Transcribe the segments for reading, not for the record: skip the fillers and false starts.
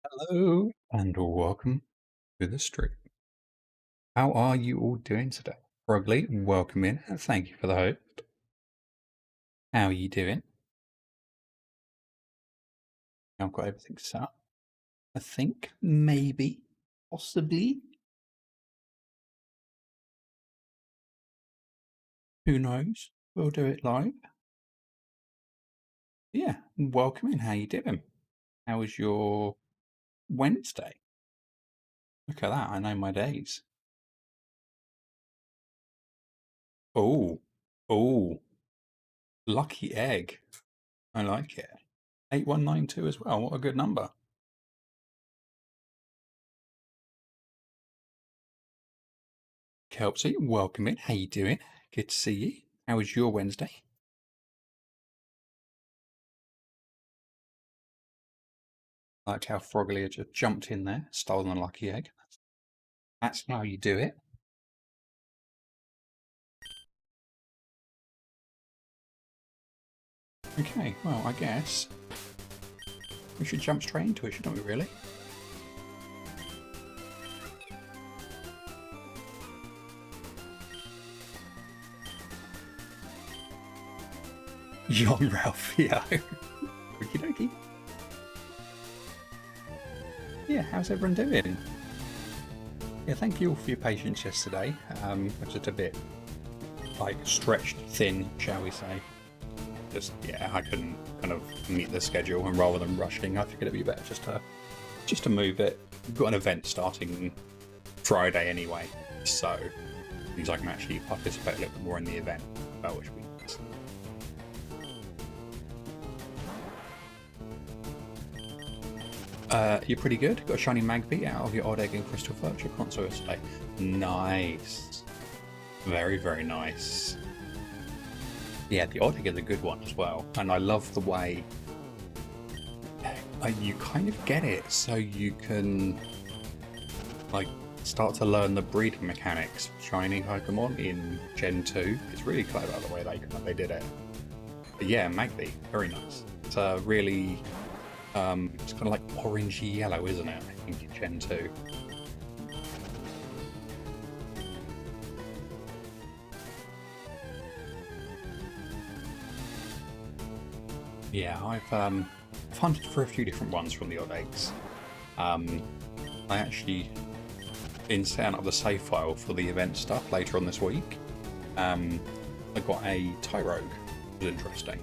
Hello and welcome to the stream. How are you all doing today? Frogly, welcome in and thank you for the host. How are you doing? I've got everything set up. I think, maybe, possibly. Who knows? We'll do it live. Yeah, welcome in. How you doing? How was your Wednesday? Look at that. I know my days. Oh, oh, lucky egg. I like it. 8192 as well. What a good number. Kelpsy, welcome in. How you doing? Good to see you. How was your Wednesday? I liked how Frogly had just jumped in there, stolen a lucky egg. That's how you do it. Okay, well, I guess we should jump straight into it, shouldn't we, really? Young Ralphio. Okie dokie. Yeah, how's everyone doing? Yeah, thank you all for your patience yesterday. I'm just a bit, like, stretched thin, shall we say. Just, yeah, I couldn't kind of meet the schedule, and rather than rushing, I figured it'd be better just to move it. We've got an event starting Friday anyway, so means I can actually participate a little bit more in the event, about which we you're pretty good. Got a shiny Magpie out of your odd egg and crystal furniture console today. Nice. Very, very nice. Yeah, the odd egg is a good one as well. And I love the way you kind of get it so you can like start to learn the breeding mechanics of shiny Pokemon in Gen 2. It's really clever the way they did it. But yeah, Magpie, very nice. It's a really it's kind of like orangey yellow, isn't it? I think in Gen 2. Yeah, I've hunted for a few different ones from the odd eggs. I actually been setting up the save file for the event stuff later on this week. I got a Tyrogue, which was interesting.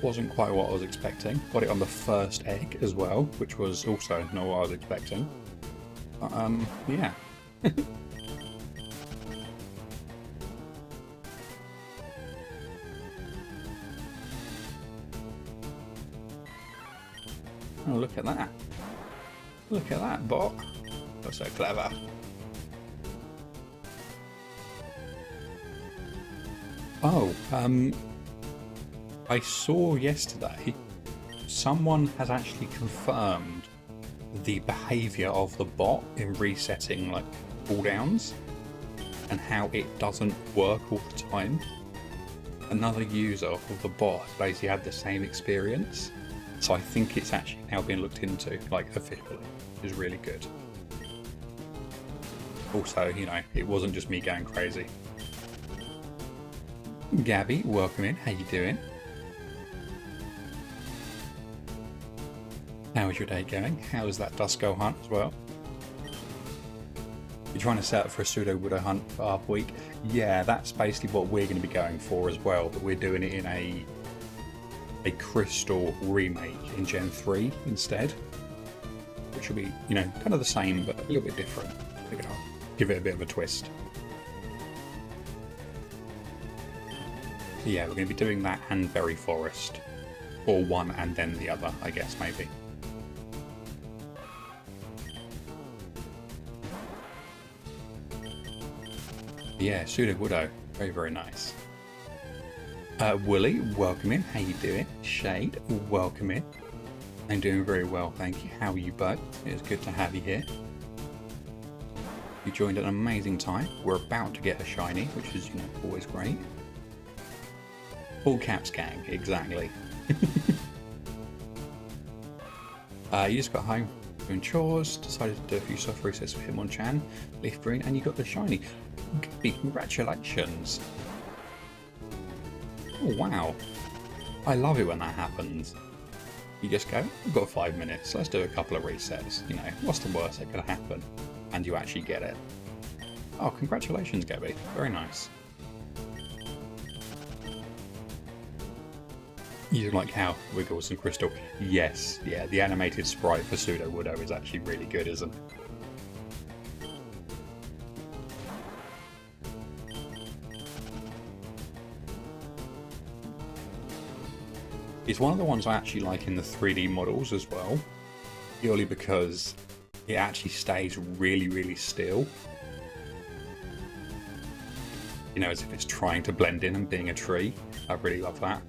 Wasn't quite what I was expecting. Got it on the first egg as well, which was also not what I was expecting. But, yeah. Oh, look at that. Look at that bot. That's so clever. Oh, I saw yesterday someone has actually confirmed the behavior of the bot in resetting like cooldowns and how it doesn't work all the time. Another user of the bot basically had the same experience, so I think it's actually now being looked into, like officially, which is really good. Also, you know, it wasn't just me going crazy. Gabby, welcome in. How you doing? How is your day going? How is that Duskull hunt as well? You're trying to set up for a Pseudo-Widow hunt for half week? Yeah, that's basically what we're going to be going for as well, but we're doing it in a Crystal remake in Gen 3 instead, which will be, you know, kind of the same, but a little bit different. I think I'll give it a bit of a twist. But yeah, we're going to be doing that and Berry Forest, or one and then the other, I guess, maybe. Yeah, Pseudo-Widow, very, very nice. Wooly, welcome in. How you doing? Shade, welcome in. I'm doing very well, thank you. How are you both? It's good to have you here. You joined at an amazing time. We're about to get a shiny, which is, you know, always great. All caps gang, exactly. You just got home doing chores, decided to do a few soft resets for Hitmonchan, Leaf Green, and you got the shiny. Congratulations! Oh wow! I love it when that happens. You just go, we've got 5 minutes, let's do a couple of resets. You know, what's the worst that could happen? And you actually get it. Oh, congratulations, Gabby. Very nice. You like how Wiggles and Crystal? Yes, yeah, the animated sprite for Pseudo Woodo is actually really good, isn't it? It's one of the ones I actually like in the 3D models as well, purely because it actually stays really, really still. You know, as if it's trying to blend in and being a tree. I really love that.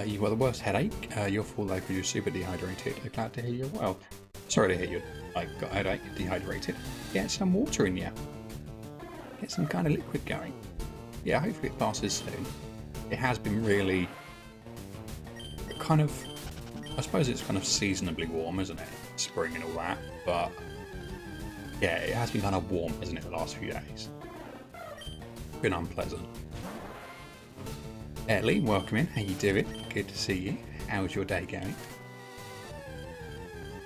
You've got the worst headache. You're full though because you're super dehydrated. I'm glad to hear you're well. Sorry to hear you got a headache, dehydrated. Get some water in you. Get some kind of liquid going. Yeah, hopefully it passes soon. It has been really kind of, I suppose it's kind of seasonably warm, isn't it? Spring and all that, but yeah, it has been kind of warm, isn't it, the last few days? Been unpleasant. Ellie, welcome in. How you doing? Good to see you. How's your day going?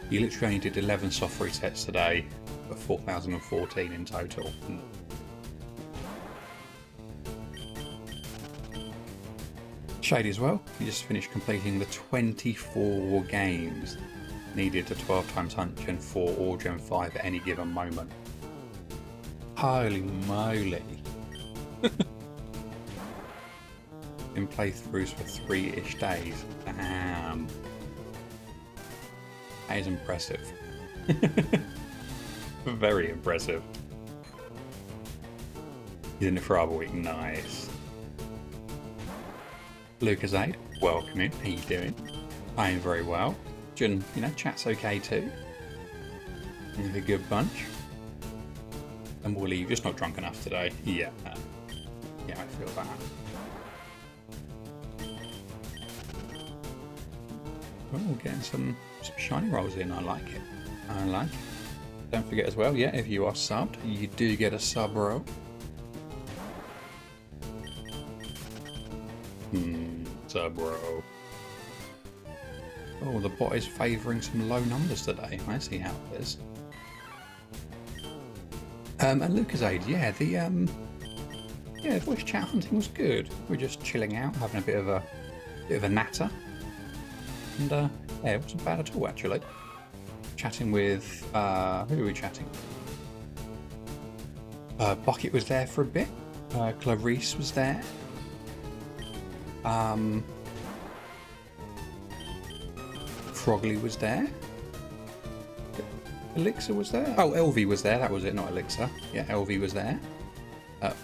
You literally only did 11 soft resets today, but 4,014 in total. Shady as well, you just finished completing the 24 games needed to 12 times Hunchen for or Gen 5 at any given moment. Holy moly! In playthroughs for 3-ish days. Damn. That is impressive. Very impressive. He's in it for Arbor Week, nice. Lucasade, welcome in. How you doing? I am very well. Jun, you know, chat's okay too. You're a good bunch. And we'll leave. Just not drunk enough today. Yeah. Yeah, I feel that. Oh, getting some shiny rolls in. I like it. I like it. Don't forget as well, yeah, if you are subbed, you do get a sub roll. Sub roll. Oh, the bot is favouring some low numbers today. I see how it is. And Lucasade, yeah, the voice chat hunting was good. We're just chilling out, having a bit of a natter. And yeah, it wasn't bad at all actually. Chatting with who were we chatting? Bucket was there for a bit. Clarice was there. Frogley was there. Elixir was there. Oh, LV was there. That was it, not Elixir. Yeah, LV was there.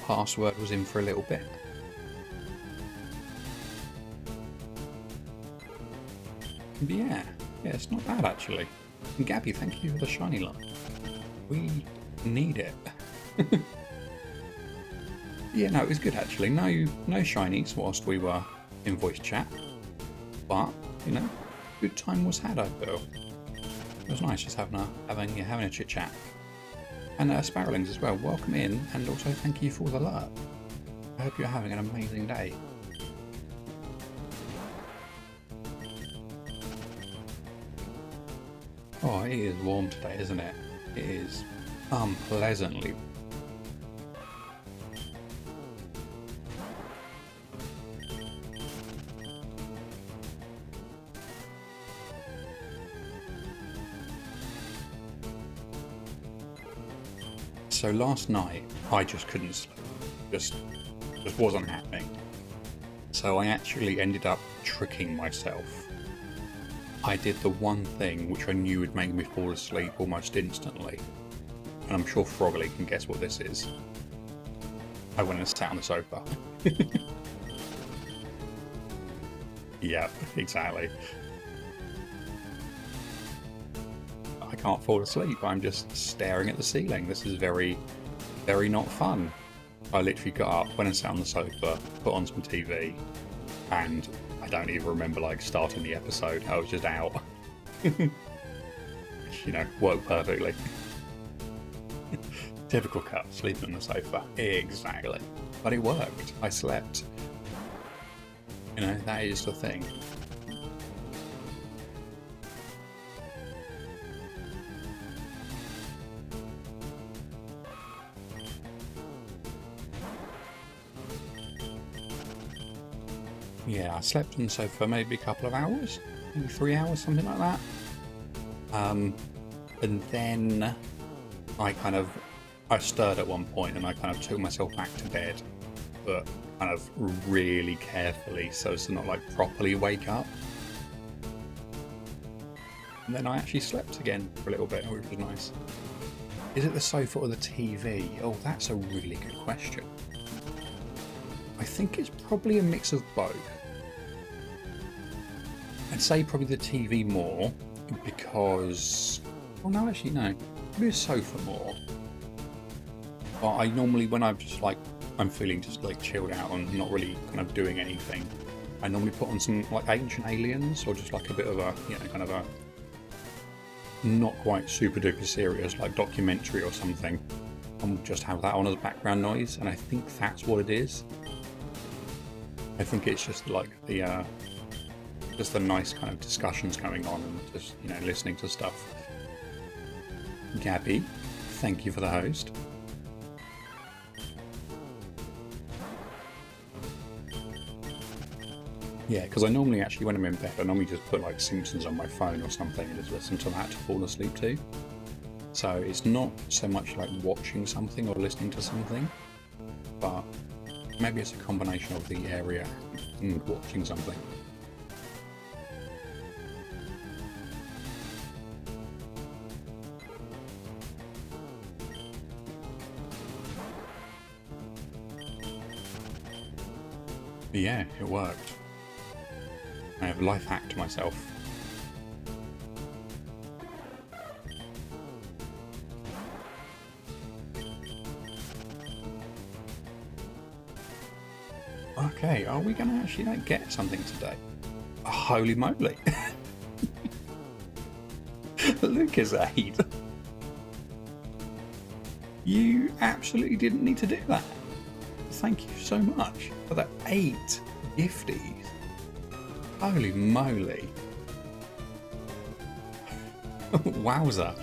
Password was in for a little bit. But yeah, it's not bad actually. And Gabby, thank you for the shiny line. We need it. Yeah, no, it was good actually. No shinies whilst we were in voice chat, but you know, good time was had. I feel it was nice just having a chit chat. And Sparrowlings as well. Welcome in, and also thank you for the alert. I hope you're having an amazing day. Oh, it is warm today, isn't it? It is unpleasantly. So last night I just couldn't sleep. Just wasn't happening. So I actually ended up tricking myself. I did the one thing which I knew would make me fall asleep almost instantly. And I'm sure Frogley can guess what this is. I went and sat on the sofa. Yep, exactly. I can't fall asleep, I'm just staring at the ceiling. This is very, very not fun. I literally got up, went and sat on the sofa, put on some TV, and I don't even remember like starting the episode. I was just out. Which, you know, worked perfectly. Typical cut, sleeping on the sofa. Exactly. But it worked. I slept. You know, that is the thing. Yeah, I slept on the sofa maybe a couple of hours, maybe 3 hours, something like that. And then I stirred at one point and I kind of took myself back to bed, but kind of really carefully so as to not like properly wake up. And then I actually slept again for a little bit, which was nice. Is it the sofa or the TV? Oh, that's a really good question. I think it's probably a mix of both. I'd say probably the TV more because, well, no, actually no, probably a sofa more. But I normally, when I'm just like, I'm feeling just like chilled out and not really kind of doing anything, I normally put on some like Ancient Aliens or just like a bit of a, you know, kind of a not quite super duper serious like documentary or something, and just have that on as background noise. And I think that's what it is. I think it's just like the nice kind of discussions going on and just, you know, listening to stuff. Gabby, thank you for the host. Yeah, because I normally actually, when I'm in bed, I normally just put like Simpsons on my phone or something and just listen to that to fall asleep to. So it's not so much like watching something or listening to something, but maybe it's a combination of the area and watching something. But yeah, it worked. I have life hacked myself. Okay, are we going to actually like get something today? Oh, holy moly! Lucasade, you absolutely didn't need to do that. Thank you so much for that 8 gifties. Holy moly. Wowza.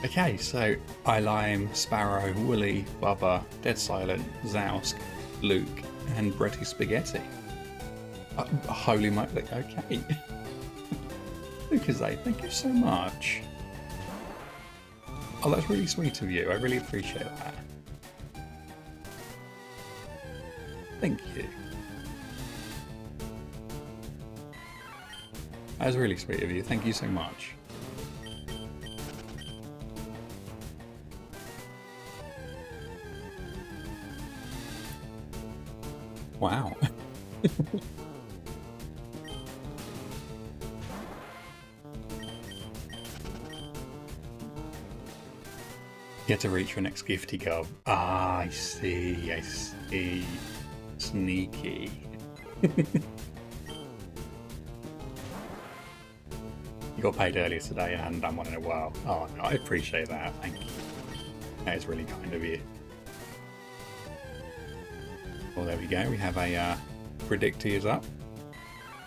Okay, so Ilime, Sparrow, Wooly, Bubba, Dead Silent, Zowsk, Luke, and Bretty Spaghetti. Holy moly, okay. Lucasade, thank you so much. Oh, that's really sweet of you. I really appreciate that. Thank you. That was really sweet of you. Thank you so much. Wow. Get to reach your next gifty card. Ah, I see, I see. Sneaky. You got paid earlier today and hadn't done one in a while. Oh, no, I appreciate that. Thank you. That is really kind of you. Well, there we go. We have a predictor is up.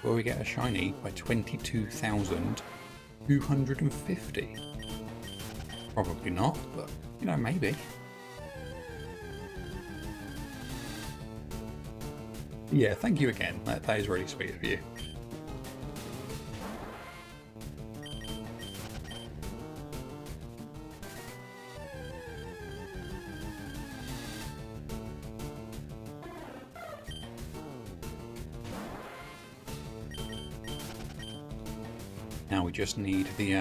Will we get a shiny by 22,250? Probably not, but, you know, maybe. Yeah, thank you again. That is really sweet of you. Now we just need the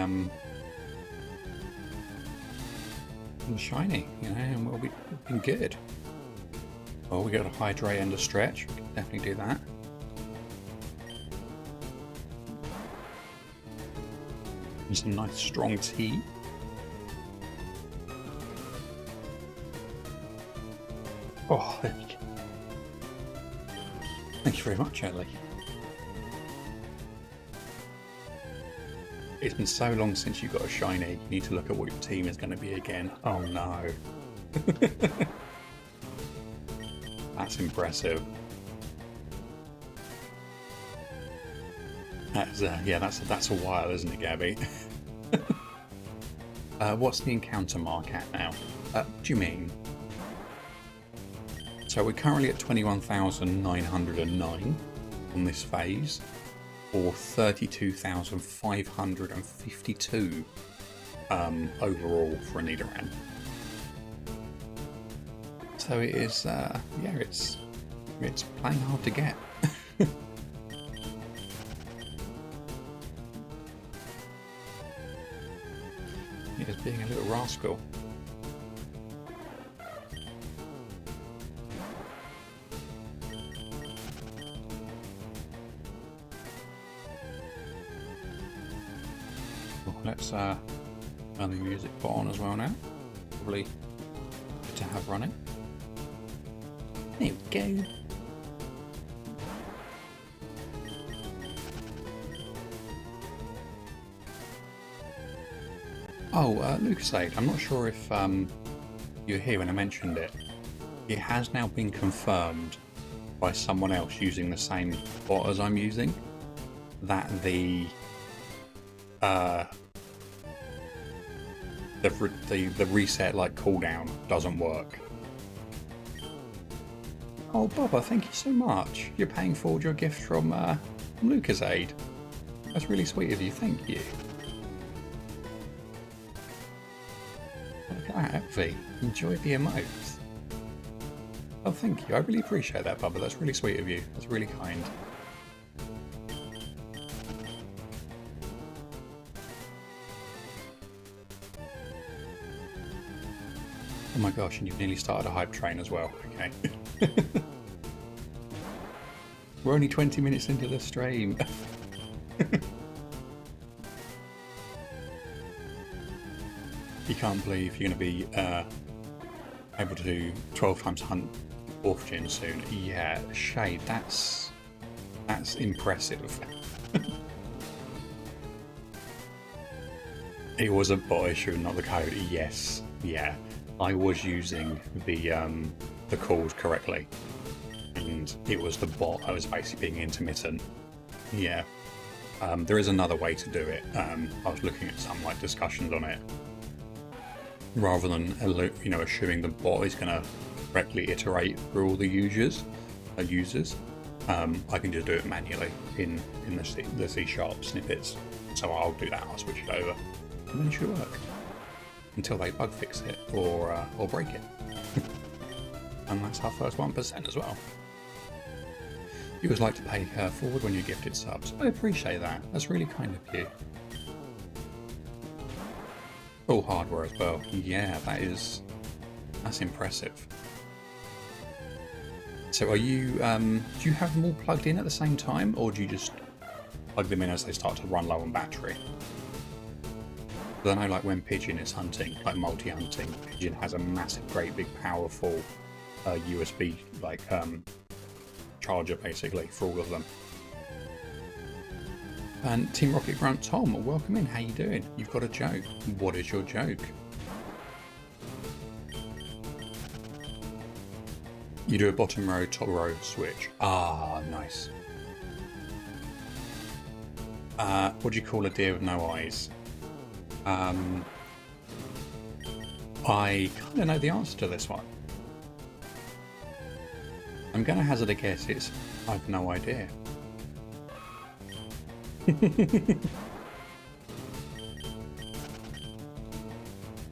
shiny, you know, and we'll be good. Oh, we got a hydrate and a stretch. We can definitely do that. And some nice strong tea. Oh, there we go. Thank you very much, Ellie. It's been so long since you got a shiny. You need to look at what your team is going to be again. Oh no. That's impressive. That's yeah, that's a while, isn't it, Gabby? What's the encounter mark at now? Do you mean? So we're currently at 21,909 on this phase, or 32,552 overall for a Nidoran. So it is, yeah, it's playing hard to get. It is being a little rascal. Let's turn the music bot on as well now. Probably good to have running. There we go. Oh, Lucasade, I'm not sure if you were here when I mentioned it. It has now been confirmed by someone else using the same bot as I'm using that the reset like cooldown doesn't work. Oh, Bubba, thank you so much. You're paying forward your gift from Lucasade. That's really sweet of you. Thank you. Look at that, Evie. Enjoy the emotes. Oh, thank you. I really appreciate that, Bubba. That's really sweet of you. That's really kind. Oh my gosh, and you've nearly started a hype train as well. Okay. We're only 20 minutes into the stream. You can't believe you're going to be able to do 12 times hunt 4th gen soon. Yeah, Shade, that's impressive. It was a bot issue, not the code. Yes, yeah. I was using the calls correctly, and it was the bot. I was basically being intermittent. Yeah. There is another way to do it. I was looking at some like discussions on it. Rather than assuming the bot is going to correctly iterate through all the users, I can just do it manually in the C# snippets. So I'll do that. I'll switch it over, and then it should work until they bug fix it or break it. And that's our first 1% as well. You always like to pay forward when you gifted subs. I appreciate that. That's really kind of you. Full hardware as well. Yeah, that's impressive. So are you, do you have them all plugged in at the same time, or do you just plug them in as they start to run low on battery? Because I know like when Pigeon is hunting, like multi-hunting, Pigeon has a massive, great big powerful USB like charger basically for all of them. And Team Rocket Grunt Tom, welcome in. How you doing? You've got a joke. What is your joke? You do a bottom row, top row switch. Ah, nice. What do you call a deer with no eyes? I kind of know the answer to this one. I'm going to hazard a guess. I've no idea. If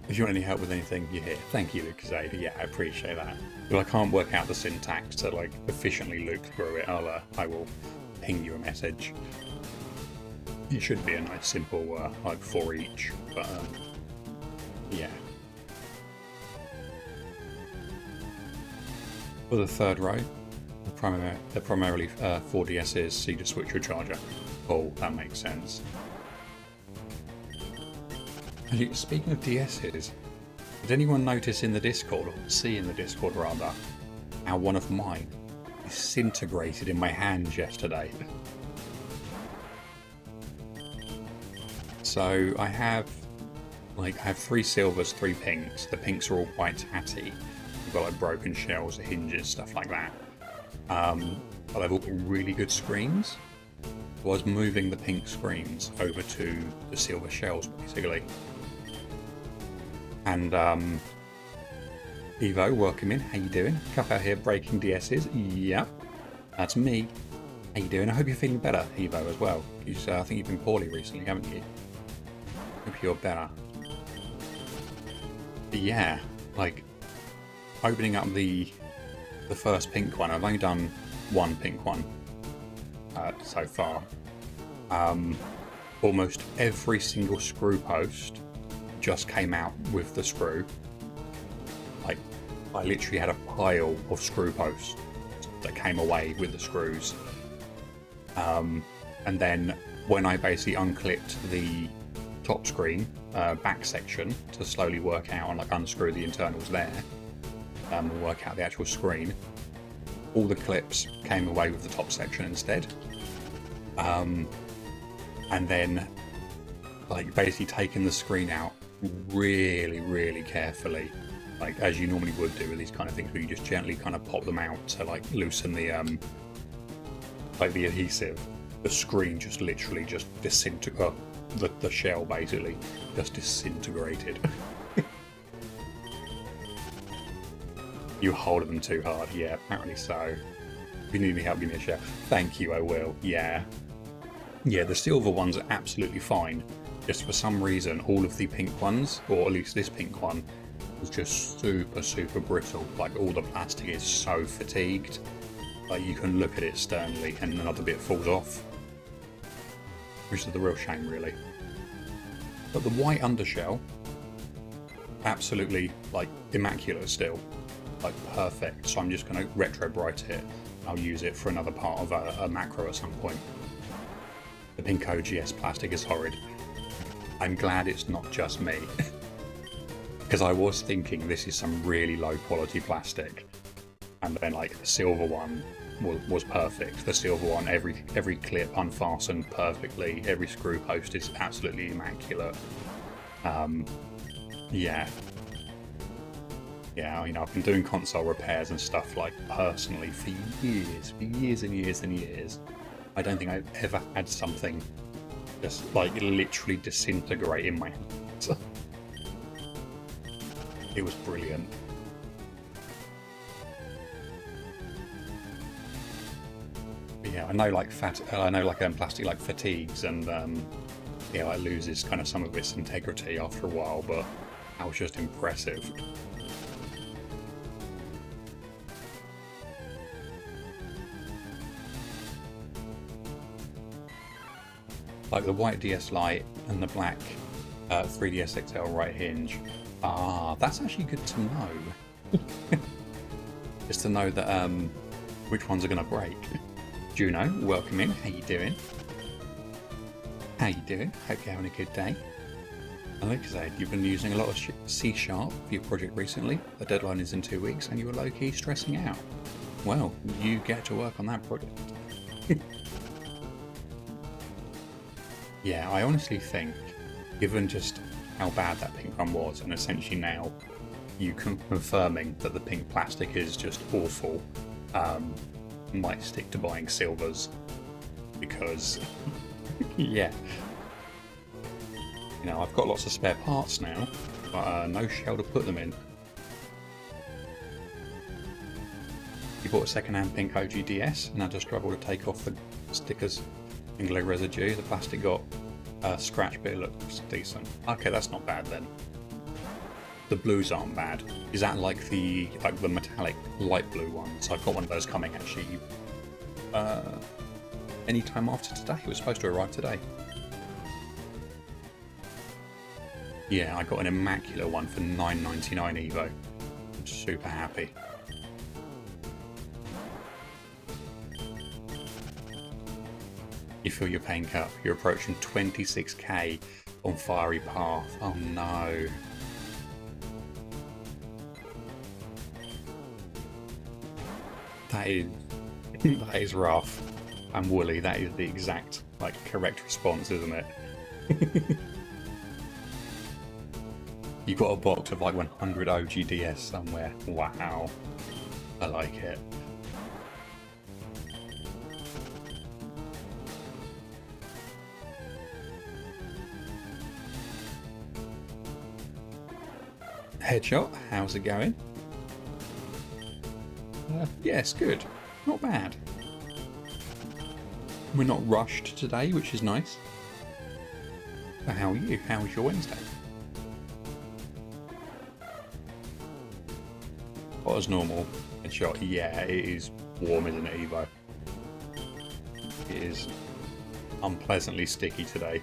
you want any help with anything, you're here. Thank you, Lucasade. Yeah, I appreciate that. If I can't work out the syntax to like efficiently loop through it, I will ping you a message. It should be a nice simple like for each, but yeah. For the third row, they're primarily 4DSs, so you just switch your charger. Oh, that makes sense. Actually, speaking of DSs, did anyone notice in the Discord, or see in the Discord rather, how one of mine disintegrated in my hands yesterday? So I have 3 silvers, 3 pinks. The pinks are all quite tatty. We've got like broken shells, hinges, stuff like that. But they've all got really good screens. I was moving the pink screens over to the silver shells, basically. And Evo, welcome in. How you doing? Cup out here breaking DSs. Yep, that's me. How you doing? I hope you're feeling better, Evo, as well. I think you've been poorly recently, haven't you? Hope you're better. But yeah, like opening up the first pink one. I've only done 1 pink one so far. Almost every single screw post just came out with the screw. Like, I literally had a pile of screw posts that came away with the screws. And then when I basically unclipped the top screen back section to slowly work out and like unscrew the internals there, and work out the actual screen, all the clips came away with the top section instead. And then like basically taking the screen out really carefully, like as you normally would do with these kind of things, where you just gently kind of pop them out to like loosen the like the adhesive. The screen just literally just disintegrated. The shell basically just disintegrated. You hold them too hard. Yeah, apparently so. If you need any help, give me a shout. Thank you, I will. Yeah, the silver ones are absolutely fine. Just for some reason, all of the pink ones, or at least this pink one, was just super brittle. Like all the plastic is so fatigued. Like you can look at it sternly and another bit falls off. Which is the real shame, really. But the white undershell, absolutely like immaculate still. Like perfect. So I'm just going to retro bright it. I'll use it for another part of a macro at some point. The pink OGS plastic is horrid. I'm glad it's not just me. Because I was thinking this is some really low quality plastic. And then like the silver one was perfect. The silver one, every clip unfastened perfectly. Every screw post is absolutely immaculate. Yeah, you know, I've been doing console repairs and stuff like personally for years and years. I don't think I've ever had something just like literally disintegrate in my hands. It was brilliant. But yeah, I know like plastic like fatigues and yeah, like loses kind of some of its integrity after a while, but that was just impressive. Like the white DS Lite and the black 3DS XL right hinge. Ah, that's actually good to know. Just to know that which ones are going to break. Juno, welcome in. How you doing? How you doing? Hope you're having a good day. And like I said, you've been using a lot of C# for your project recently. The deadline is in 2 weeks and you were low-key stressing out. Well, you get to work on that project. Yeah, I honestly think, given just how bad that pink one was, and essentially now you confirming that the pink plastic is just awful, might stick to buying silvers, because, yeah. You know, I've got lots of spare parts now, but no shell to put them in. You bought a second-hand pink OG DS and had to struggle to take off the stickers and glue residue. The plastic got scratched, but it looks decent. Okay, that's not bad then. The blues aren't bad. Is that like the metallic light blue ones? I've got one of those coming actually. Any time after today. It was supposed to arrive today. Yeah, I got an immaculate one for $9.99 Evo. I'm super happy. You feel your pain cup. You're approaching 26k on Fiery Path. Oh no. That is rough. And woolly. That is the exact correct response, isn't it? You got a box of like 100 OGDS somewhere. Wow. I like it. Headshot, how's it going? Yes, good. Not bad. We're not rushed today, which is nice. But how are you? How was your Wednesday? What as normal? Headshot, yeah, it is warm, isn't it, Evo? It is unpleasantly sticky today.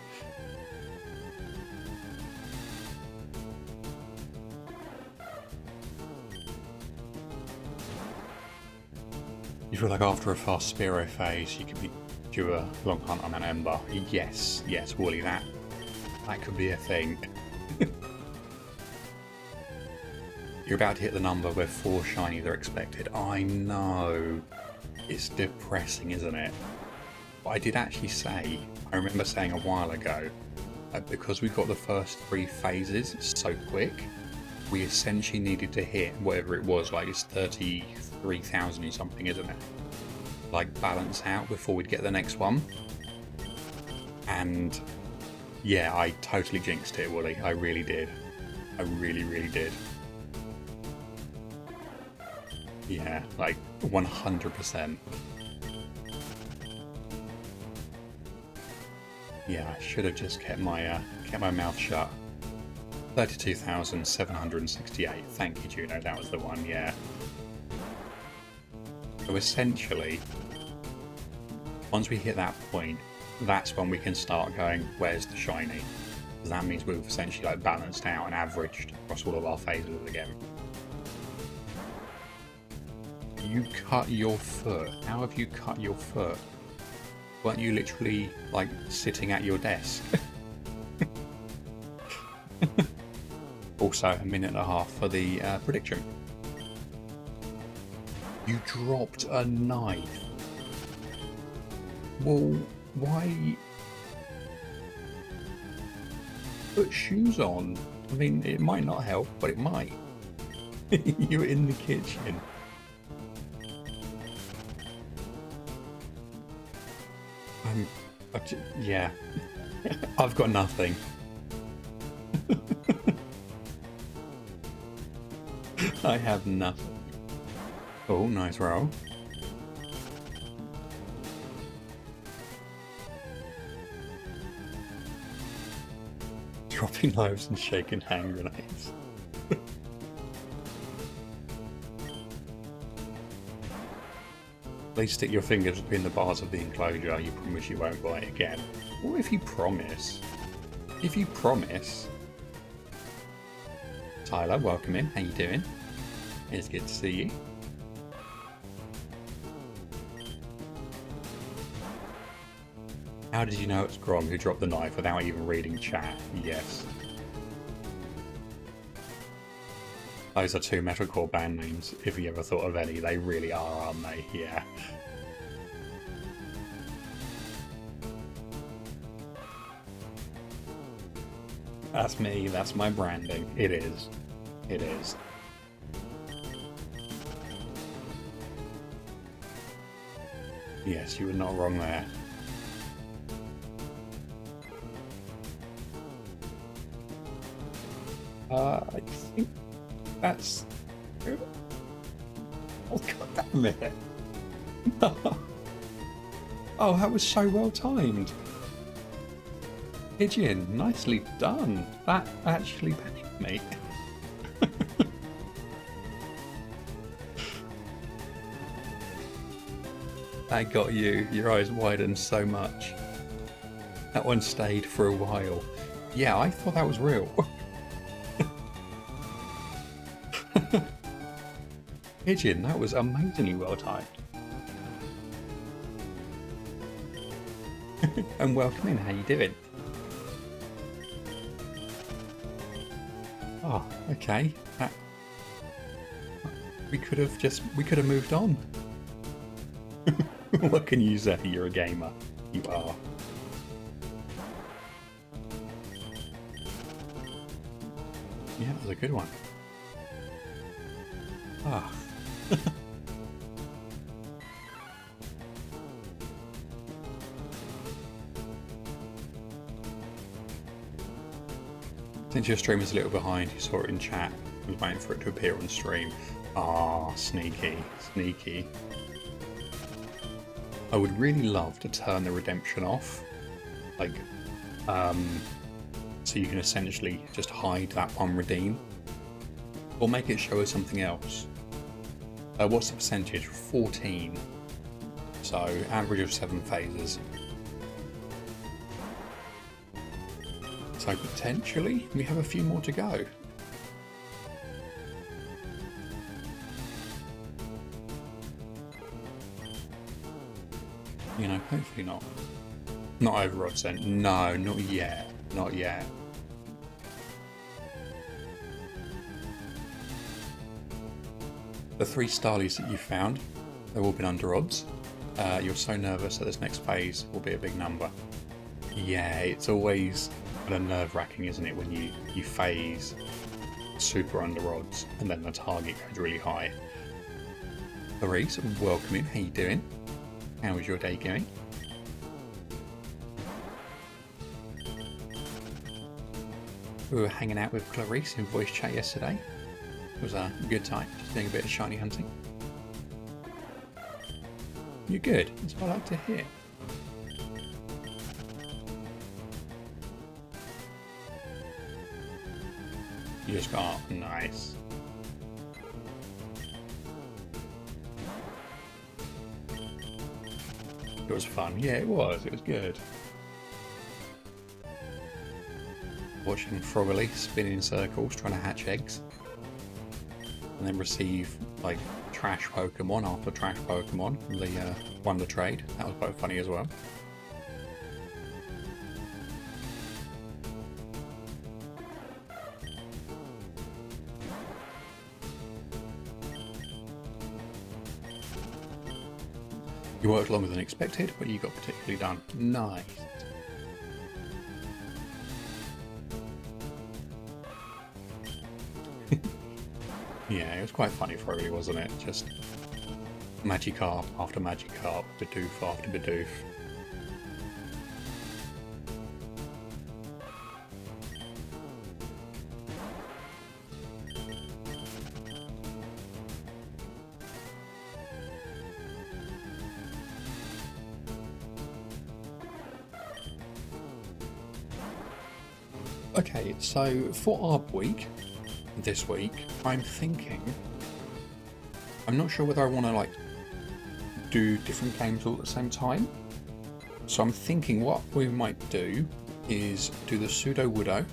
You feel like after a fast Spiro phase, you could be due a long hunt on an Ember. Yes, yes, Wooly, that could be a thing. You're about to hit the number where 4 shinies are expected. I know. It's depressing, isn't it? But I did actually say, I remember saying a while ago, that because we got the first 3 phases so quick, we essentially needed to hit whatever it was, like it's 33,000 or something, isn't it? Like balance out before we'd get the next one. And yeah, I totally jinxed it, Wooly. I really did. I really, really did. Yeah, like 100%. Yeah, I should have just kept my mouth shut. 32,768. Thank you, Juno. That was the one. Yeah. So essentially, once we hit that point, that's when we can start going, where's the shiny? Because that means we've essentially like balanced out and averaged across all of our phases again. You cut your foot. How have you cut your foot? Weren't you literally like sitting at your desk? Also, a minute and a half for the prediction. You dropped a knife. Well, why? Put shoes on. I mean, it might not help, but it might. You're in the kitchen. Yeah. I've got nothing. I have nothing. Oh, nice roll. Dropping knives and shaking hand grenades. Please stick your fingers between the bars of the enclosure. You promise you won't bite again. Or if you promise. If you promise. Tyler, welcome in. How you doing? It's good to see you. How did you know it's Grom who dropped the knife without even reading chat? Yes. Those are 2 metalcore band names, if you ever thought of any. They really are, aren't they? Yeah. That's me. That's my branding. It is. It is. Yes, you were not wrong there. I think that's... Oh, god damn it. Oh, that was so well timed. Pigeon, nicely done. That actually panicked me. That got you. Your eyes widened so much. That one stayed for a while. Yeah, I thought that was real. Pigeon, that was amazingly well timed. And welcome in, how you doing? Oh, okay. We could have moved on. What can you say? You're a gamer. You are. Yeah, that was a good one. Ah. Since your stream is a little behind, you saw it in chat. I was waiting for it to appear on stream. Ah, sneaky, sneaky. I would really love to turn the redemption off. Like, so you can essentially just hide that one redeem. Or make it show us something else. What's the percentage? 14. So, average of 7 phases. So potentially, we have a few more to go. You know, hopefully not. Not over odds then. No, not yet. Not yet. The 3 Starlies that you found, they've all been under odds. You're so nervous that this next phase will be a big number. Yeah, it's always kind of nerve-wracking, isn't it, when you phase super under odds and then the target goes really high. Clarice, welcome in. How you doing? How was your day going? We were hanging out with Clarice in voice chat yesterday. It was a good time, just doing a bit of shiny hunting. You're good. That's what I like to hear. You just got nice. It was fun. Yeah, it was. It was good. Watching Froggerly spin in circles, trying to hatch eggs. And then receive, like, trash Pokemon after trash Pokemon from the Wonder Trade. That was quite funny as well. You worked longer than expected, but you got particularly done. Nice. Yeah, it was quite funny for everybody, wasn't it? Just Magikarp after Magikarp, Bidoof after Bidoof. Okay, so for our week, this week, I'm thinking, I'm not sure whether I want to like do different games all at the same time. So I'm thinking what we might do is do the Pseudo Widow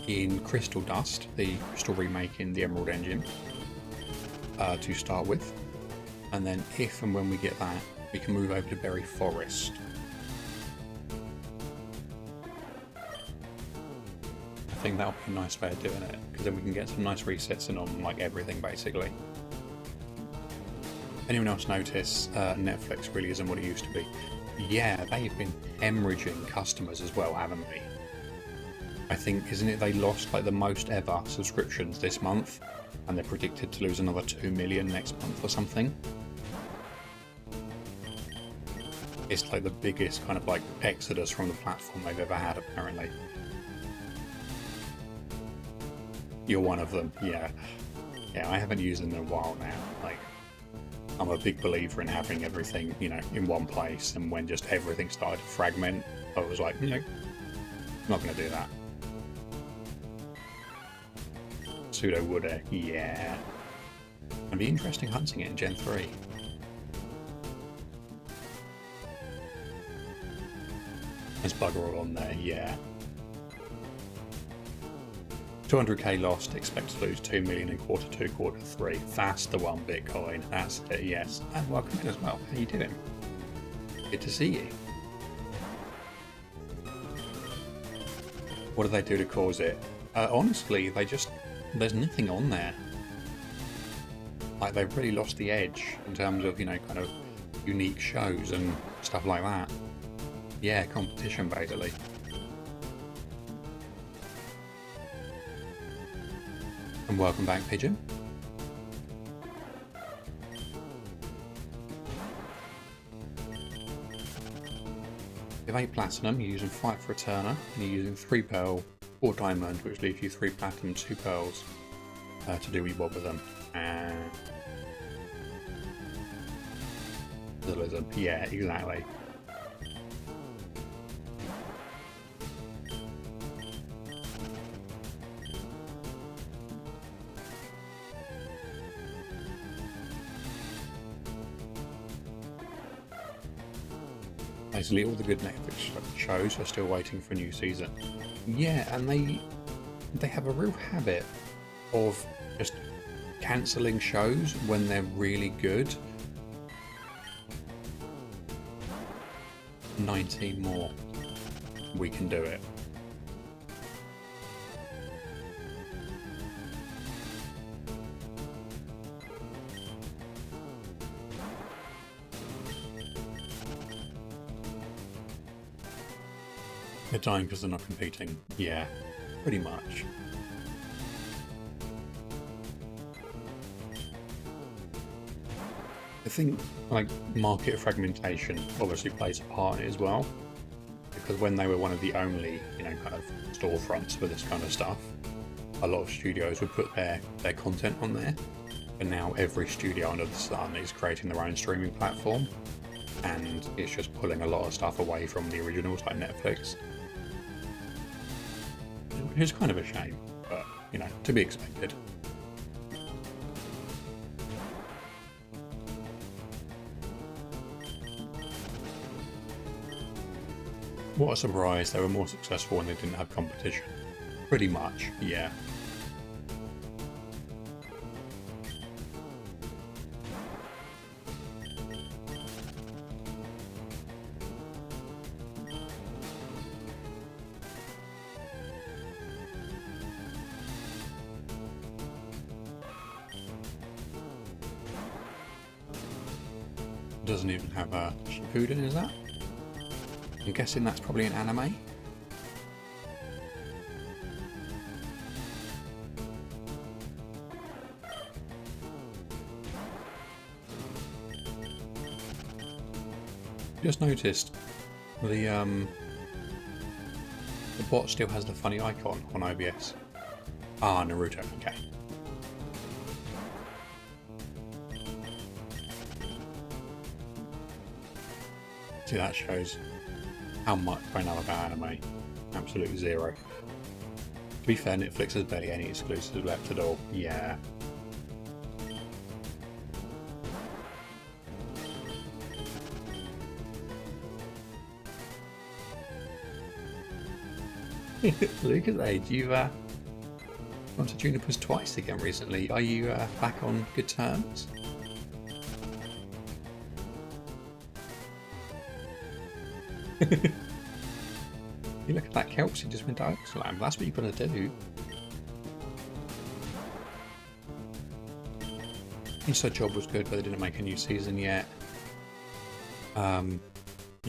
in Crystal Dust, the Crystal remake in the Emerald engine, to start with. And then if and when we get that, we can move over to Berry Forest. I think that would be a nice way of doing it, because then we can get some nice resets in on like everything basically. Anyone else notice Netflix really isn't what it used to be? Yeah, they've been hemorrhaging customers as well, haven't they? I think, isn't it, they lost like the most ever subscriptions this month, and they're predicted to lose another 2 million next month or something. It's like the biggest kind of like exodus from the platform they've ever had, apparently. You're one of them, yeah. Yeah, I haven't used them in a while now. Like, I'm a big believer in having everything, you know, in one place, and when just everything started to fragment, I was like, no, I'm not going to do that. Pseudo Wooded, yeah. It'd be interesting hunting it in Gen 3. There's bugger all on there, yeah. 200k lost, expect to lose 2 million in quarter 2, quarter 3. That's the one, Bitcoin. That's it, yes. And welcome in as well. How you doing? Good to see you. What do they do to cause it? Honestly, there's nothing on there. Like, they've really lost the edge in terms of, you know, kind of unique shows and stuff like that. Yeah, competition, basically. And welcome back, Pigeon. With 8 platinum, you're using 5 for a Turner, and you're using 3 pearl, 4 diamond, which leaves you 3 platinum, 2 pearls to do what you want with them. And the lizard, yeah, exactly. Basically, all the good Netflix shows are still waiting for a new season. Yeah, and they have a real habit of just cancelling shows when they're really good. 19 more. We can do it. They're dying because they're not competing. Yeah, pretty much. I think like market fragmentation obviously plays a part in it as well, because when they were one of the only, you know, kind of storefronts for this kind of stuff, a lot of studios would put their content on there, and now every studio under the sun is creating their own streaming platform, and it's just pulling a lot of stuff away from the originals like Netflix. Which is kind of a shame, but, you know, to be expected. What a surprise, they were more successful when they didn't have competition. Pretty much, yeah. Doesn't even have a Shippuden, is that? I'm guessing that's probably an anime. Just noticed the bot still has the funny icon on OBS. Ah, Naruto, okay. See, that shows how much I know about anime. Absolutely zero. To be fair, Netflix has barely any exclusives left at all. Yeah. Look at age, you've gone to Juniper's twice again recently. Are you back on good terms? You look at that Kelsey just went to Oakslam. That's what you've got to do. Inside Job was good, but they didn't make a new season yet. You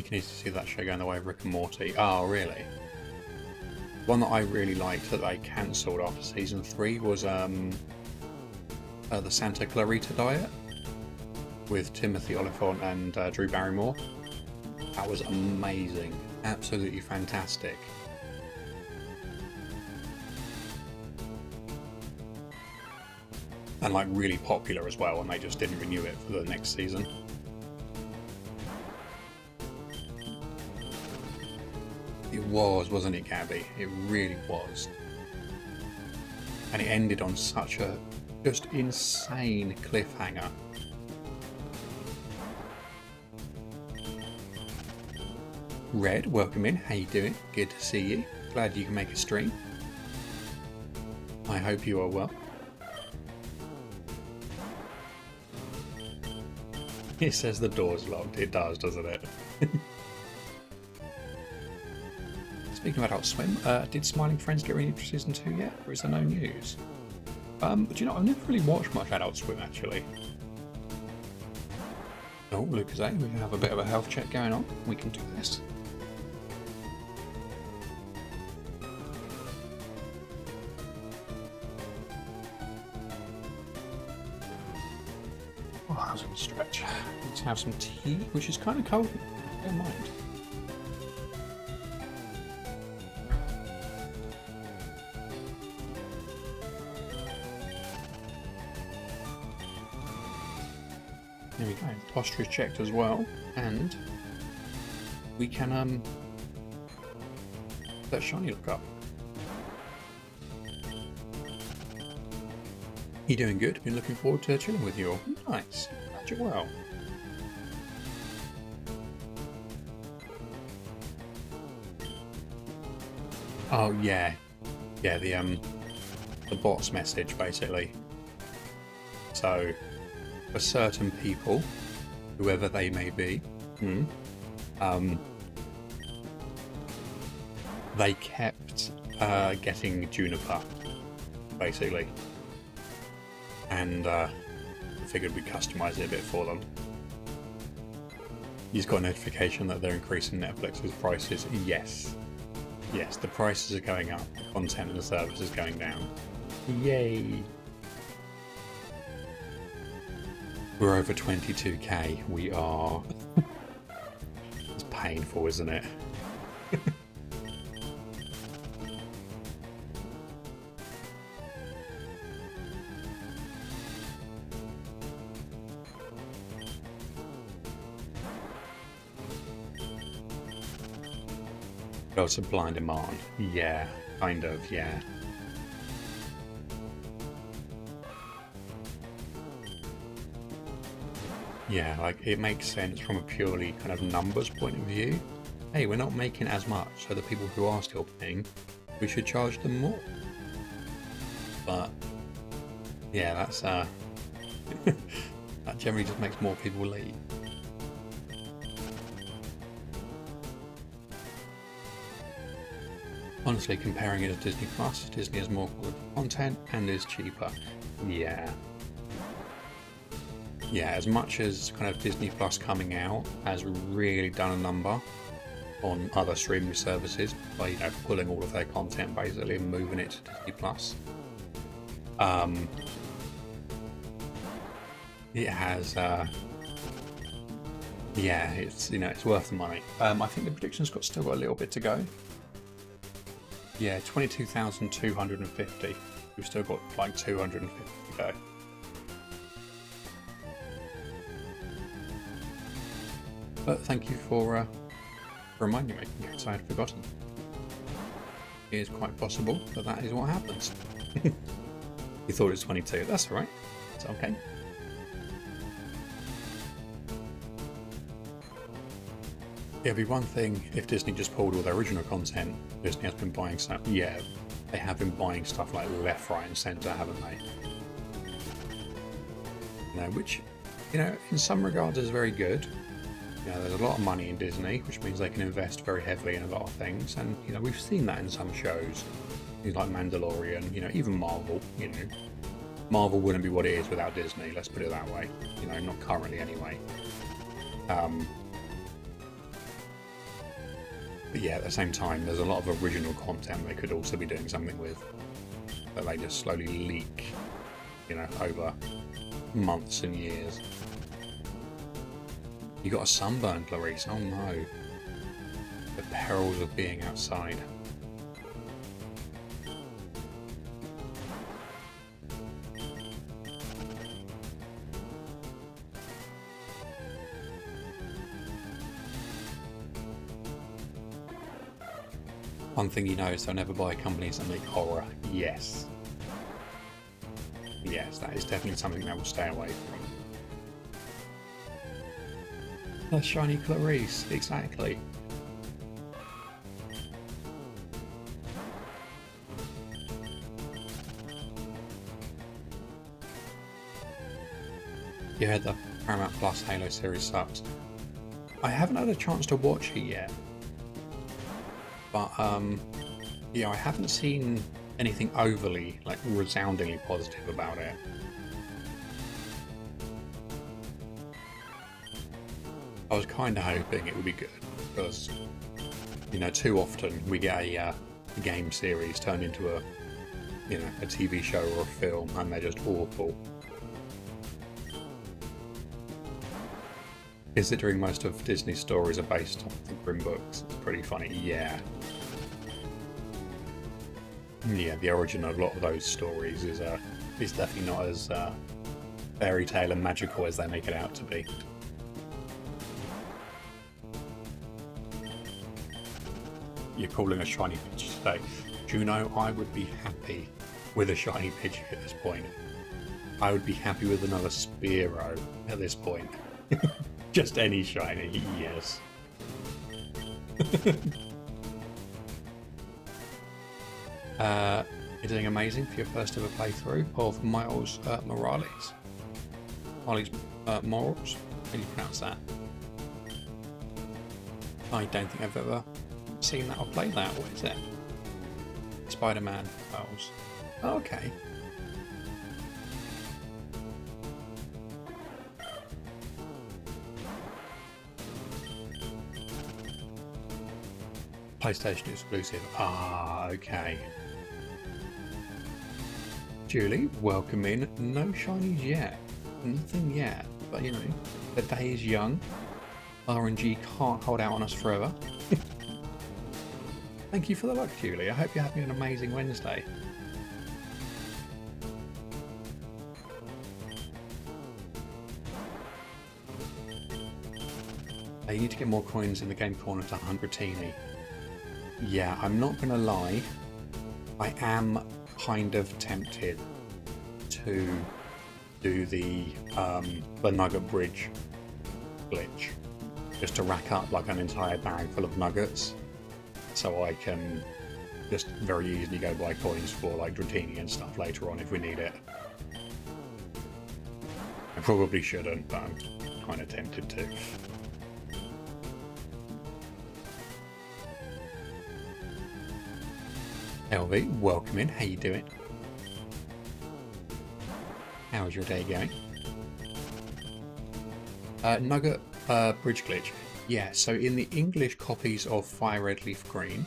can easily see that show going the way of Rick and Morty. Oh, really? One that I really liked that they cancelled after season 3 was the Santa Clarita Diet with Timothy Oliphant and Drew Barrymore. That was amazing. Absolutely fantastic. And like really popular as well, and they just didn't renew it for the next season. It was, wasn't it, Gabby? It really was. And it ended on such a just insane cliffhanger. Red, welcome in. How you doing? Good to see you. Glad you can make a stream. I hope you are well. It says the door's locked. It does, doesn't it? Speaking of Adult Swim, did Smiling Friends get renewed for season 2 yet? Or is there no news? But you know, I've never really watched much Adult Swim actually. Oh, Lucas A, we can have a bit of a health check going on. We can do this. Oh, that was a stretch. Let's have some tea, which is kind of cold. Don't mind. There we go. Posture is checked as well, and we can let Shiny look up. You doing good? Been looking forward to chilling with you all. Nice. Glad you're well. Oh yeah, yeah. The bots message basically. So, for certain people, whoever they may be, they kept getting Juniper, basically. And I figured we'd customize it a bit for them. You just got a notification that they're increasing Netflix's prices. Yes. Yes, the prices are going up, the content and the service is going down. Yay! We're over 22k. We are... It's painful, isn't it? Oh, supply and demand. Yeah, kind of, yeah. Yeah, like it makes sense from a purely kind of numbers point of view. Hey, we're not making as much, so the people who are still paying, we should charge them more. But yeah, that's that generally just makes more people leave. Honestly, comparing it to Disney Plus, Disney has more quality content and is cheaper. Yeah. Yeah, as much as kind of Disney Plus coming out has really done a number on other streaming services by, you know, pulling all of their content basically and moving it to Disney Plus. It has, yeah, it's, you know, it's worth the money. I think the prediction's still got a little bit to go. Yeah, 22,250. We've still got like 250 to go. But thank you for reminding me, because I had forgotten. It is quite possible that that is what happens. You thought it was 22. That's all right. It's okay. It'd be one thing if Disney just pulled all their original content. Disney has been buying stuff. Yeah, they have been buying stuff like left, right, and centre, haven't they? You know, which, you know, in some regards is very good. You know, there's a lot of money in Disney, which means they can invest very heavily in a lot of things, and you know, we've seen that in some shows, things like Mandalorian. You know, even Marvel. You know, Marvel wouldn't be what it is without Disney. Let's put it that way. You know, not currently anyway. But yeah, at the same time, there's a lot of original content they could also be doing something with that they just slowly leak, you know, over months and years. You got a sunburn, Clarice. Oh no. The perils of being outside. One thing you know is they'll never buy companies that make horror. Yes. Yes, that is definitely something that will stay away from. A shiny Clarice, exactly. You heard the Paramount Plus Halo series sucks. I haven't had a chance to watch it yet. But, yeah, I haven't seen anything overly, like, resoundingly positive about it. I was kind of hoping it would be good, because, you know, too often we get a game series turned into a, you know, a TV show or a film, and they're just awful. Considering most of Disney's stories are based on the Grimm books, it's pretty funny. Yeah. Yeah, the origin of a lot of those stories is definitely not as fairy tale and magical as they make it out to be. You're calling a shiny Pidgey today. Do you know, I would be happy with a shiny Pidgey at this point. I would be happy with another Spearow at this point. Just any shiny, yes. You're doing amazing for your first ever playthrough of Miles Morales. Morals? How do you pronounce that? I don't think I've ever seen that or played that. What is it? Spider-Man Miles. Oh, okay. PlayStation exclusive. Ah, okay. Julie, welcome in. No shinies yet. Nothing yet. But you know, the day is young. RNG can't hold out on us forever. Thank you for the luck, Julie. I hope you're having an amazing Wednesday. You need to get more coins in the game corner to 100 teeny. Yeah, I'm not gonna lie. I am kind of tempted to do the nugget bridge glitch, just to rack up like an entire bag full of nuggets, so I can just very easily go buy coins for like Dratini and stuff later on if we need it. I probably shouldn't, but I'm kind of tempted to. LV, welcome in. How you doing? How's your day going? Nugget bridge glitch. Yeah, so in the English copies of FireRed Leaf Green,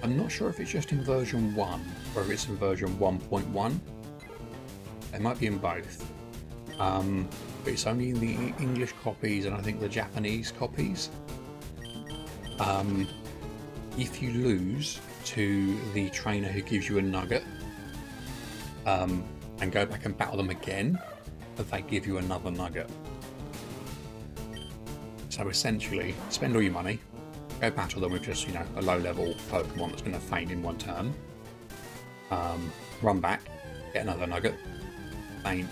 I'm not sure if it's just in version 1 or if it's in version 1.1. It might be in both. But it's only in the English copies and I think the Japanese copies. If you lose to the trainer who gives you a nugget and go back and battle them again, they give you another nugget. So essentially, spend all your money, go battle them with just, you know, a low-level Pokemon that's going to faint in one turn. Run back, get another nugget, faint,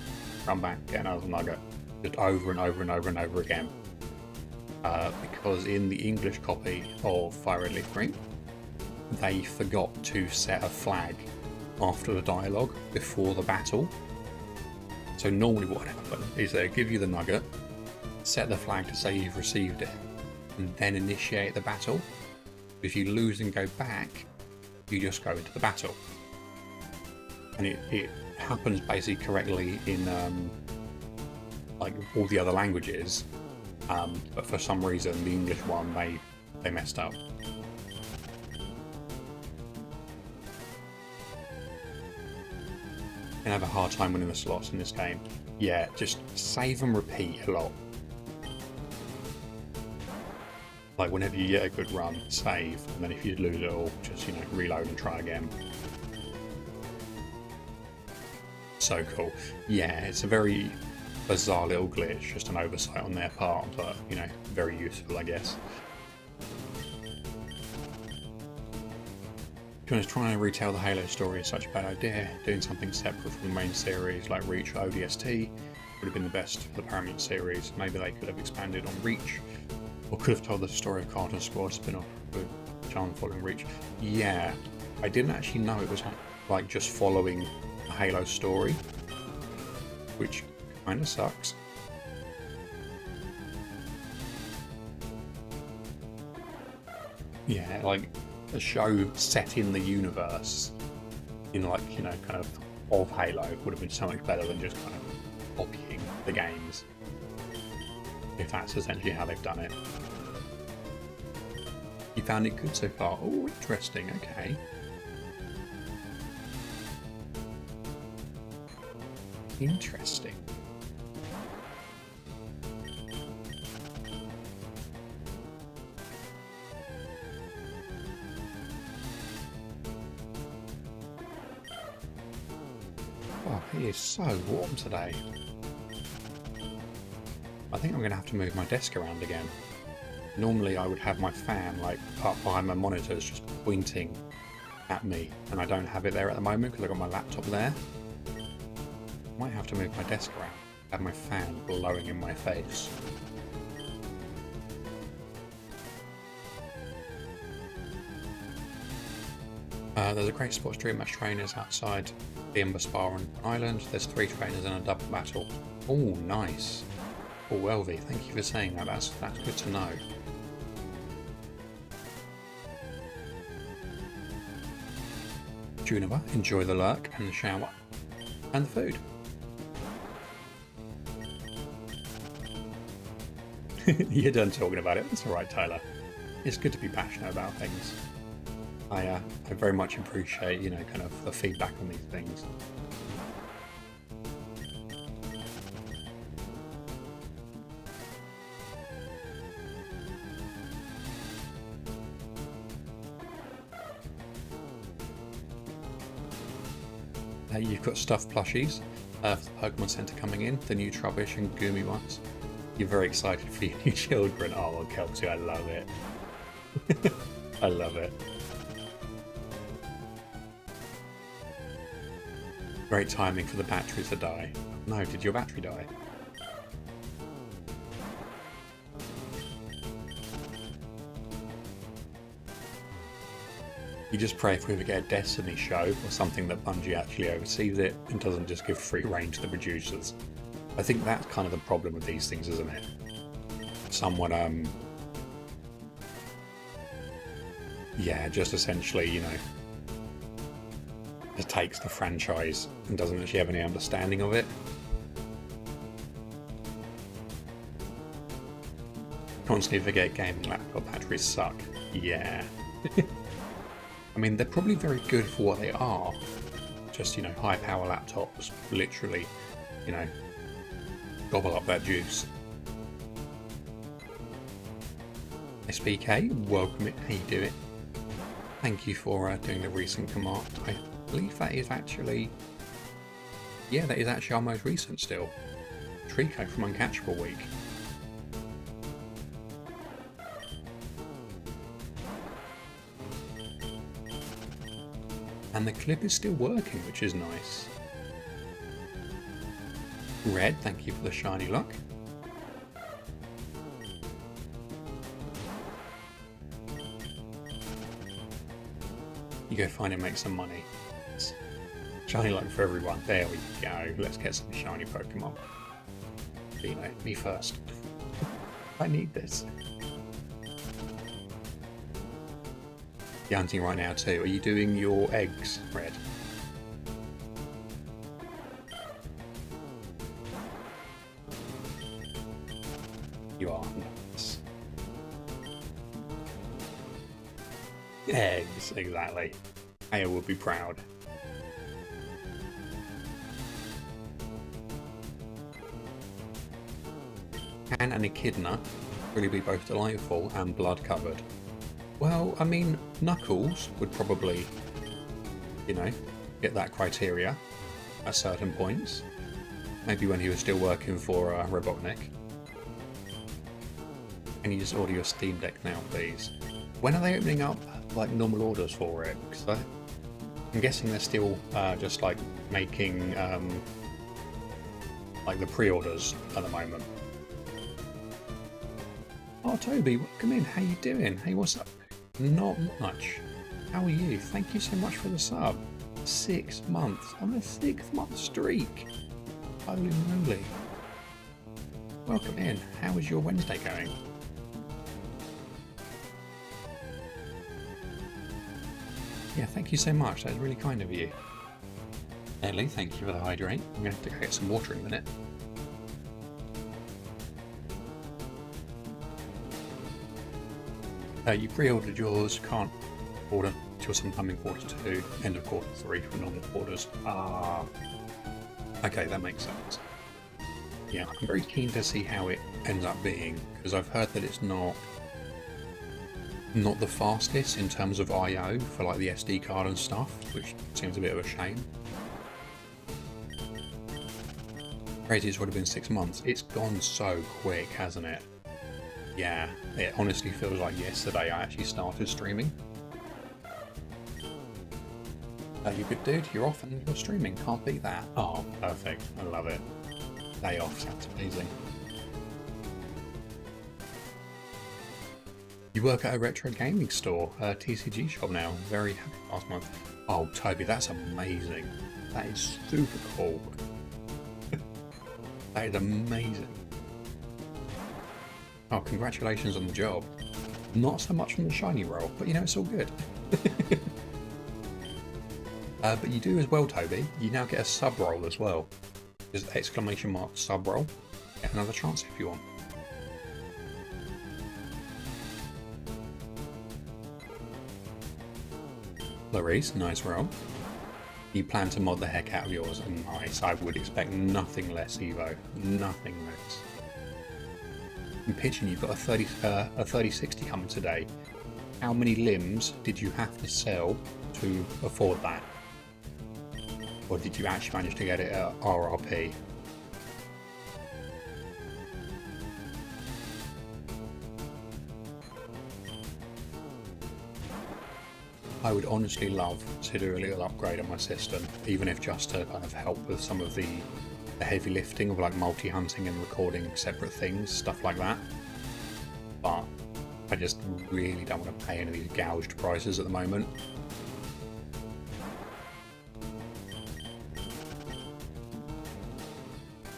run back, get another nugget, just over and over and over and over again. Because in the English copy of FireRed Leaf Green, they forgot to set a flag after the dialogue before the battle. So normally what would happen is they give you the nugget, set the flag to say you've received it, and then initiate the battle. If you lose and go back, you just go into the battle. And it happens basically correctly in like all the other languages, but for some reason the English one they messed up. You can have a hard time winning the slots in this game. Yeah, just save and repeat a lot. Like whenever you get a good run, save, and then if you lose it all, just, you know, reload and try again. So cool. Yeah, it's a very bizarre little glitch, just an oversight on their part, but, you know, very useful, I guess. To be honest, trying to retell the Halo story is such a bad idea. Doing something separate from the main series like Reach or ODST would have been the best for the Paramount series. Maybe they could have expanded on Reach, or could have told the story of Carter Squad spin-off with Charm following Reach. Yeah, I didn't actually know it was like just following the Halo story, which kind of sucks. Yeah, like a show set in the universe, in like, you know, kind of Halo would have been so much better than just kind of copying the games, if that's essentially how they've done it. You found it good so far? Oh, interesting, okay. Interesting. Oh, it is so warm today. I think I'm going to have to move my desk around again. Normally I would have my fan like up behind my monitors just pointing at me, and I don't have it there at the moment because I've got my laptop there. Might have to move my desk around, have my fan blowing in my face. There's a great spot to stream match trainers outside the Ember Spa on Island. There's 3 trainers in a double battle. Oh, nice. Oh, Welvy, thank you for saying that. That's good to know. Juniper, enjoy the lurk and the shower and the food. You're done talking about it. That's all right, Tyler. It's good to be passionate about things. I very much appreciate, you know, kind of the feedback on these things. You've got stuffed plushies for the Pokemon Center coming in, the new Trubbish and Goomy ones. You're very excited for your new children. Oh, well, Kelsey, I love it. I love it. Great timing for the battery to die. No, did your battery die? You just pray if we ever get a Destiny show or something that Bungie actually oversees it and doesn't just give free rein to the producers. I think that's kind of the problem with these things, isn't it? Someone, yeah, just essentially, you know, just takes the franchise and doesn't actually have any understanding of it. Constantly forget gaming laptop batteries suck. Yeah. I mean, they're probably very good for what they are. Just, you know, high power laptops, literally, you know, gobble up that juice. SPK, welcome it. How you doing? Thank you for doing the recent command. I believe that is actually, yeah, that is actually our most recent still. Trico from Uncatchable Week. And the clip is still working, which is nice. Red, thank you for the shiny luck. You go find and make some money. Shiny luck for everyone. There we go. Let's get some shiny Pokemon. You know, me first. I need this. You're hunting right now too. Are you doing your eggs, Red? You are. Nice. Eggs, exactly. Aya will be proud. Can an echidna really be both delightful and blood covered? Well, I mean, Knuckles would probably, you know, get that criteria at certain points. Maybe when he was still working for Robotnik. Can you just order your Steam Deck now, please? When are they opening up, like, normal orders for it? Because I'm guessing they're still just, like, making, like, the pre-orders at the moment. Oh, Toby, welcome in. How you doing? Hey, what's up? Not much. How are you? Thank you so much for the sub. 6 months. I'm a 6-month streak. Holy moly. Welcome in. How is your Wednesday going? Yeah, thank you so much. That's really kind of you. Ellie, thank you for the hydrate. I'm going to have to go get some water in a minute. You pre-ordered yours, can't order till sometime in Q2, end of Q3 for normal orders. Ah, okay, that makes sense. Yeah, I'm very keen to see how it ends up being, because I've heard that it's not the fastest in terms of I/O for like the SD card and stuff, which seems a bit of a shame. Crazy, it's already been 6 months. It's gone so quick, hasn't it? Yeah, it honestly feels like yesterday I actually started streaming. You good dude, you're off and you're streaming, can't beat that. Oh, perfect, I love it. Day off sounds amazing. You work at a retro gaming store, a TCG shop now. Very happy last month. Oh, Toby, that's amazing. That is super cool. That is amazing. Oh, congratulations on the job. Not so much on the shiny roll, but you know, it's all good. But you do as well, Toby. You now get a sub roll as well. Just exclamation mark sub roll. Get another chance if you want. Clarice, nice roll. You plan to mod the heck out of yours, and nice. I would expect nothing less, Evo. Nothing less. In pitching, you've got a 3060 coming today. How many limbs did you have to sell to afford that? Or did you actually manage to get it at RRP? I would honestly love to do a little upgrade on my system, even if just to kind of help with some of the heavy lifting of like multi-hunting and recording separate things, stuff like that. But I just really don't want to pay any of these gouged prices at the moment.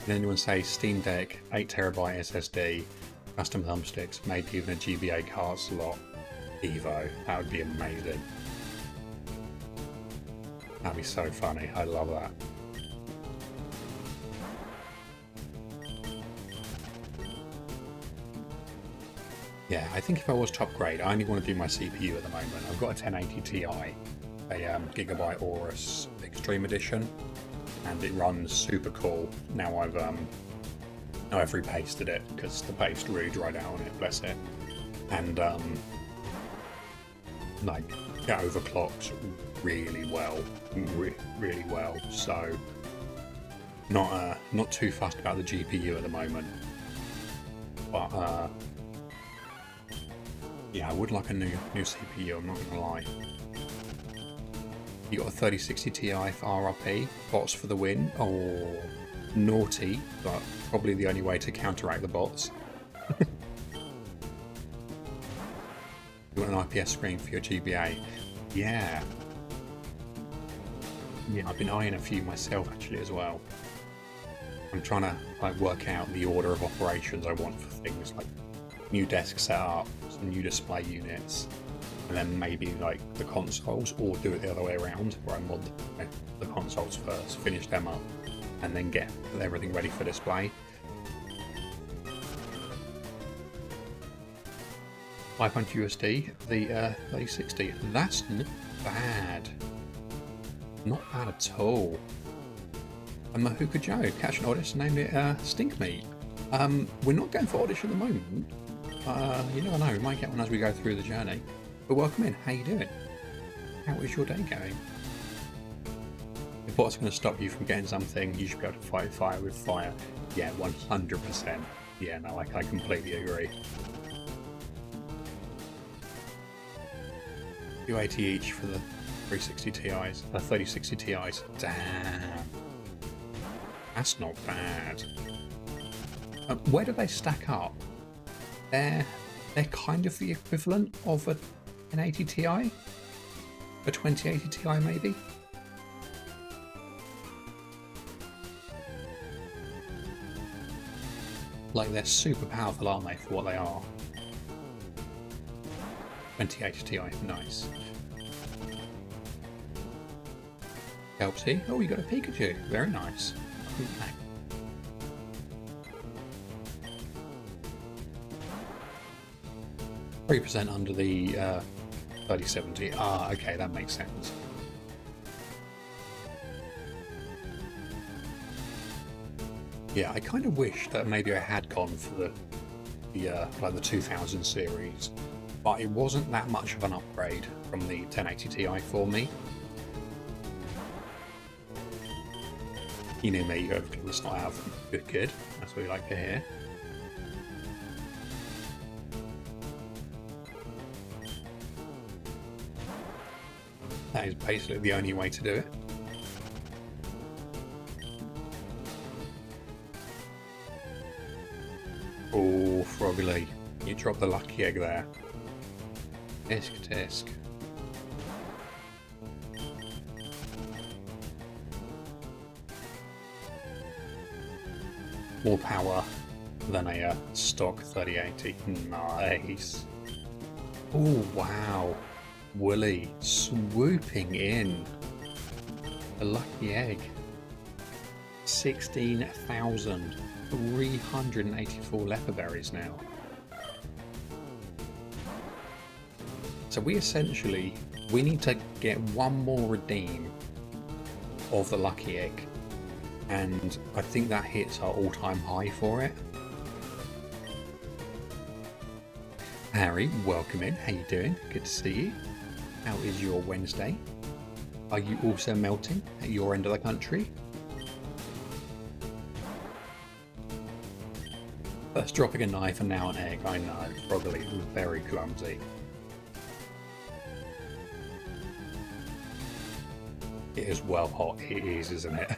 Did anyone say Steam Deck, 8TB SSD, custom thumbsticks, maybe even a GBA card slot? Evo, that would be amazing. That'd be so funny, I love that. Yeah, I think if I was to upgrade, I only want to do my CPU at the moment. I've got a 1080 Ti, a Gigabyte Aorus Extreme Edition, and it runs super cool. Now I've repasted it because the paste really dried out on it, bless it. And like it overclocks really well, really well. So not too fussed about the GPU at the moment, but yeah, I would like a new CPU. I'm not gonna lie. You got a 3060 Ti for RRP, bots for the win. Oh, naughty, but probably the only way to counteract the bots. You want an IPS screen for your GBA? Yeah. Yeah, I've been eyeing a few myself actually as well. I'm trying to like work out the order of operations I want for things like new desk setup, some new display units, and then maybe like the consoles, or do it the other way around, where I mod the consoles first, finish them up, and then get everything ready for display. 500 USD, the 3060. That's not bad. Not bad at all. And Mahuka Joe, catch an Oddish, named it Stink Meat. We're not going for Oddish at the moment. You never know, we might get one as we go through the journey. But welcome in, how you doing? How is your day going? If what's going to stop you from getting something, you should be able to fight fire with fire. Yeah, 100%. Yeah, no, I completely agree. 280 each for the 360 Ti's, 3060 Ti's. Damn. That's not bad. Where do they stack up? They're kind of the equivalent of a 1080 Ti? A 2080 Ti maybe? Like, they're super powerful, aren't they, for what they are? 2080 Ti, nice. Kelpsy, oh, you got a Pikachu, very nice. 3% under the 3070. Ah, okay, that makes sense. Yeah, I kind of wish that maybe I had gone for like the 2000 series, but it wasn't that much of an upgrade from the 1080 Ti for me. You know me, you have to not have them. Good, good. That's what we like to hear. That is basically the only way to do it. Oh, Froggy, you dropped the lucky egg there. Tisk, tisk. More power than a stock 3080. Nice. Oh, wow. Woolly swooping in. A lucky egg. 16,384 leopard berries now. So we need to get one more redeem of the lucky egg. And I think that hits our all-time high for it. Harry, welcome in. How you doing? Good to see you. How is your Wednesday? Are you also melting at your end of the country? First dropping a knife and now an egg. I know, probably very clumsy. It is well hot. It is, isn't it?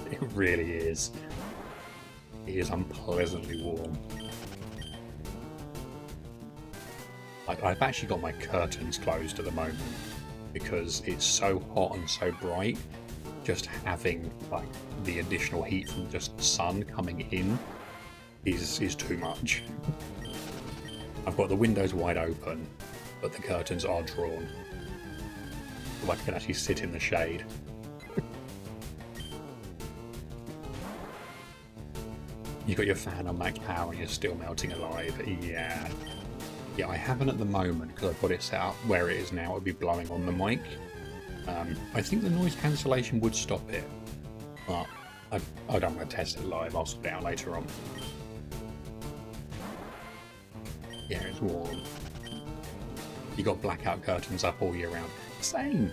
It really is. It is unpleasantly warm. I've actually got my curtains closed at the moment because it's so hot and so bright. Just having like the additional heat from just the sun coming in is too much. I've got the windows wide open, but the curtains are drawn, so I can actually sit in the shade. You've got your fan on max power and you're still melting alive. Yeah. Yeah, I haven't at the moment because I've got it set up where it is now. It would be blowing on the mic. I think the noise cancellation would stop it, but I don't want to test it live. I'll sort it out later on. Yeah, it's warm. You got blackout curtains up all year round. Same.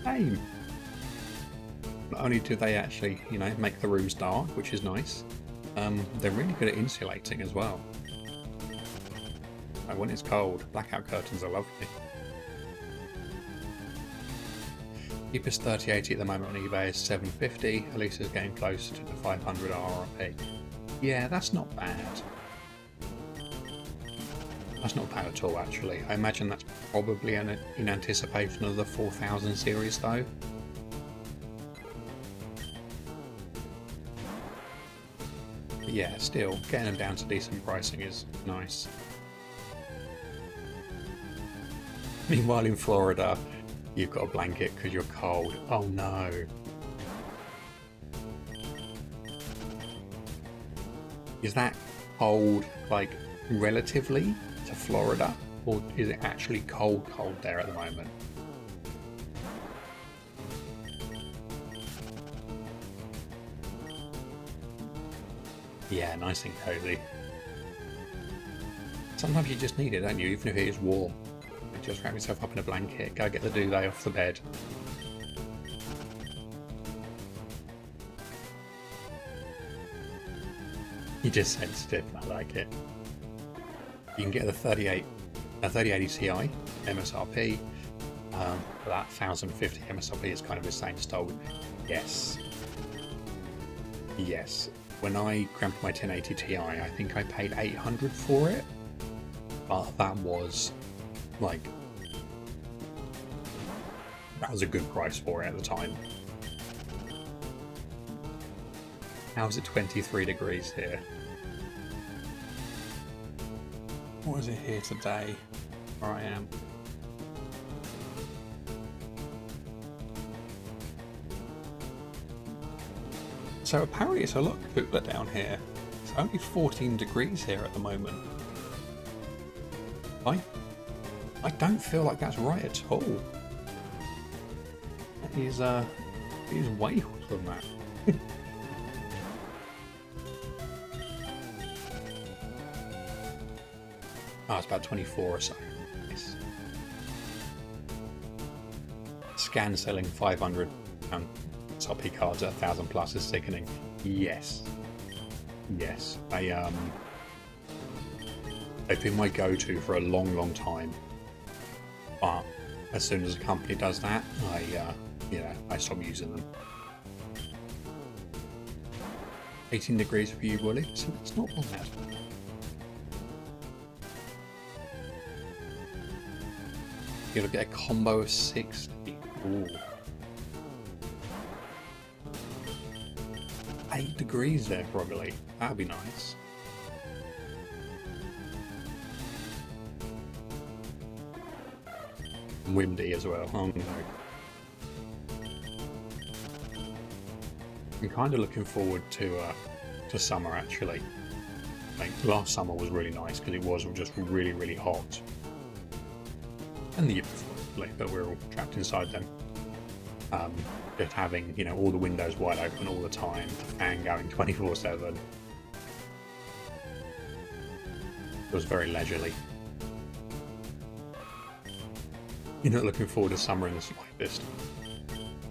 Same. Not only do they actually, you know, make the rooms dark, which is nice, they're really good at insulating as well. Like when it's cold, blackout curtains are lovely. Cheapest 3080 at the moment on eBay is $750. At least it's getting close to the 500 RRP. Yeah, that's not bad. That's not bad at all, actually. I imagine that's probably in anticipation of the 4000 series, though. But yeah, still, getting them down to decent pricing is nice. Meanwhile, in Florida, you've got a blanket because you're cold. Oh no. Is that cold, like, relatively to Florida? Or is it actually cold there at the moment? Yeah, nice and cozy. Sometimes you just need it, don't you? Even if it is warm. Just wrap yourself up in a blanket, go get the duvet off the bed. You're just sensitive, I like it. You can get the 3080 Ti MSRP, for that 1050 MSRP is kind of the same style. Yes. Yes. When I cramped my 1080 Ti, I think I paid $800 for it, but that was like, that was a good price for it at the time. How's it 23 degrees here? What is it here today? Where I am. So apparently it's a lot cooler down here. It's only 14 degrees here at the moment. I don't feel like that's right at all. It is way hotter than that. Oh, it's about 24 or so. Nice. Scan selling £500 XRP cards at 1,000 plus is sickening. Yes. Yes. They've been my go-to for a long, long time. But as soon as a company does that, I stop using them. 18 degrees for you, Wooly. So it's not bad. You're gonna get a combo of 60. Ooh. 8 degrees there, probably. That'd be nice. And windy as well. Oh no. I'm kind of looking forward to summer, actually. Like, last summer was really nice because it was just really, really hot. And the year before, but we're all trapped inside them. Just having, all the windows wide open all the time, the fan going 24/7. It was very leisurely. You're not looking forward to summer in the slightest.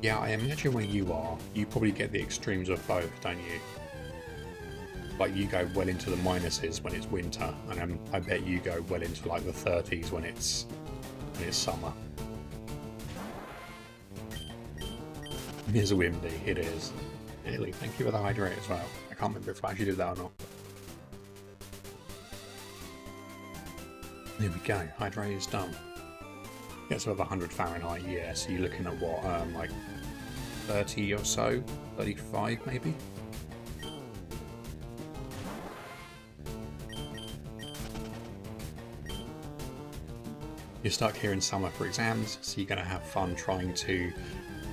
Yeah, I imagine where you are, you probably get the extremes of both, don't you? Like, you go well into the minuses when it's winter, and I bet you go well into like the 30s when it's summer. It is windy, it is. Really, thank you for the hydrate as well. I can't remember if I actually did that or not. There we go, hydrate is done. Gets above 100 Fahrenheit, yeah, so you're looking at what, like 30 or so? 35 maybe? You're stuck here in summer for exams, so you're going to have fun trying to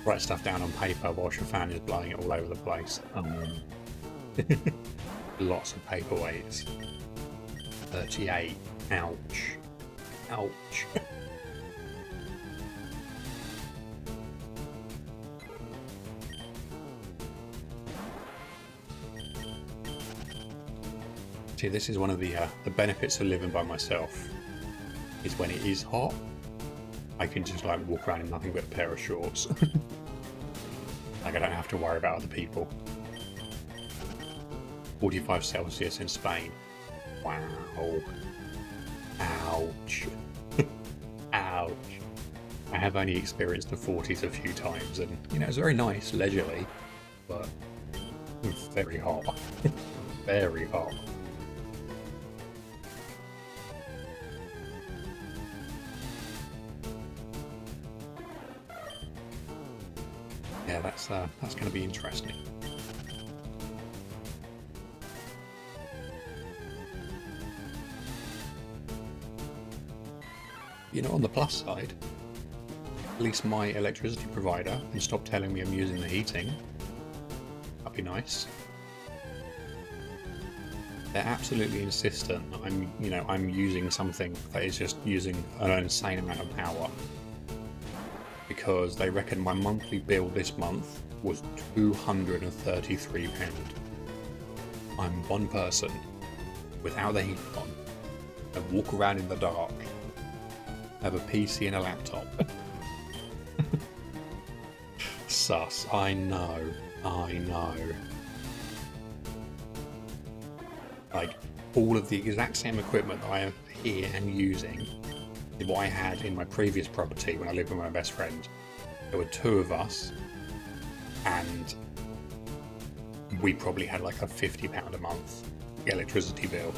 write stuff down on paper whilst your fan is blowing it all over the place. Lots of paperweights. 38. Ouch. Ouch. See, this is one of the benefits of living by myself. Is when it is hot, I can just like walk around in nothing but a pair of shorts. Like, I don't have to worry about other people. 45 Celsius in Spain. Wow. Ouch. Ouch. I have only experienced the 40s a few times, and it's very nice, leisurely, but it's very hot. Very hot. Yeah, that's going to be interesting. On the plus side, at least my electricity provider can stop telling me I'm using the heating. That'd be nice. They're absolutely insistent that I'm using something that is just using an insane amount of power. Because they reckon my monthly bill this month was £233. I'm one person without the heat on. I walk around in the dark. I have a PC and a laptop. Sus, I know. Like, all of the exact same equipment that I have here and using is what I had in my previous property when I lived with my best friend. There were 2 of us, and we probably had like a £50 a month electricity bill.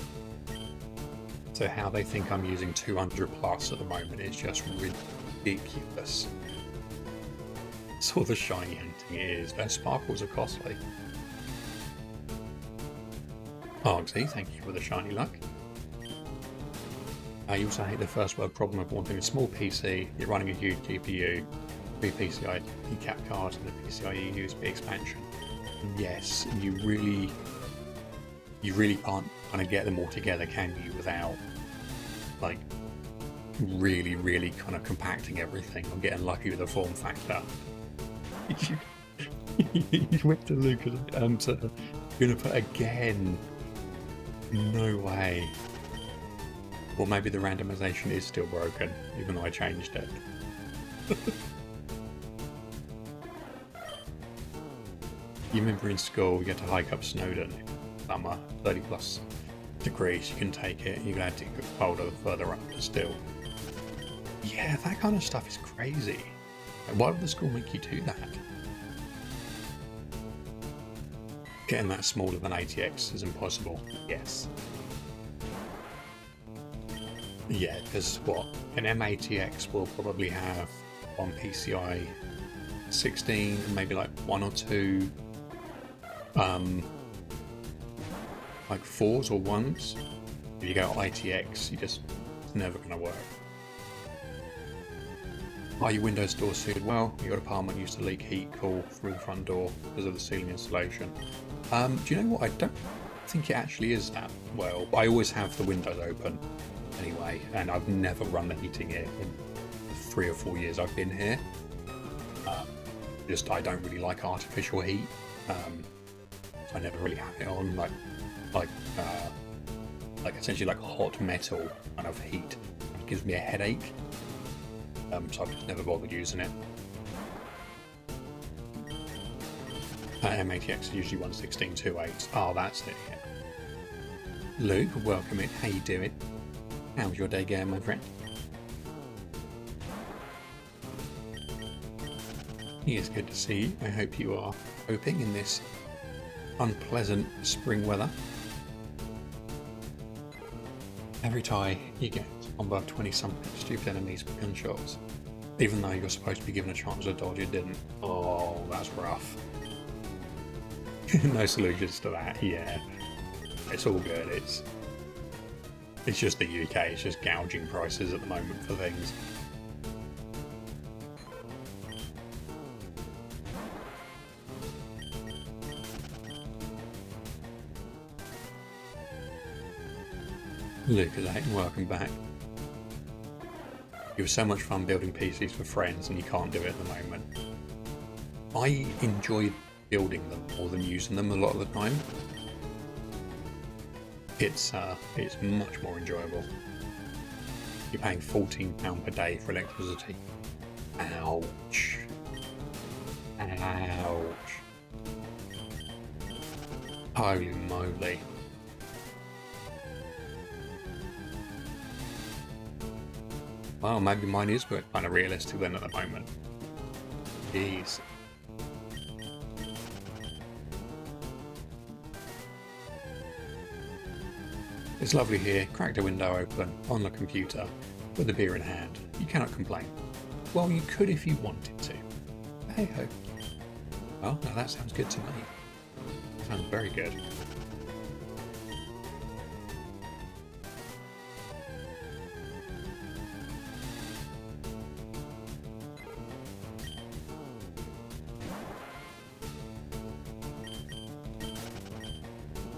So how they think I'm using 200 plus at the moment is just ridiculous. That's all the shiny hunting is. Those sparkles are costly. Argsy, thank you for the shiny luck. I also hate the first world problem of wanting a small PC, you're running a huge GPU, 3 PCIe cap cards and a PCIe USB expansion. Yes, you really can't kind of get them all together, can you, without like really kind of compacting everything or getting lucky with the form factor. You went to Lucas answer. You're gonna put again. No way. Or maybe the randomization is still broken, even though I changed it. You remember in school you had to hike up Snowdon, summer, 30 plus degrees, you can take it, you're glad to get colder further up, but still. Yeah, that kind of stuff is crazy. Why would the school make you do that? Getting that smaller than ATX is impossible. Yes. Yeah, because what? An M-ATX will probably have one PCI 16 and maybe like one or two like 4s or 1s. If you go ITX, it's never going to work. Are your windows door sealed well? Your apartment used to leak heat cool through the front door because of the ceiling insulation. Do you know what? I don't think it actually is that well. I always have the windows open anyway, and I've never run the heating here in the 3 or 4 years I've been here. I don't really like artificial heat. I never really have it on like essentially like hot metal kind of heat. It gives me a headache. So I've just never bothered using it. M-ATX is usually 116.28. Oh, that's it. Yeah. Luke, welcome in. How you doing? How's your day going, my friend? It is good to see you. I hope you are coping in this unpleasant spring weather. Every time you get above 20 something stupid enemies with gunshots, even though you're supposed to be given a chance to dodge, it didn't. Oh, that's rough. No solutions to that. Yeah, it's all good. It's just the UK. It's just gouging prices at the moment for things. Lucas, welcome back. It was so much fun building PCs for friends, and you can't do it at the moment. I enjoy building them more than using them a lot of the time. It's much more enjoyable. You're paying £14 per day for electricity. Ouch. Ouch. Holy moly. Well, maybe mine is kind of realistic then at the moment. Jeez. It's lovely here. Cracked a window open on the computer with a beer in hand. You cannot complain. Well, you could if you wanted to. Hey ho. Well, now that sounds good to me. Sounds very good.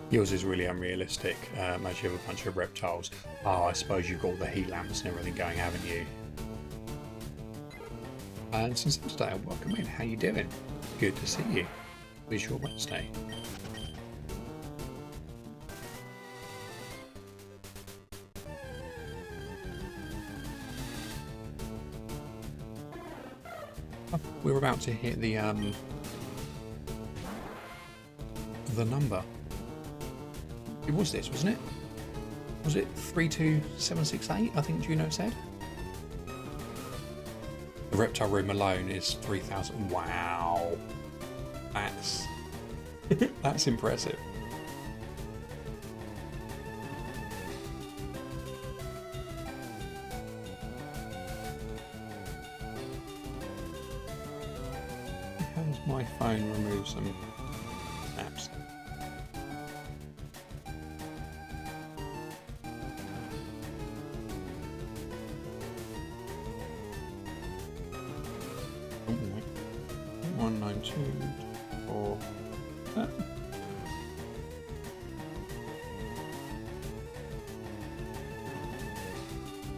Yours is really unrealistic, as you have a bunch of reptiles. Oh, I suppose you've got all the heat lamps and everything going, haven't you? And since today, welcome in. How you doing? Good to see you. It's your Wednesday. We're about to hit the number. It was this, wasn't it? Was it 32768? I think Juno said. The reptile room alone is 3,000. Wow, that's that's impressive. How does my phone remove some apps?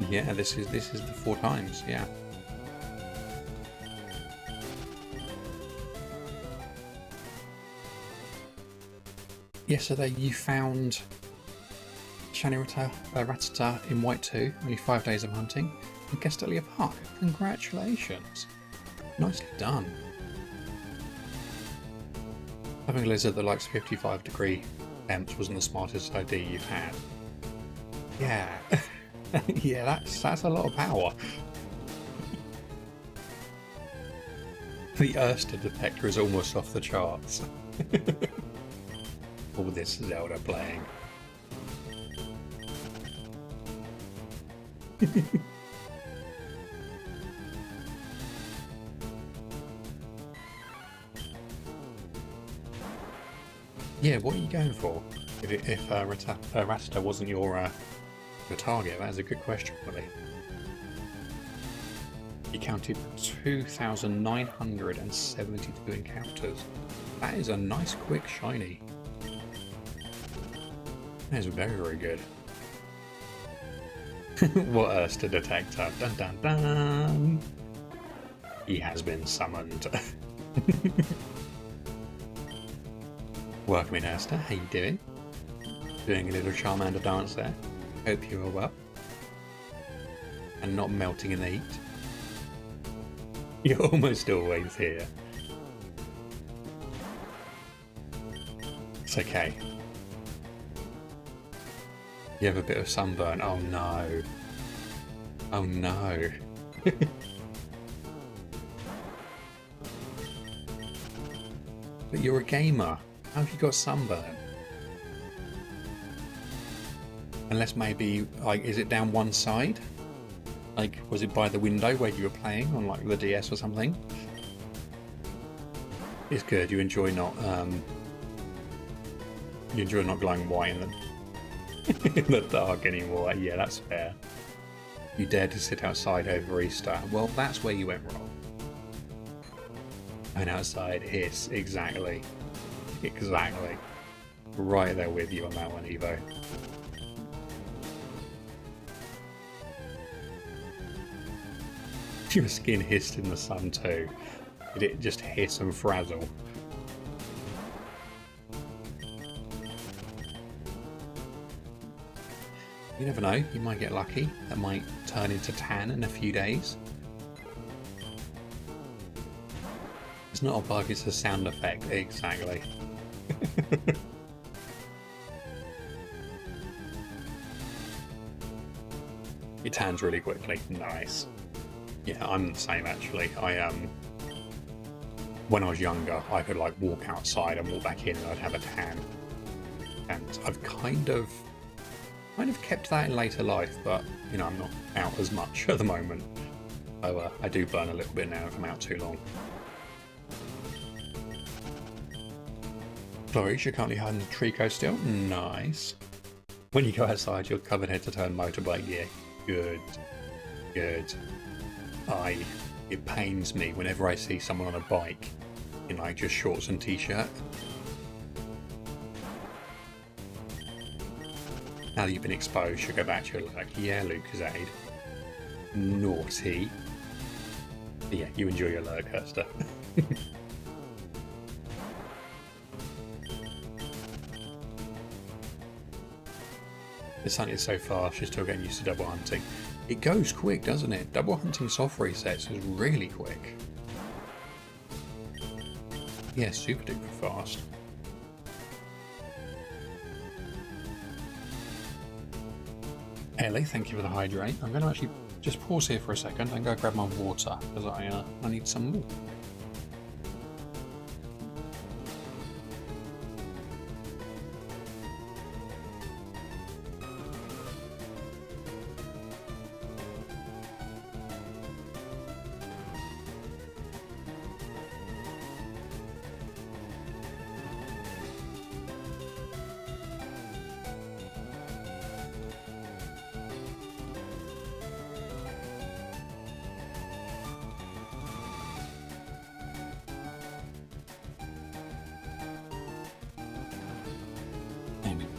Yeah, this is the 4 times, yeah. Yesterday you found Ratata in White 2, only 5 days of hunting, in Castelia Park. Congratulations. Nicely done. Having a lizard that likes 55-degree temps wasn't the smartest idea you've had. Yeah. Yeah, that's a lot of power. The Erster detector is almost off the charts. All this Zelda playing. Yeah, what are you going for? If Ratata wasn't your target, that is a good question, Willie. You counted 2,972 encounters. That is a nice quick shiny. That is very, very good. What Erster detector? Dun dun dun! He has been summoned. Welcome in, Erster. How you doing? Doing a little Charmander dance there. Hope you are well. And not melting in the heat. You're almost always here. It's okay. You have a bit of sunburn. Oh no. Oh no. But you're a gamer. How have you got sunburn? Unless maybe, like, is it down one side? Like, was it by the window where you were playing on, like, the DS or something? It's good. You enjoy not glowing white in the dark anymore. Yeah, that's fair. You dared to sit outside over Easter. Well, that's where you went wrong. And outside, hiss. Exactly. Exactly. Right there with you on that one, Evo. Your skin hissed in the sun too. Did it just hiss and frazzle? You never know, you might get lucky. That might turn into tan in a few days. It's not a bug, it's a sound effect. Exactly. It tans really quickly. Nice. Yeah, I'm the same actually. When I was younger, I could like walk outside and walk back in and I'd have a tan. And I've kind of kept that in later life, but you know, I'm not out as much at the moment. So I do burn a little bit now if I'm out too long. Flourish, you're currently hiding the Trico still. Nice. When you go outside, you're covered head to toe in motorbike gear. Good. Good. It pains me whenever I see someone on a bike in like just shorts and t-shirt. Now that you've been exposed, you'll go back to your like, yeah, Lucasade. Naughty. But yeah, you enjoy your lurk, Erster. This hunt is so fast, you're still getting used to double hunting. It goes quick, doesn't it? Double hunting soft resets is really quick. Yeah, super duper fast. Ellie, thank you for the hydrate. I'm going to actually just pause here for a second and go grab my water because I need some more.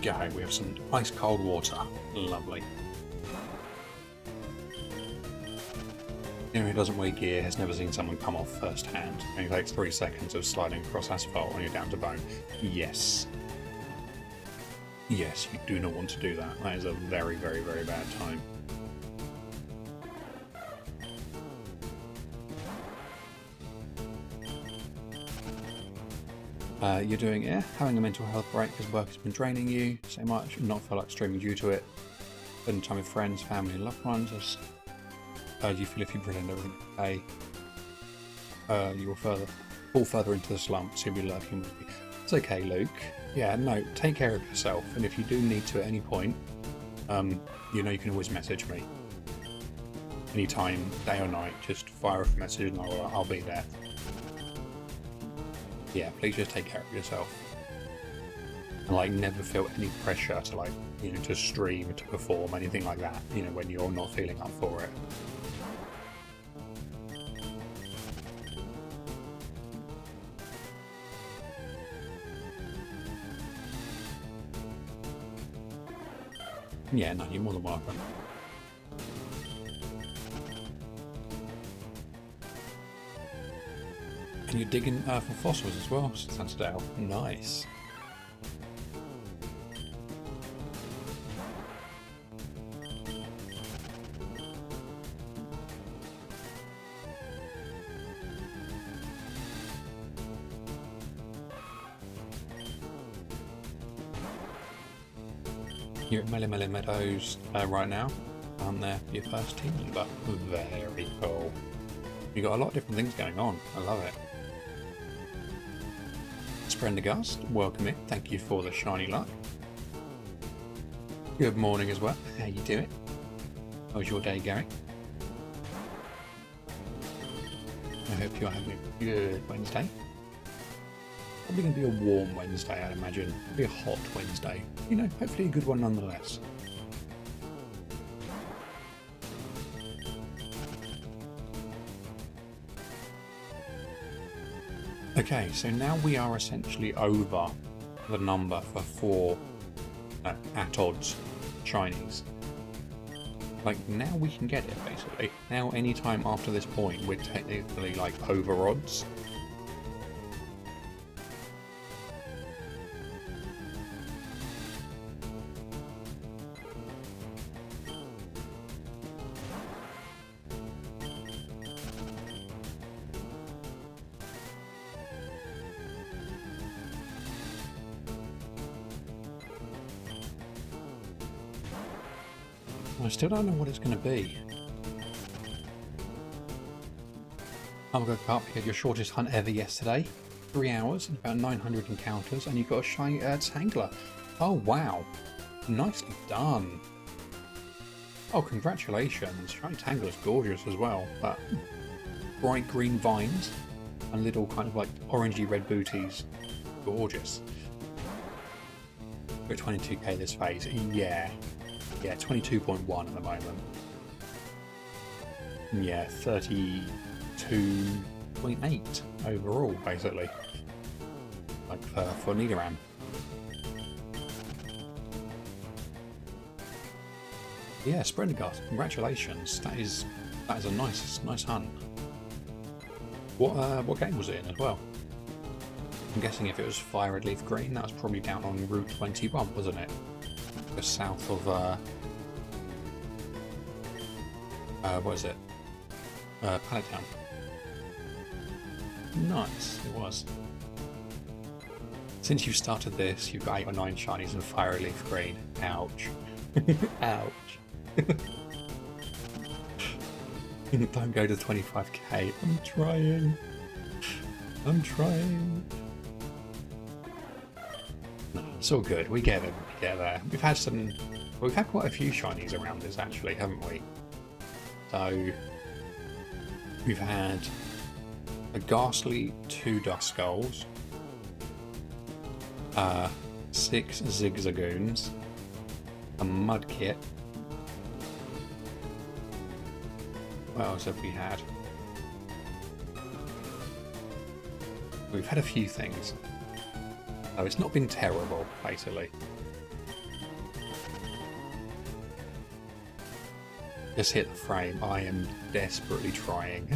Go. We have some ice cold water. Lovely. Anyone who doesn't wear gear has never seen someone come off first hand. It only takes 3 seconds of sliding across asphalt when you're down to bone. Yes. Yes, you do not want to do that. That is a very, very, very bad time. You're doing it, having a mental health break because work has been draining you so much and not feel like streaming due to it. Spending time with friends, family, and loved ones. Do you feel if you pretend everything okay, you will fall further into the slump, so you'll be lurking with you. It's okay, Luke. Yeah, no, take care of yourself, and if you do need to at any point, you know you can always message me. Anytime, day or night, just fire a message and I'll be there. Yeah, please just take care of yourself. And like never feel any pressure to like, you know, to stream, to perform, anything like that, you know, when you're not feeling up for it. Yeah, no, you're more than welcome. And you're digging for fossils as well, Santadale. Nice. You're at Melemele Meadows right now, down there for your first team member. Very cool. You got a lot of different things going on. I love it. Sprendergast, welcome in. Thank you for the shiny luck. Good morning as well. How you doing? How's your day going? I hope you're having a good Wednesday. Probably going to be a warm Wednesday, I'd imagine. It'll be a hot Wednesday. You know, hopefully a good one nonetheless. Okay, so now we are essentially over the number for 4 at odds shinies. Like, now we can get it, basically. Now, anytime after this point, we're technically, like, over odds. I still don't know what it's going to be. Amgo Cup, you had your shortest hunt ever yesterday. 3 hours and about 900 encounters, and you got a shiny Tangler. Oh wow. Nicely done. Oh, congratulations. Shiny Tangler's gorgeous as well. But bright green vines and little kind of like orangey red booties. Gorgeous. We're 22k this phase. Yeah. Yeah, 22.1 at the moment. Yeah, 32.8 overall, basically. Like for NidoranM. Yeah, Sprendergast, congratulations. That is a nice hunt. What game was it in as well? I'm guessing if it was FireRed Leaf Green, that was probably down on Route 21, wasn't it? Just south of what is it? Pallet Town. Nice, it was. Since you've started this, you've got 8 or 9 shinies and FireRed Leaf Green. Ouch. Ouch. Don't go to 25k. I'm trying. I'm trying. No, it's all good. We get it. We get there. We've had quite a few shinies around this actually, haven't we? So we've had a Ghastly, 2 Duskulls, 6 Zigzagoons, a Mudkip. What else have we had? We've had a few things. Oh, it's not been terrible, basically. Just hit the frame. I am desperately trying.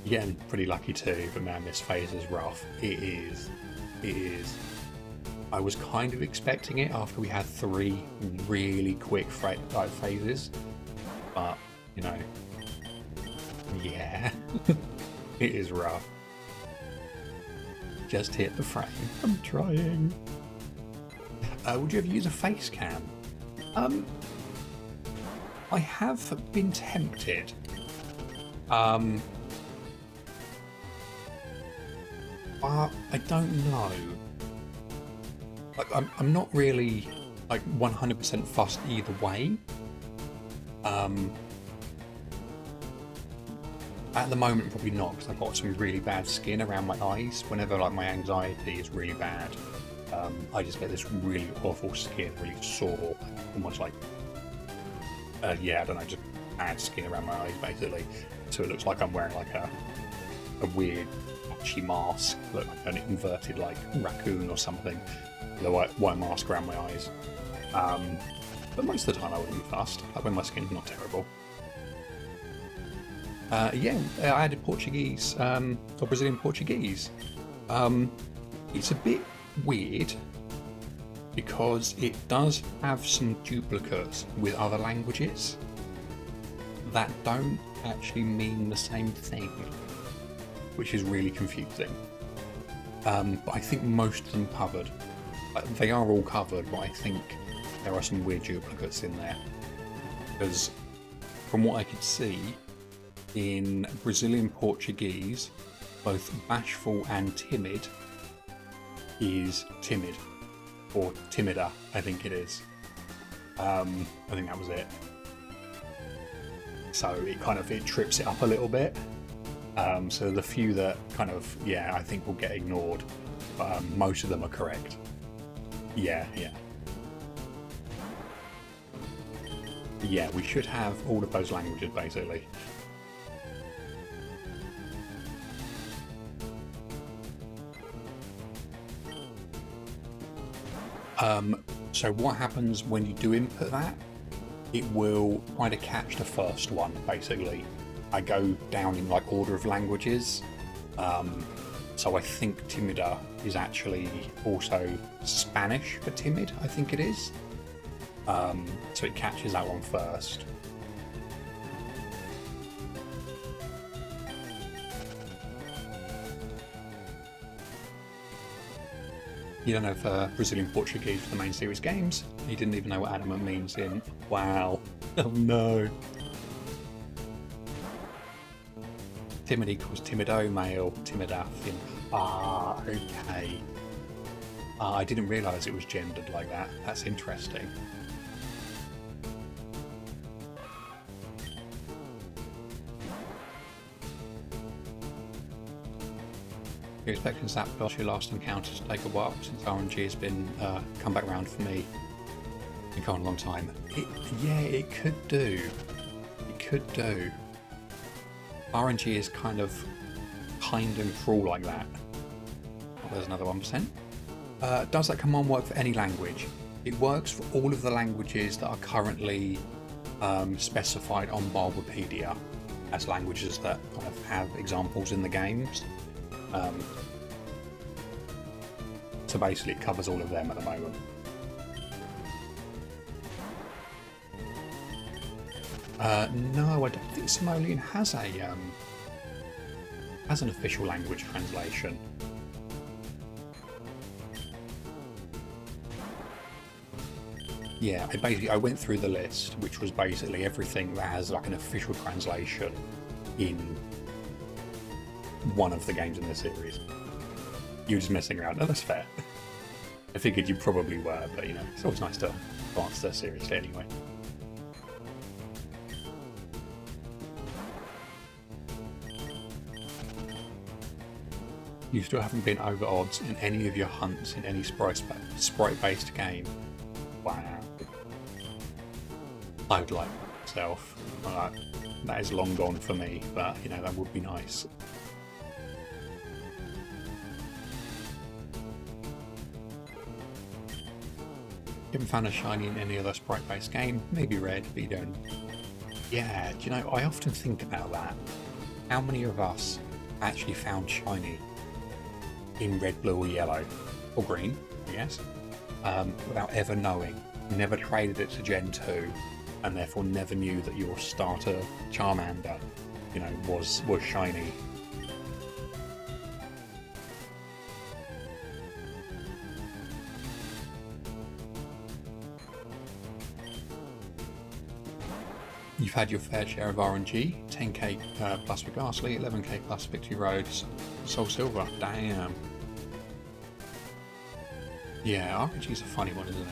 You're getting pretty lucky too, but man, this phase is rough. It is. It is. I was kind of expecting it after we had 3 really quick phases, but you know, It is rough. Just hit the frame. I'm trying. Would you ever use a face cam? I have been tempted. But I don't know. Like, I'm not really like 100% fussed either way. At the moment, probably not, because I've got some really bad skin around my eyes. Whenever like my anxiety is really bad, I just get this really awful skin, really sore, almost like yeah, I don't know, just bad skin around my eyes basically. So it looks like I'm wearing like a weird patchy mask, look like an inverted like raccoon or something, with a white mask around my eyes. But most of the time I wouldn't be fussed, like when my skin's not terrible. Yeah, I added Portuguese, or Brazilian Portuguese. It's a bit weird because it does have some duplicates with other languages that don't actually mean the same thing, which is really confusing. But I think most of them covered. They are all covered, but I think there are some weird duplicates in there. Because from what I could see, in Brazilian Portuguese, both bashful and timid is timid, or timider, I think it is. I think that was it. So it trips it up a little bit. So the few that kind of, yeah, I think will get ignored, but most of them are correct. Yeah. Yeah, we should have all of those languages basically. So what happens when you do input that? It will try to catch the first one, basically. I go down in like order of languages. So I think timida is actually also Spanish for timid, I think it is. So it catches that one first. You don't know if Brazilian Portuguese for the main series games. You didn't even know what adamant means in. Wow. Oh no. Timid equals timido, male, timida. Ah, okay. I didn't realise it was gendered like that. That's interesting. You're expecting Zap Plus your last encounter to take a while since RNG has been come back round for me. Been gone a long time. Yeah, it could do. It could do. RNG is kind and cruel like that. Oh, there's another 1%. Does that command work for any language? It works for all of the languages that are currently specified on Bulbapedia as languages that kind of have examples in the games. So basically it covers all of them at the moment. No, I don't think Simoleon has an official language translation. Yeah, I went through the list, which was basically everything that has like an official translation in one of the games in the series. You were just messing around. No, that's fair. I figured you probably were, but you know, it's always nice to answer seriously anyway. You still haven't been over odds in any of your hunts in any sprite-based game. Wow. I would like myself. That is long gone for me, but you know, that would be nice. Haven't found a shiny in any other sprite-based game. Maybe red, but you don't. Yeah, do you know, I often think about that. How many of us actually found shiny in red, blue or yellow? Or green, I guess. Without ever knowing. Never traded it to Gen 2 and therefore never knew that your starter Charmander, you know, was shiny. You've had your fair share of RNG, 10k plus for Ghastly, 11k plus Victory Road, Soul Silver. Damn. Yeah, RNG's a funny one, isn't it?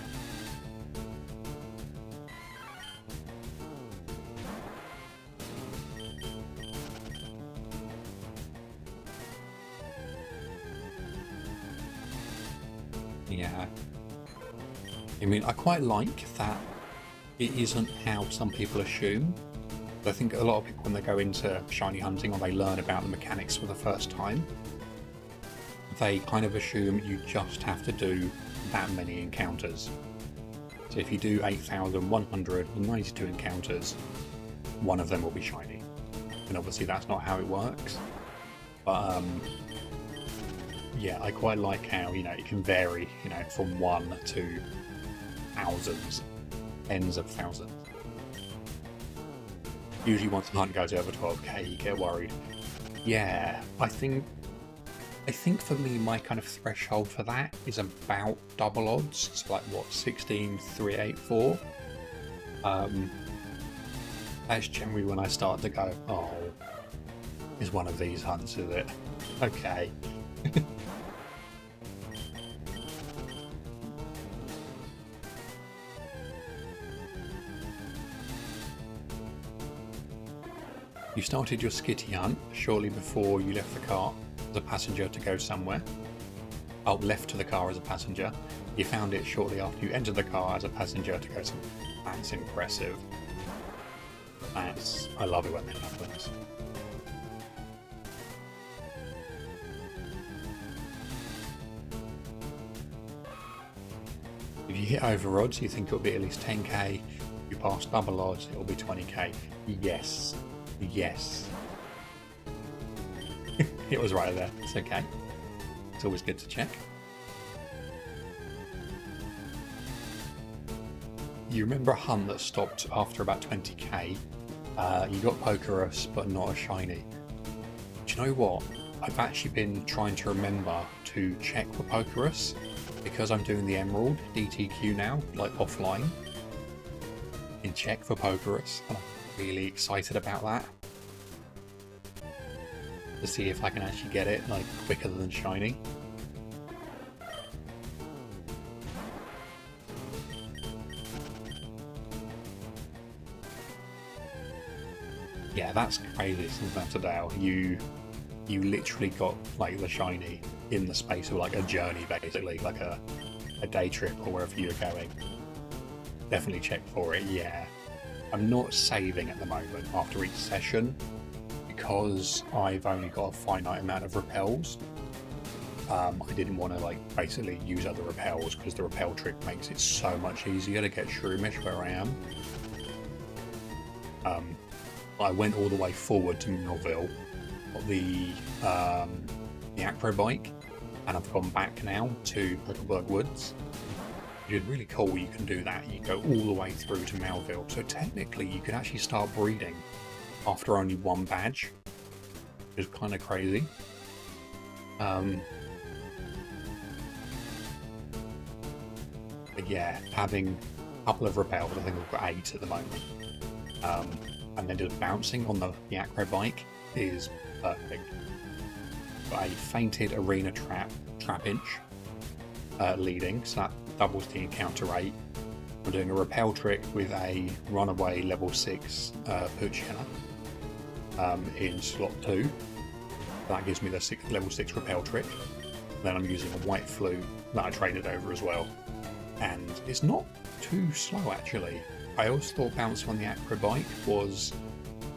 Yeah. I mean, I quite like that it isn't how some people assume. I think a lot of people, when they go into shiny hunting or they learn about the mechanics for the first time, they kind of assume you just have to do that many encounters. So if you do 8,192 encounters, one of them will be shiny. And obviously that's not how it works. But yeah, I quite like how, you know, it can vary, you know, from 1 to thousands, tens of thousands. Usually once the hunt goes over 12k, you get worried. Yeah, I think for me, my kind of threshold for that is about double odds. It's like, what, 16,384? That's generally when I start to go, oh, is one of these hunts, is it? Okay. You started your skitty hunt shortly before you left the car as a passenger to go somewhere. Oh, left to the car as a passenger. You found it shortly after you entered the car as a passenger to go somewhere. That's impressive. I love it when that happens. If you hit over odds, you think it'll be at least 10k. If you pass double odds, it'll be 20k. Yes. Yes. It was right there. It's okay. It's always good to check. You remember a hunt that stopped after about 20k? You got Pokerus, but not a shiny. Do you know what? I've actually been trying to remember to check for Pokerus because I'm doing the Emerald DTQ now, like offline. And check for Pokerus. Really excited about that, to see if I can actually get it like quicker than shiny. Yeah, that's crazy. Sometimes today you literally got like the shiny in the space of like a journey, basically like a day trip or wherever you're going. Definitely check for it. Yeah. I'm not saving at the moment after each session because I've only got a finite amount of repels. I didn't want to like basically use other repels because the repel trick makes it so much easier to get Shroomish where I am. I went all the way forward to Melville, got the Acro bike, and I've gone back now to Puckleberg Woods. It's really cool you can do that. You go all the way through to Melville, so technically you could actually start breeding after only one badge, which is kind of crazy. But yeah, having a couple of repels, I think I've got 8 at the moment, and then just bouncing on the Acro bike is perfect. Got a fainted arena trap inch leading, so that doubles the encounter rate. I'm doing a repel trick with a runaway level 6 Poochena in slot 2. That gives me the level 6 repel trick. Then I'm using a white flu that I traded over as well. And it's not too slow actually. I always thought bouncing on the Acro bike was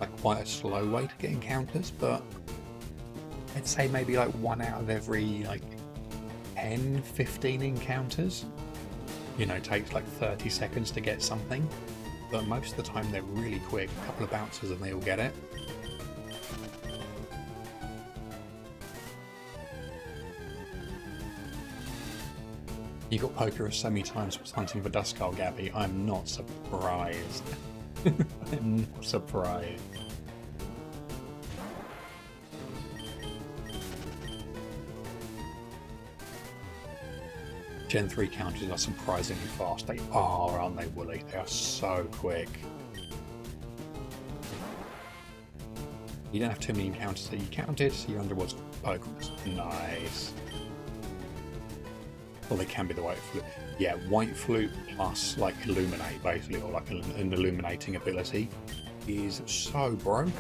like quite a slow way to get encounters, but I'd say maybe like 1 out of every like 10-15 encounters, you know, takes like 30 seconds to get something, but most of the time they're really quick. A couple of bounces and they all get it. You got Pokerus so many times hunting for Duskull, Gabby. I'm not surprised. I'm not surprised. Gen 3 counters are surprisingly fast. They are, aren't they, Wooly? They are so quick. You don't have too many encounters that you counted, so you're under what's Pokeballs. Nice. Well, they can be the white flute. Yeah, white flute plus like illuminate basically, or like an illuminating ability is so broken.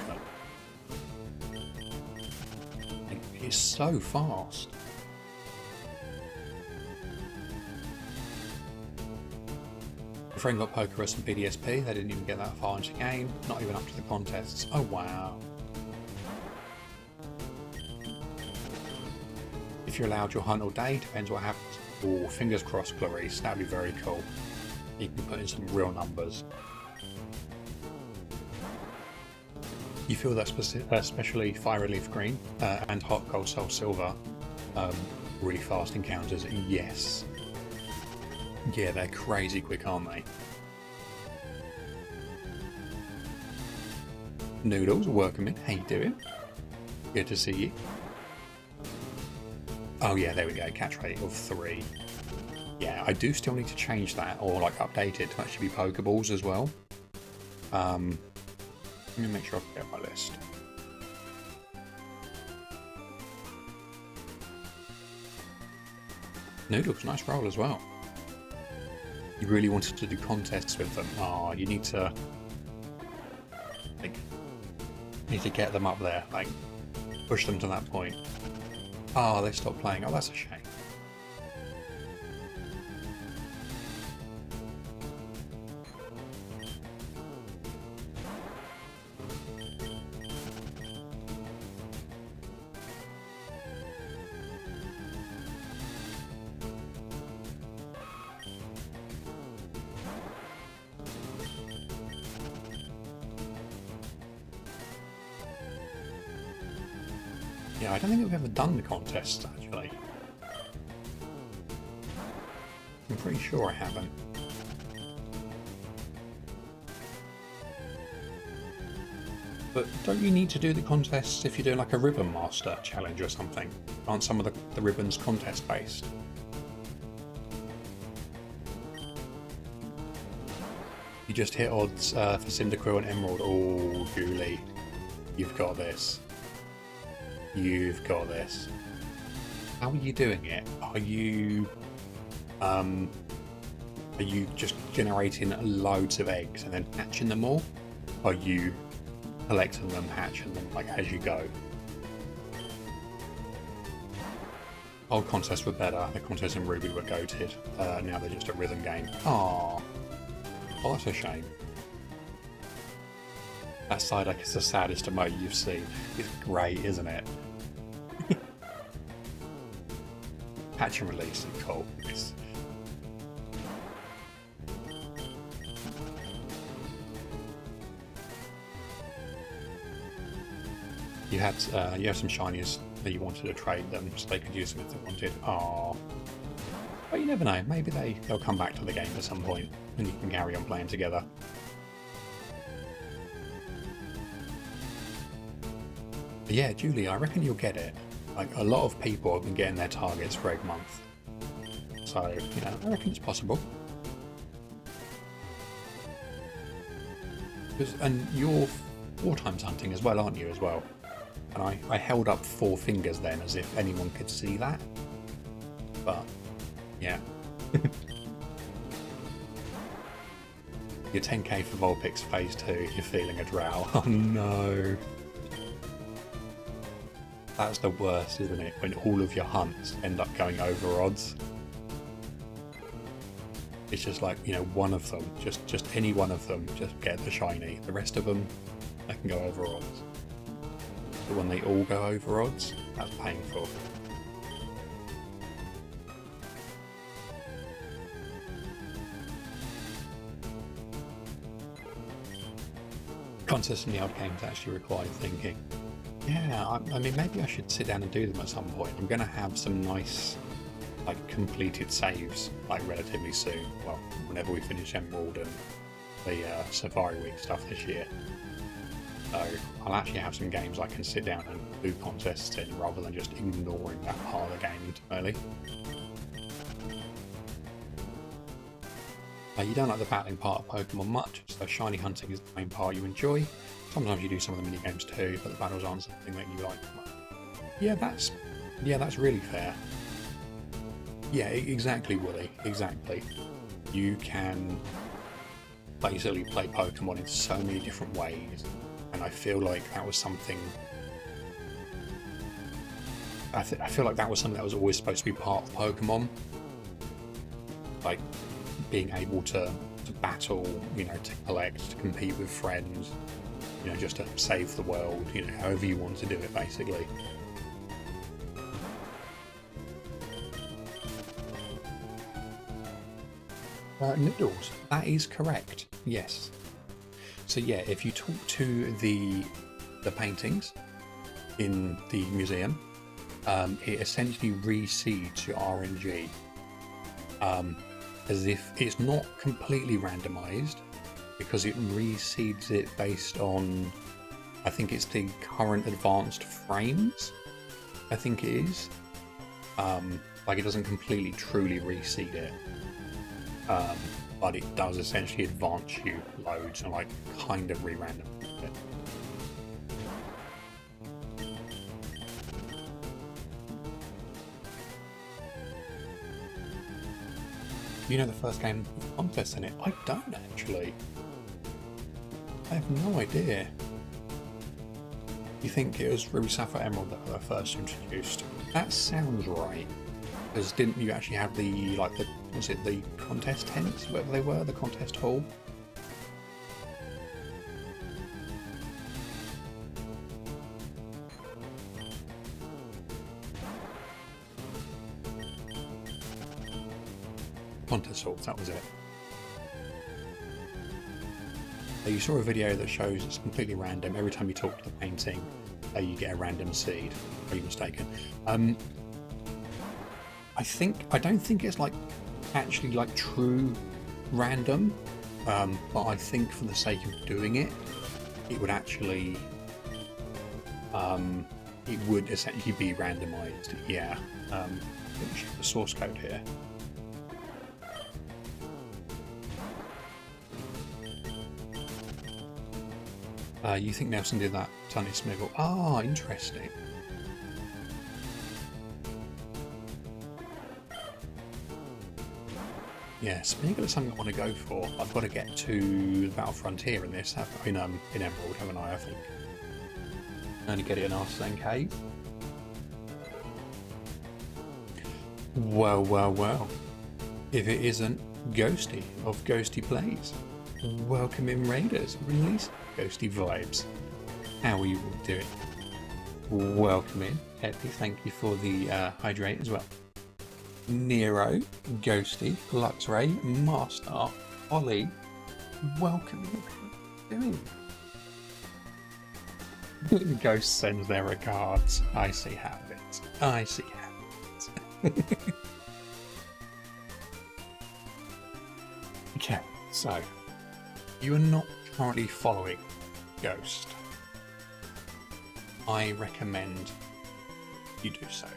It's so fast. My friend got Pokerus and BDSP, they didn't even get that far into the game, not even up to the contests. Oh wow. If you're allowed your hunt all day, depends what happens. Oh, fingers crossed, Clarice, that'd be very cool. You can put in some real numbers. You feel that especially FireRed Leaf Green and Hot Gold Soul Silver, really fast encounters, yes. Yeah, they're crazy quick, aren't they? Noodles, welcome in. How you doing? Good to see you. Oh yeah, there we go. Catch rate of 3. Yeah, I do still need to change that or like update it to actually be Pokeballs as well. Let me make sure I get my list. Noodles, nice roll as well. You really wanted to do contests with them. Oh, you need to like get them up there, like push them to that point. Oh, they stopped playing. Oh, that's a shame. Yeah, I don't think we've ever done the contests, actually. I'm pretty sure I haven't. But don't you need to do the contests if you're doing like a Ribbon Master challenge or something? Aren't some of the ribbons contest based? You just hit odds for Cyndaquil and Emerald. Oh, Julie, you've got this. You've got this. How are you doing it? Are you just generating loads of eggs and then hatching them all? Are you collecting them, hatching them like as you go? Old contests were better. The contests in Ruby were goated. Now they're just a rhythm game. Aww. Oh, that's a shame. That Psyduck is the saddest emote you've seen. It's great, isn't it? Patch and release and cool. You had some shinies that you wanted to trade them so they could use them if they wanted. Aww. But you never know, maybe they'll come back to the game at some point and you can carry on playing together. But yeah, Julie, I reckon you'll get it. Like, a lot of people have been getting their targets for Egg Month. So, you know, I reckon it's possible. And you're 4 times hunting as well, aren't you, as well? And I held up 4 fingers then as if anyone could see that. But, yeah. Your 10k for Vulpix phase 2, you're feeling a drow. Oh no. That's the worst, isn't it? When all of your hunts end up going over odds. It's just like, you know, one of them, just any one of them, just get the shiny. The rest of them, they can go over odds. But when they all go over odds, that's painful. Contests in the old games actually require thinking. Yeah, I mean, maybe I should sit down and do them at some point. I'm going to have some nice, like, completed saves, like, relatively soon. Well, whenever we finish Emerald and the Safari Week stuff this year. So I'll actually have some games I can sit down and do contests in rather than just ignoring that part of the game entirely. You don't like the battling part of Pokemon much, so shiny hunting is the main part you enjoy. Sometimes you do some of the mini games too, but the battles aren't something that you like. Yeah, that's really fair. Yeah, exactly, Willie. Exactly. You can basically play Pokemon in so many different ways, and I feel like that was something. I feel like that was something that was always supposed to be part of Pokemon, like being able to battle, you know, to collect, to compete with friends, you know, just to save the world, you know, however you want to do it, basically. Noodles, that is correct. Yes. So yeah, if you talk to the paintings in the museum, it essentially reseeds your RNG, as if it's not completely randomized, because it reseeds it based on, I think it's the current advanced frames, I think it is. Like, it doesn't completely truly reseed it, but it does essentially advance you loads and like kind of re-random it. You know the first game with contests in it? I don't actually. I have no idea. You think it was Ruby Sapphire Emerald that were first introduced? That sounds right. Because didn't you actually have the, like, the, was it the contest tents, whatever they were, the contest hall? Contest hall, that was it. You saw a video that shows it's completely random. Every time you talk to the painting, you get a random seed. Are you mistaken? I don't think it's like actually like true random, but I think for the sake of doing it, it would actually, it would essentially be randomized. Yeah. Let me check the source code here. You think Nelson did that, Tony Smiggle? Ah, interesting. Yeah, Smiggle is something I want to go for. I've got to get to the Battle Frontier in this, in Emerald, haven't I think. Only get it in Arsene Cave. Well, well, well. If it isn't Ghosty of Ghosty Plays. Welcome in, Raiders. Release Ghosty vibes. How are you all doing? Welcome in. Epi, thank you for the hydrate as well. Nero, Ghosty, Luxray, Master, Ollie, welcome in. How are you doing? Ghost sends their regards. I see habits. I see habits. Okay, so you are not currently following Ghost. I recommend you do so.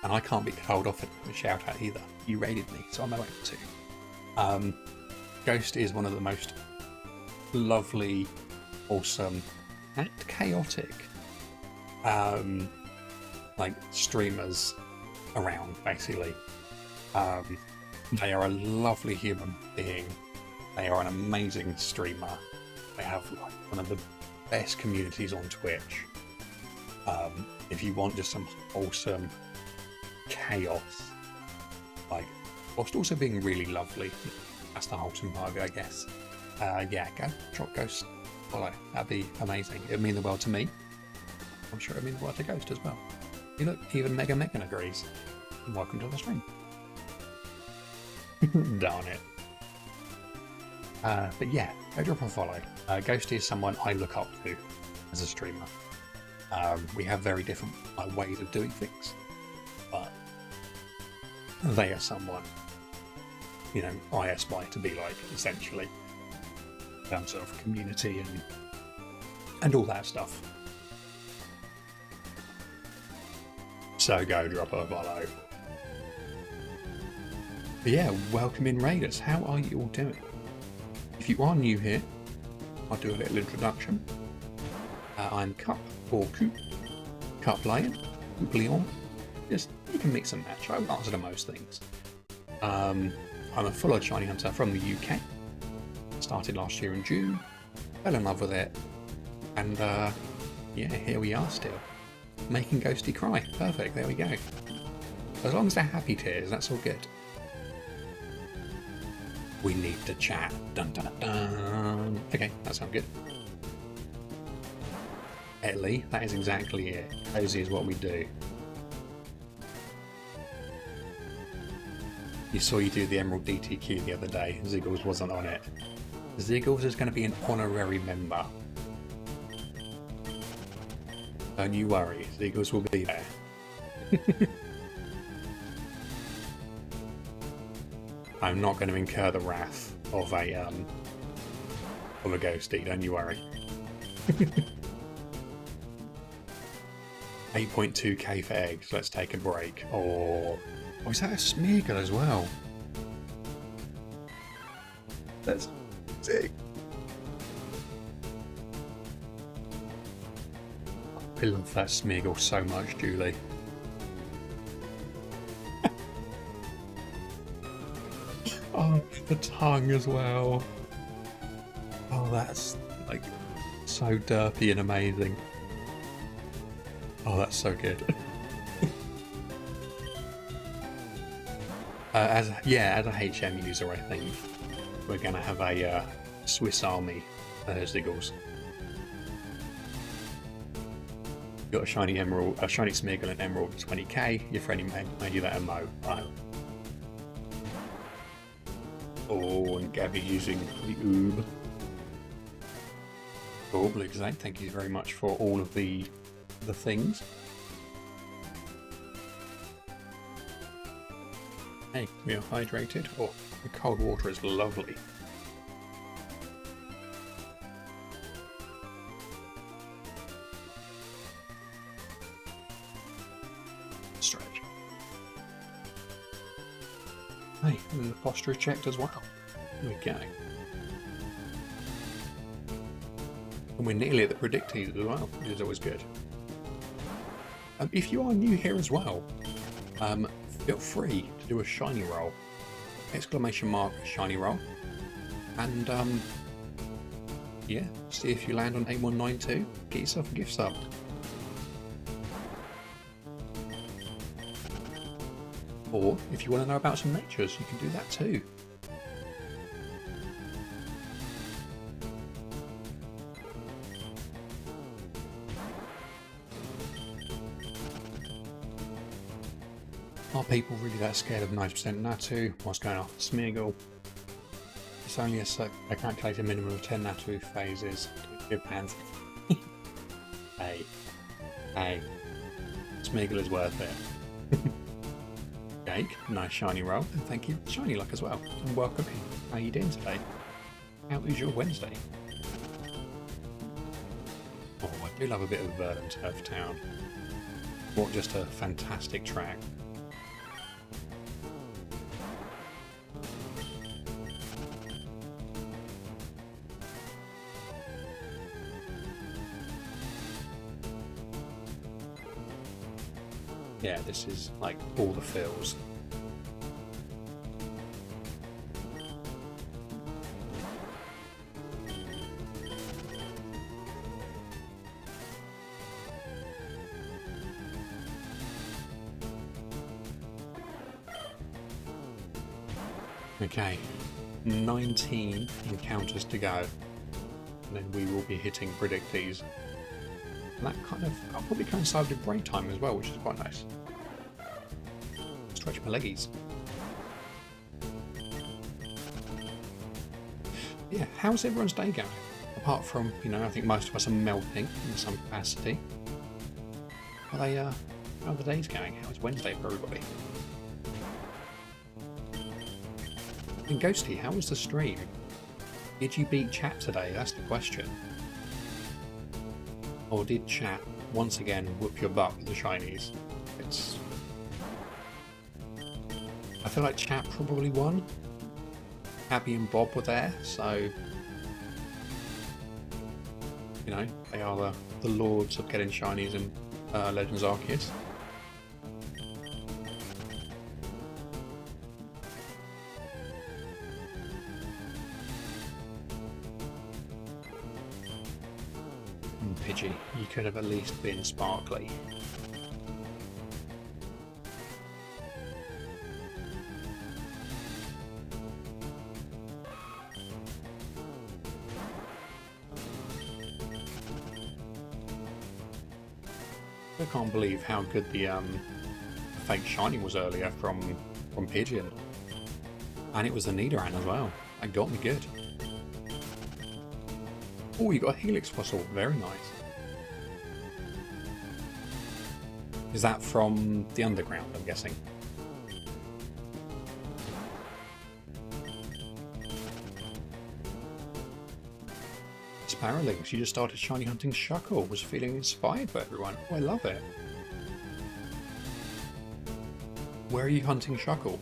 And I can't be told off at the shout out either. You raided me, so I'm allowed to. Ghost is one of the most lovely, awesome, and chaotic like streamers around, basically. They are a lovely human being. They are an amazing streamer. They have like one of the best communities on Twitch. If you want just some wholesome chaos, like, whilst also being really lovely, that's the wholesome part of it, I guess. Yeah, go drop Ghost follow. That'd be amazing. It'd mean the world to me. I'm sure it'd mean the world to Ghost as well. You look, even Mega Megan agrees. Welcome to the stream. Darn it. But yeah, go drop a follow. Ghosty is someone I look up to as a streamer. We have very different ways of doing things, but they are someone, you know, I aspire to be like, essentially, in terms of community and all that stuff. So go drop a follow. But yeah, welcome in, Raiders. How are you all doing? If you are new here, I'll do a little introduction. I'm Cup, or Coop, Cup Lion, Coop Leon. Just, you can mix and match. I will answer to most things. I'm a full-on shiny hunter from the UK. Started last year in June. Fell in love with it. And yeah, here we are still. Making Ghosty cry. Perfect, there we go. As long as they're happy tears, that's all good. We need to chat. Dun dun dun. Okay, that sounds good. Ellie, that is exactly it. Cozy is what we do. You saw you do the Emerald DTQ the other day. Ziggles wasn't on it. Ziggles is going to be an honorary member. Don't you worry, Ziggles will be there. I'm not going to incur the wrath of a ghosty, don't you worry. 8.2k for eggs, let's take a break. Oh, is that a Smeargle as well? That's sick. I love that Smeargle so much, Julie. Oh, the tongue as well. Oh, that's like so derpy and amazing. Oh, that's so good. as a HM user, I think we're gonna have a Swiss Army Ziggles. Got a shiny emerald, a shiny Smeargle and emerald 20k. Your friendly made you that a mo. Right. Oh, and Gabby using the oob. Oh, Blue Zane, thank you very much for all of the things. Hey, we are hydrated. Oh, the cold water is lovely. Stretch. Hey, and the posture is checked as well. There we go. And we're nearly at the predictees as well, which is always good. If you are new here as well, feel free to do a shiny roll. Exclamation mark shiny roll. And yeah, see if you land on 8192. Get yourself a gift sub. Or if you want to know about some natures, you can do that too. Are people really that scared of 90% Natu? What's going on? Smeargle. It's only a calculated minimum of 10 Natu phases. Good pants. Hey. Smeargle is worth it. Jake, nice shiny roll, and thank you for shiny luck as well. And welcome in. How are you doing today? How is your Wednesday? Oh, I do love a bit of Verdant Turf Town. What just a fantastic track. Yeah, this is like all the feels. Okay, 19 encounters to go, and then we will be hitting predictees. And that kind of, I'll probably coincide with break time as well, which is quite nice. Stretch my leggies. Yeah, how's everyone's day going? Apart from, you know, I think most of us are melting in some capacity. Are they, how are the days going? How is Wednesday for everybody? And Ghosty, how was the stream? Did you beat chat today? That's the question. Or did chat once again whoop your butt with the shinies? I feel like chat probably won. Abby and Bob were there, so You know, they are the lords of getting shinies in Legends Arceus. Pidgey, you could have at least been sparkly. I can't believe how good the fake shiny was earlier from Pigeon, and it was the Nidoran as well. That got me good. Oh, you got a Helix fossil. Very nice. Is that from the underground, I'm guessing? Sparrowling, she just started shiny hunting Shuckle, was feeling inspired by everyone. Oh, I love it. Where are you hunting Shuckle?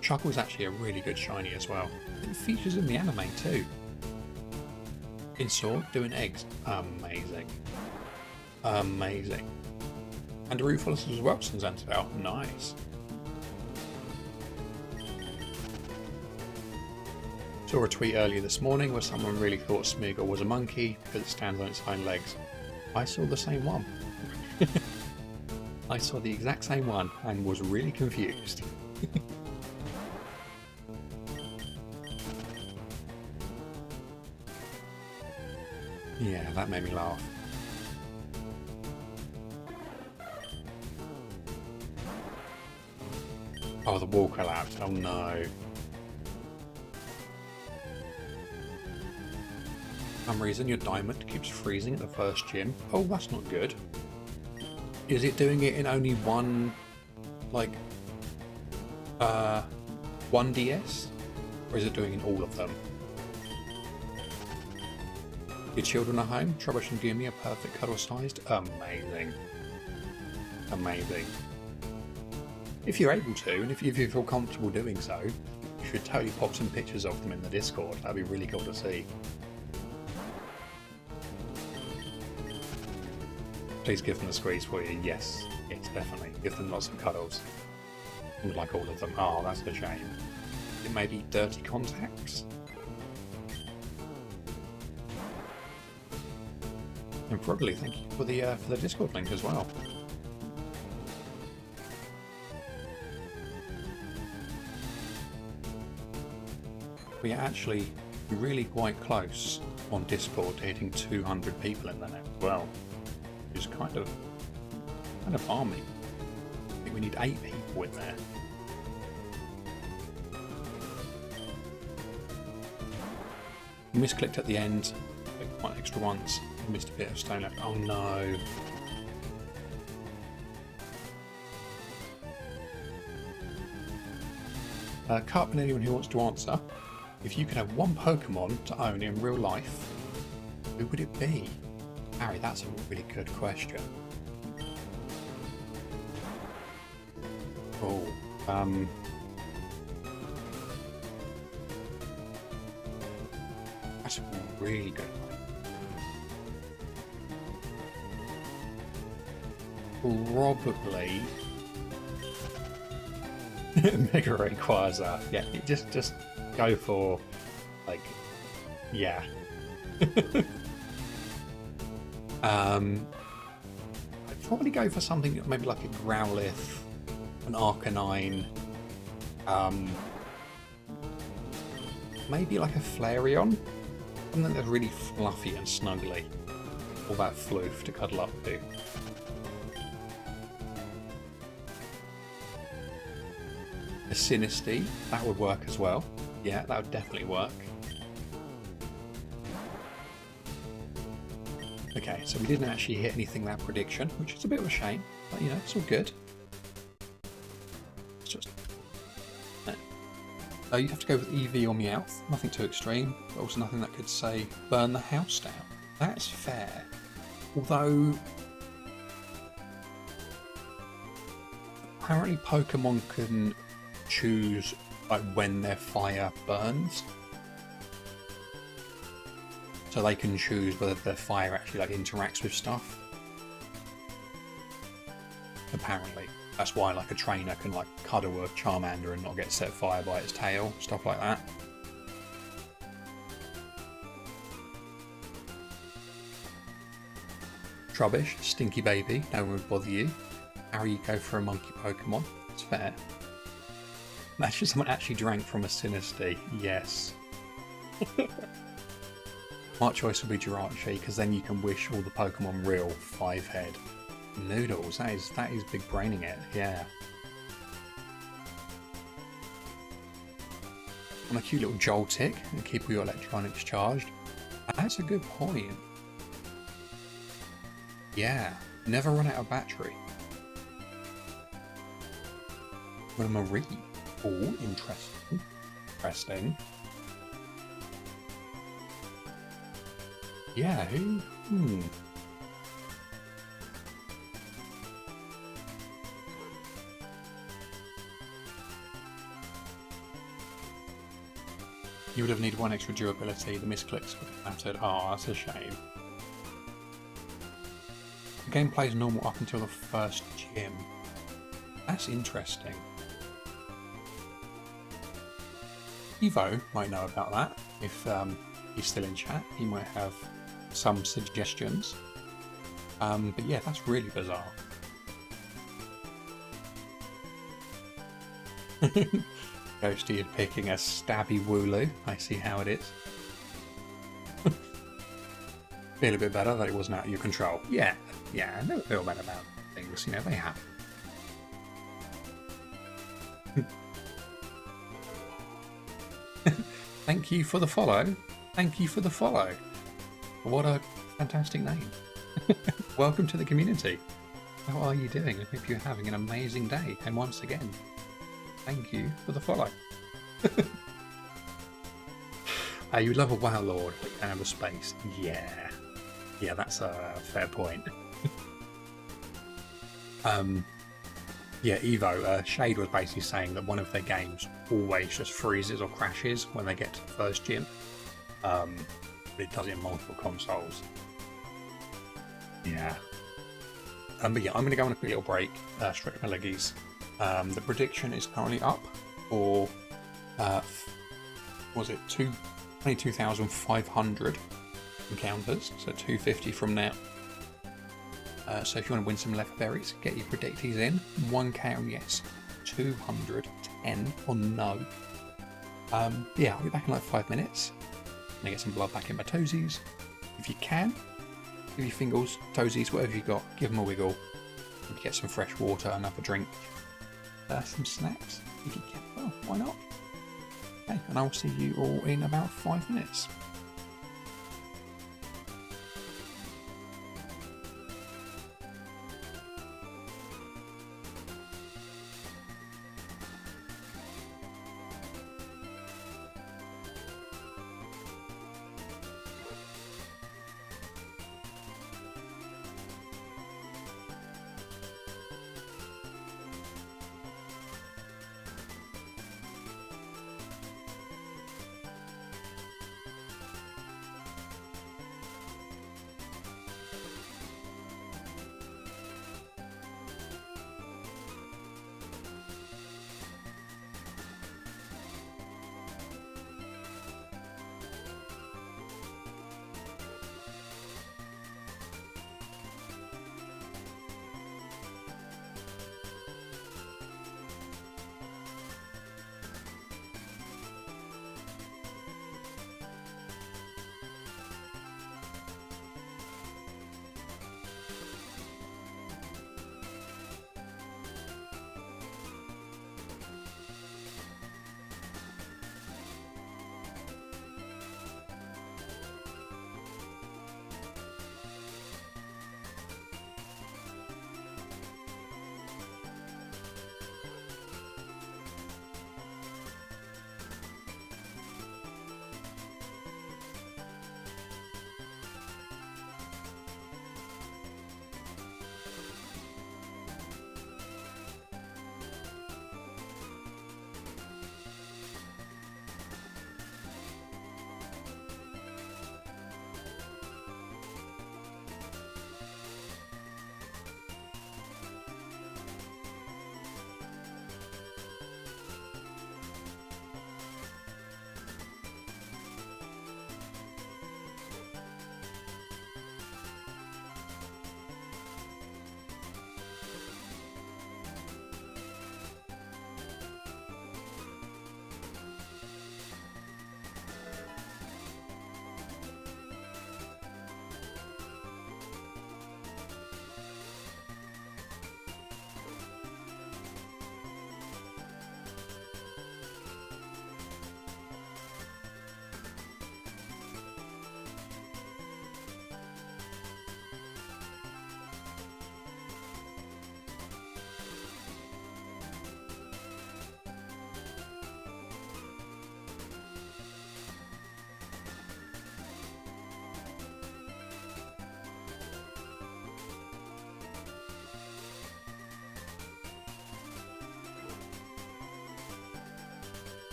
Shuckle's actually a really good shiny as well. It features in the anime too. In Sword, doing eggs. Amazing. Amazing. And a Ruthless as well since out. Nice. Saw a tweet earlier this morning where someone really thought Smeagol was a monkey because it stands on its hind legs. I saw the same one. I saw the exact same one and was really confused. Yeah, that made me laugh. Oh, the wall collapsed. Oh no. For some reason your diamond keeps freezing at the first gym. Oh, that's not good. Is it doing it in only one, like, one DS? Or is it doing it in all of them? Your children are home? Trubbish and Goomy are perfect cuddle sized? Amazing. Amazing. If you're able to, and if you feel comfortable doing so, you should totally pop some pictures of them in the Discord. That'd be really cool to see. Please give them a squeeze for you. Yes, definitely. Give them lots of cuddles. I would like all of them. Oh, that's a shame. It may be dirty contacts. And Frogly, thank you for the Discord link as well. We are actually really quite close on Discord to hitting 200 people in there now as well. Which is kind of army. I think we need 8 people in there. Misclicked at the end. One extra once. Missed a bit of stone left. Oh no. Carp and anyone who wants to answer. If you could have one Pokemon to own in real life, who would it be? Harry, that's a really good question. Oh, that's a really good one. Probably Mega Rayquaza. Yeah, just go for, like, yeah. I'd probably go for something maybe like a Growlithe, an Arcanine, maybe like a Flareon, something that's really fluffy and snuggly, all that floof to cuddle up to. A Sinistea, that would work as well. Yeah, that would definitely work. Okay, so we didn't actually hit anything that prediction, which is a bit of a shame, but you know, it's all good. It's just... you'd have to go with EV or Meowth, nothing too extreme, but also nothing that could say burn the house down. That's fair. Although... apparently Pokemon can choose like when their fire burns. So they can choose whether their fire actually like interacts with stuff. Apparently. That's why like a trainer can like cuddle a Charmander and not get set fire by its tail, stuff like that. Trubbish, stinky baby, no one would bother you. How you go for a monkey Pokemon? It's fair. Imagine someone actually drank from a Sinistea. Yes. My choice would be Jirachi, because then you can wish all the Pokemon real 5-head. Noodles, that is big braining it, yeah. And a cute little Joltik and keep all your electronics charged. That's a good point. Yeah, never run out of battery. What am I reading? Oh, interesting. Interesting. Yeah, who? You would have needed one extra durability, the misclicks would have mattered. Oh, that's a shame. The game plays normal up until the first gym. That's interesting. Evo might know about that. If he's still in chat, he might have some suggestions. But yeah, that's really bizarre. Ghosty is picking a stabby Wooloo. I see how it is. Feel a bit better that it wasn't out of your control. Yeah, I never feel better about things, you know, they happen. Thank you for the follow. Thank you for the follow. What a fantastic name. Welcome to the community. How are you doing? I hope you're having an amazing day. And once again, thank you for the follow. You love a WoW Lord, but you don't have a space. Yeah, that's a fair point. Yeah, Evo, Shade was basically saying that one of their games always just freezes or crashes when they get to the first gym. It does it in multiple consoles. Yeah. But yeah, I'm going to go on a quick little break, stretch my leggies. The prediction is currently up for, was it 22,500 encounters, so 250 from now. So if you want to win some left berries, get your predictees in. 1k on yes, 210 on no. Yeah, I'll be back in like 5 minutes. I'm gonna get some blood back in my toesies. If you can, give your fingers, toesies, whatever you got, give them a wiggle. Maybe get some fresh water, another drink, some snacks if you can. Well, why not? Okay, and I will see you all in about 5 minutes.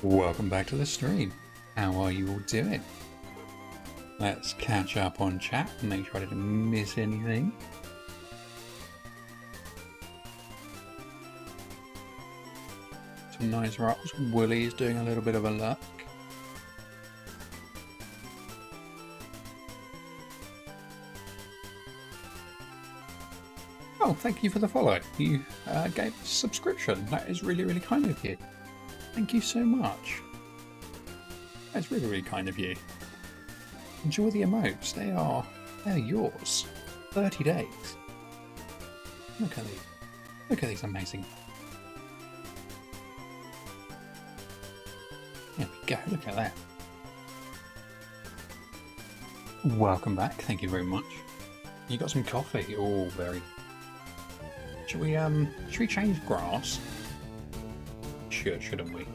Welcome back to the stream. How are you all doing? Let's catch up on chat and make sure I didn't miss anything. Some nice rolls. Woolly's doing a little bit of a luck. Oh, thank you for the follow. You gave us a subscription. That is really, really kind of you. Thank you so much. That's really, really kind of you. Enjoy the emotes. They're yours. 30 days. Look at these. Look at these amazing. There we go. Look at that. Welcome back. Thank you very much. You got some coffee. Oh, very. Should we change grass? Shouldn't we?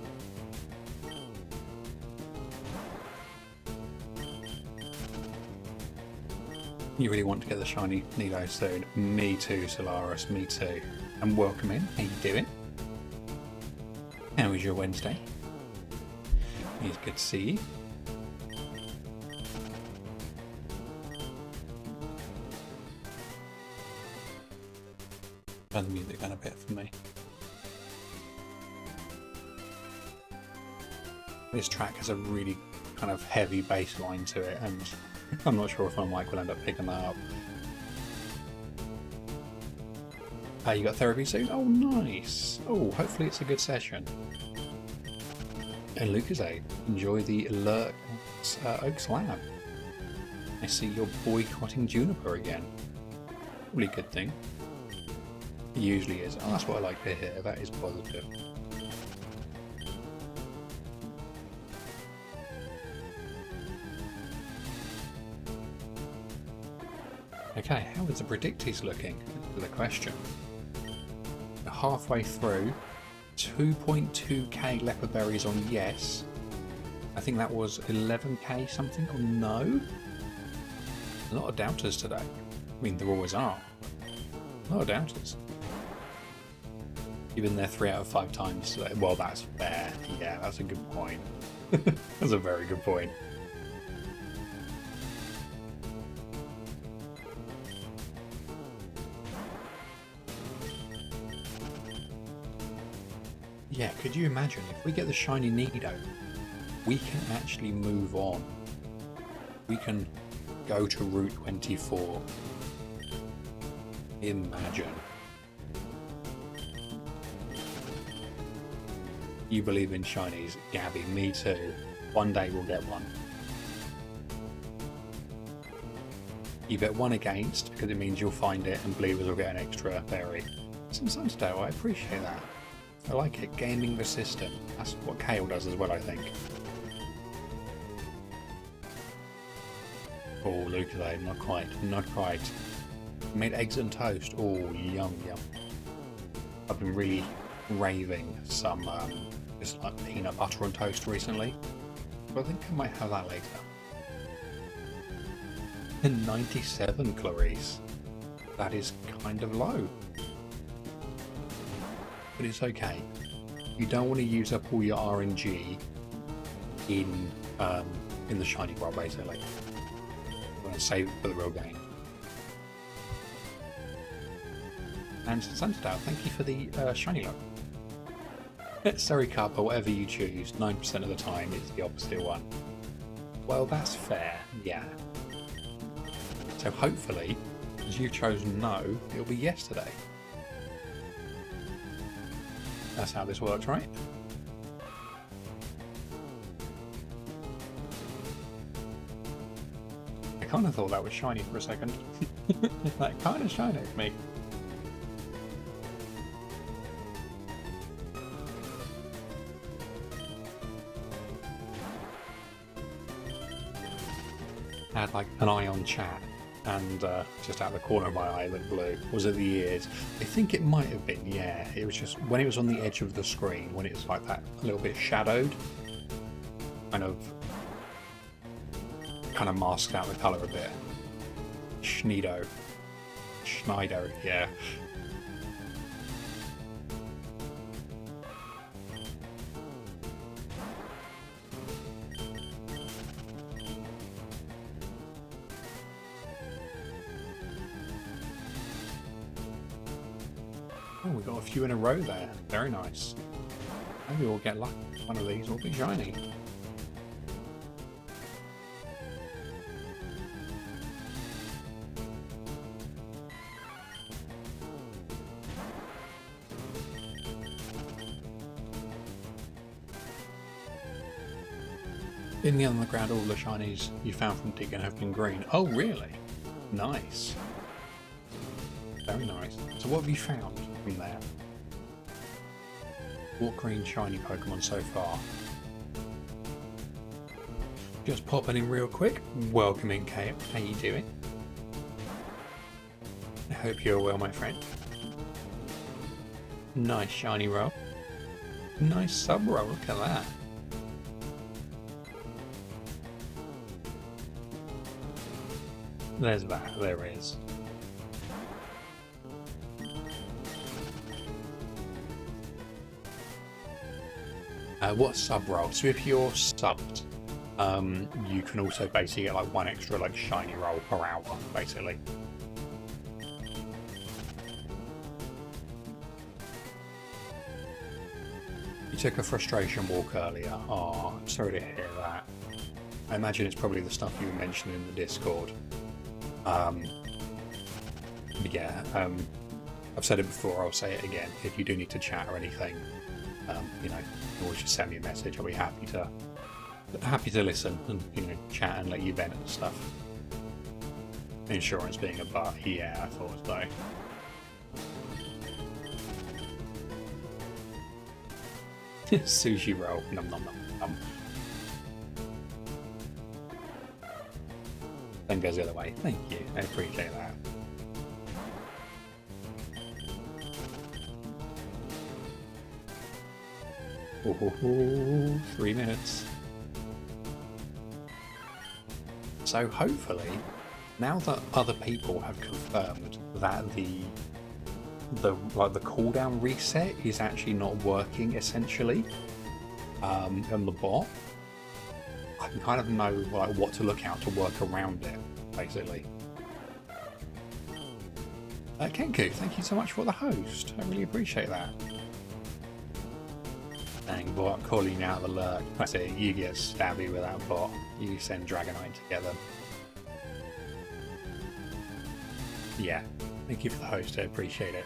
You really want to get the shiny Nido soon. Me too, Solaris, me too. And welcome in. How you doing? How was your Wednesday? It's good to see you. Turn the music down a bit for me. This track has a really kind of heavy bass line to it, and I'm not sure if my mic will end up picking that up. You got therapy soon? Oh, nice. Oh, hopefully it's a good session. And Lucasade, enjoy the alert Oaks Lab. I see you're boycotting Juniper again. Probably a good thing. It usually is. Oh, that's what I like to hear. That is positive. Okay, how is the predictees looking? That's the question. We're halfway through. 2.2k leopard berries on yes. I think that was 11k something on no. A lot of doubters today. I mean, there always are. A lot of doubters. You've been there 3 out of 5 times today. Well, that's fair. Yeah, that's a good point. That's a very good point. Yeah, could you imagine if we get the shiny Nido, we can actually move on. We can go to Route 24. Imagine. You believe in shinies, Gabby, me too. One day we'll get one. You bet 1 against because it means you'll find it and believers will get an extra berry. Some Sunstone, I appreciate that. I like it, gaming the system. That's what Kale does as well, I think. Oh, Lucasade, not quite, not quite. Made eggs and toast. Oh, yum, yum. I've been really raving some just like peanut butter on toast recently. But I think I might have that later. And 97, Clarice. That is kind of low. But it's okay. You don't want to use up all your RNG in the shiny bar, basically. You want to save it for the real game. And Sunstyle, thank you for the shiny look. Sorry, Cup, or whatever you choose, 9% of the time it's the opposite one. Well, that's fair, yeah. So hopefully, as you've chosen no, it'll be yes today. That's how this works, right? I kind of thought that was shiny for a second. That kind of shiny at me. I had like an eye on chat, and just out of the corner of my eye looked blue. Was it the ears? I think it might have been, yeah. It was just when it was on the edge of the screen, when it was like that, a little bit shadowed, kind of masked out the colour a bit. Schneido, yeah. Oh, we got a few in a row there. Very nice. Maybe we'll get lucky. One of these will be shiny. In the underground, all the shinies you found from digging have been green. Oh, really? Nice. Very nice. So what have you found from there? What green shiny Pokemon so far? Just popping in real quick. Welcome in, Kale. How you doing? I hope you're well, my friend. Nice shiny roll. Nice sub roll, look at that. There's that, there is. What sub roll? So if you're subbed, you can also basically get like one extra like shiny roll per hour, basically. You took a frustration walk earlier. Oh, I'm sorry to hear that. I imagine it's probably the stuff you were mentioning in the Discord. Yeah, I've said it before, I'll say it again. If you do need to chat or anything, you know, always just send me a message. I'll be happy to listen and, you know, chat and let you vent and stuff. Insurance being a butt, yeah, I thought so. Sushi roll, num num num num. Then goes the other way. Thank you, I appreciate that. Ooh, 3 minutes. So hopefully, now that other people have confirmed that the cooldown reset is actually not working essentially, on the bot, I can kind of know like what to look out to work around it, basically. Kenku, thank you so much for the host. I really appreciate that. Dang, boy, I'm calling you out of the lurk. I say you get stabby with that bot. You send Dragonite together. Yeah, thank you for the host. I appreciate it.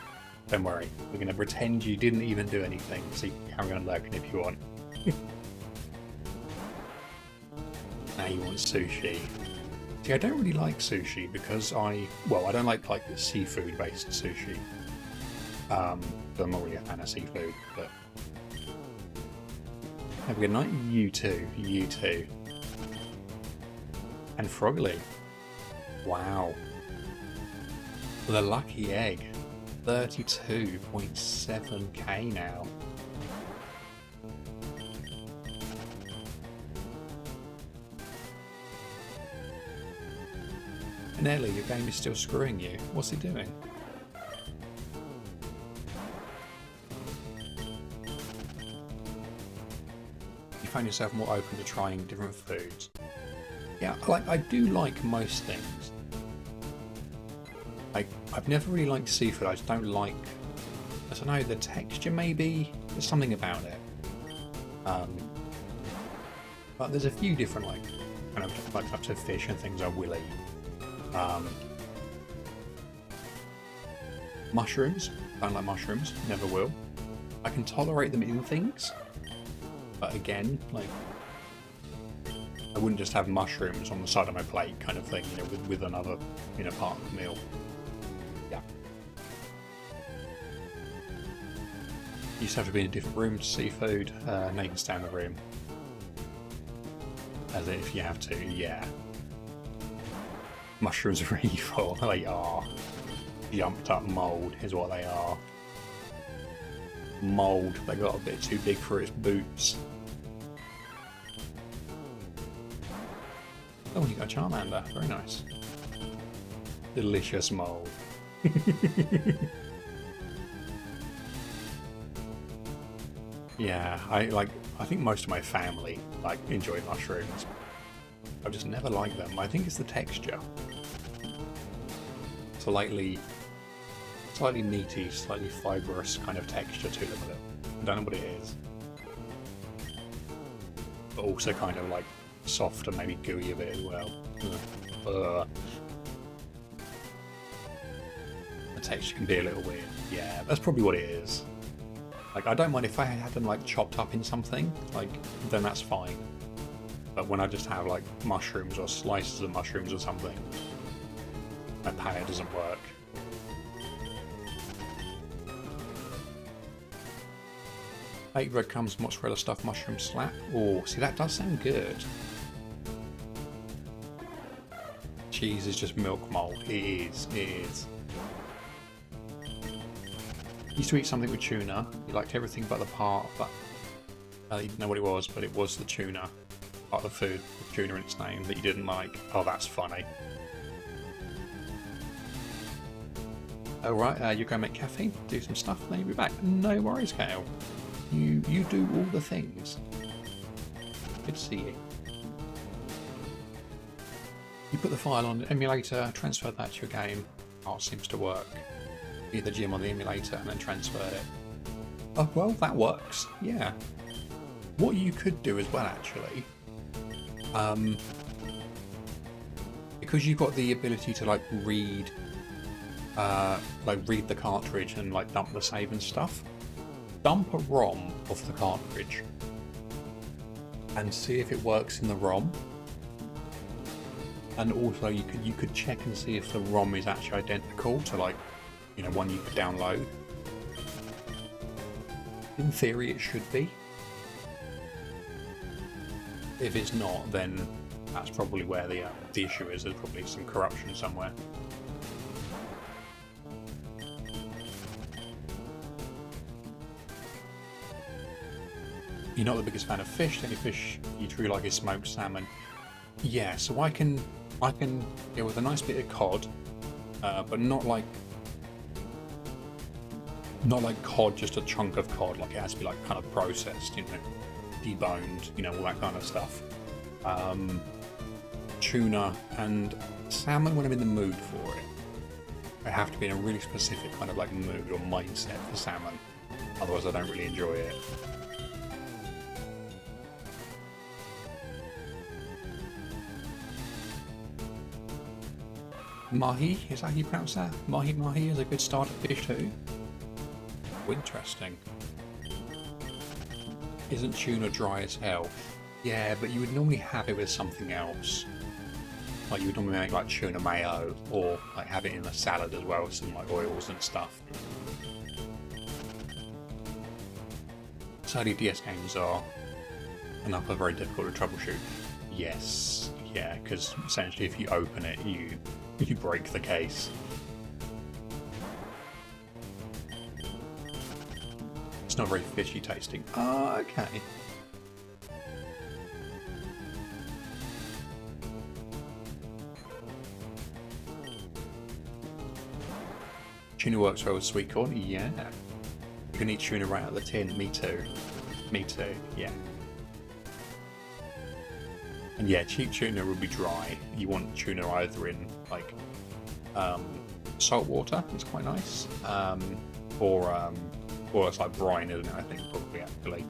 Don't worry, we're going to pretend you didn't even do anything, so you can carry on lurking if you want. Now you want sushi. See, I don't really like sushi because I don't like seafood-based sushi. I'm not really a fan of seafood, but have a good night. You too. You too. And Frogly. Wow. The lucky egg. 32.7k now. Nelly, your game is still screwing you. What's it doing? You find yourself more open to trying different foods. Yeah, I do like most things. I've never really liked seafood. I just don't like, I don't know, the texture maybe. There's something about it. But there's a few different kind of types of fish and things I will eat. Mushrooms. Don't like mushrooms. Never will. I can tolerate them in things, but again, I wouldn't just have mushrooms on the side of my plate, kind of thing. You know, with another, you know, part of the meal. Yeah. You used to have to be in a different room to see food. Now you can stay in the room. As if you have to, yeah. Mushrooms are evil. They are. Jumped up mould is what they are. Mould. They got a bit too big for its boots. Oh, you got a Charmander. Very nice. Delicious mould. Yeah, I think most of my family enjoy mushrooms. I've just never liked them. I think it's the texture. Slightly slightly meaty, slightly fibrous kind of texture to them. I don't know what it is. But also kind of like soft and maybe gooey a bit as well. The texture can be a little weird. Yeah, that's probably what it is. Like, I don't mind if I had them like chopped up in something, like, then that's fine. But when I just have like mushrooms or slices of mushrooms or something, my palate doesn't work. Baked breadcrumbs, mozzarella stuffed mushroom slap. Oh, see, that does sound good. Cheese is just milk mold. It is. It is. Used to eat something with tuna. You liked everything but the part, but you didn't know what it was, but it was the tuna. Part of the food with tuna in its name that you didn't like. Oh, that's funny. Alright, you go make caffeine, do some stuff, and then you'll be back. No worries, Kale. You do all the things. Good to see you. You put the file on the emulator, transfer that to your game. Oh, it seems to work. Be the gym on the emulator and then transfer it. Oh, well, that works. Yeah. What you could do as well, actually, because you've got the ability to like read the cartridge and like dump the save and stuff. Dump a ROM off the cartridge and see if it works in the ROM. And also you could check and see if the ROM is actually identical to, like, you know, one you could download. In theory it should be. If it's not, then that's probably where the issue is. There's probably some corruption somewhere. You're not the biggest fan of fish. The only fish you truly like is smoked salmon. Yeah, so I can deal with a nice bit of cod, but not like cod, just a chunk of cod. Like, it has to be like kind of processed, you know, deboned, you know, all that kind of stuff. Tuna and salmon when I'm in the mood for it. I have to be in a really specific kind of like mood or mindset for salmon. Otherwise, I don't really enjoy it. Mahi, is that how you pronounce that? Mahi is a good starter fish too. Oh, interesting. Isn't tuna dry as hell? Yeah, but you would normally have it with something else. Like, you would normally make like tuna mayo, or like have it in a salad as well with some like oils and stuff. Sadly, DS games are very difficult to troubleshoot. Yes, yeah, because essentially if you open it, you break the case. It's not very fishy tasting. Oh, okay. Tuna works well with sweet corn. Yeah. You can eat tuna right out of the tin. Me too. Me too. Yeah. And yeah, cheap tuna would be dry. You want tuna either in like salt water, it's quite nice, or it's like brine, isn't it? I think probably actually.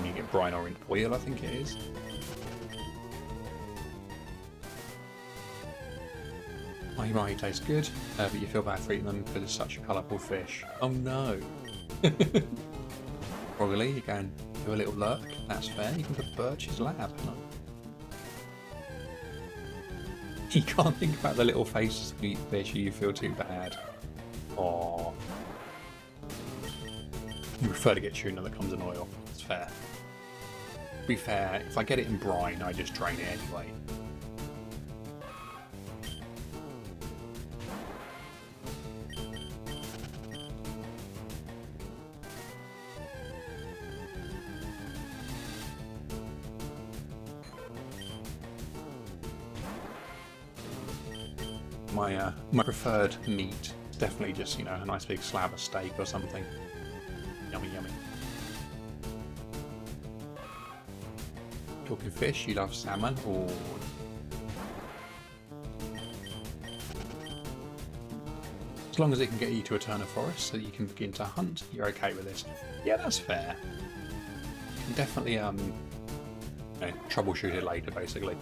You get brine or in oil, I think it is. Mahi tastes good, but you feel bad for eating them because it's such a colourful fish. Oh no! Probably you go and do a little lurk. That's fair. You can put Birch's lab. You can't think about the little faces of each fish, you feel too bad. Aww. You prefer to get tuna that comes in oil. It's fair. To be fair, if I get it in brine, I just drain it anyway. My preferred meat is definitely just, you know, a nice big slab of steak or something. Yummy, yummy. Talking fish, you love salmon or... As long as it can get you to Eterna Forest so that you can begin to hunt, you're okay with this. Yeah, that's fair. You can definitely you know, troubleshoot it later, basically.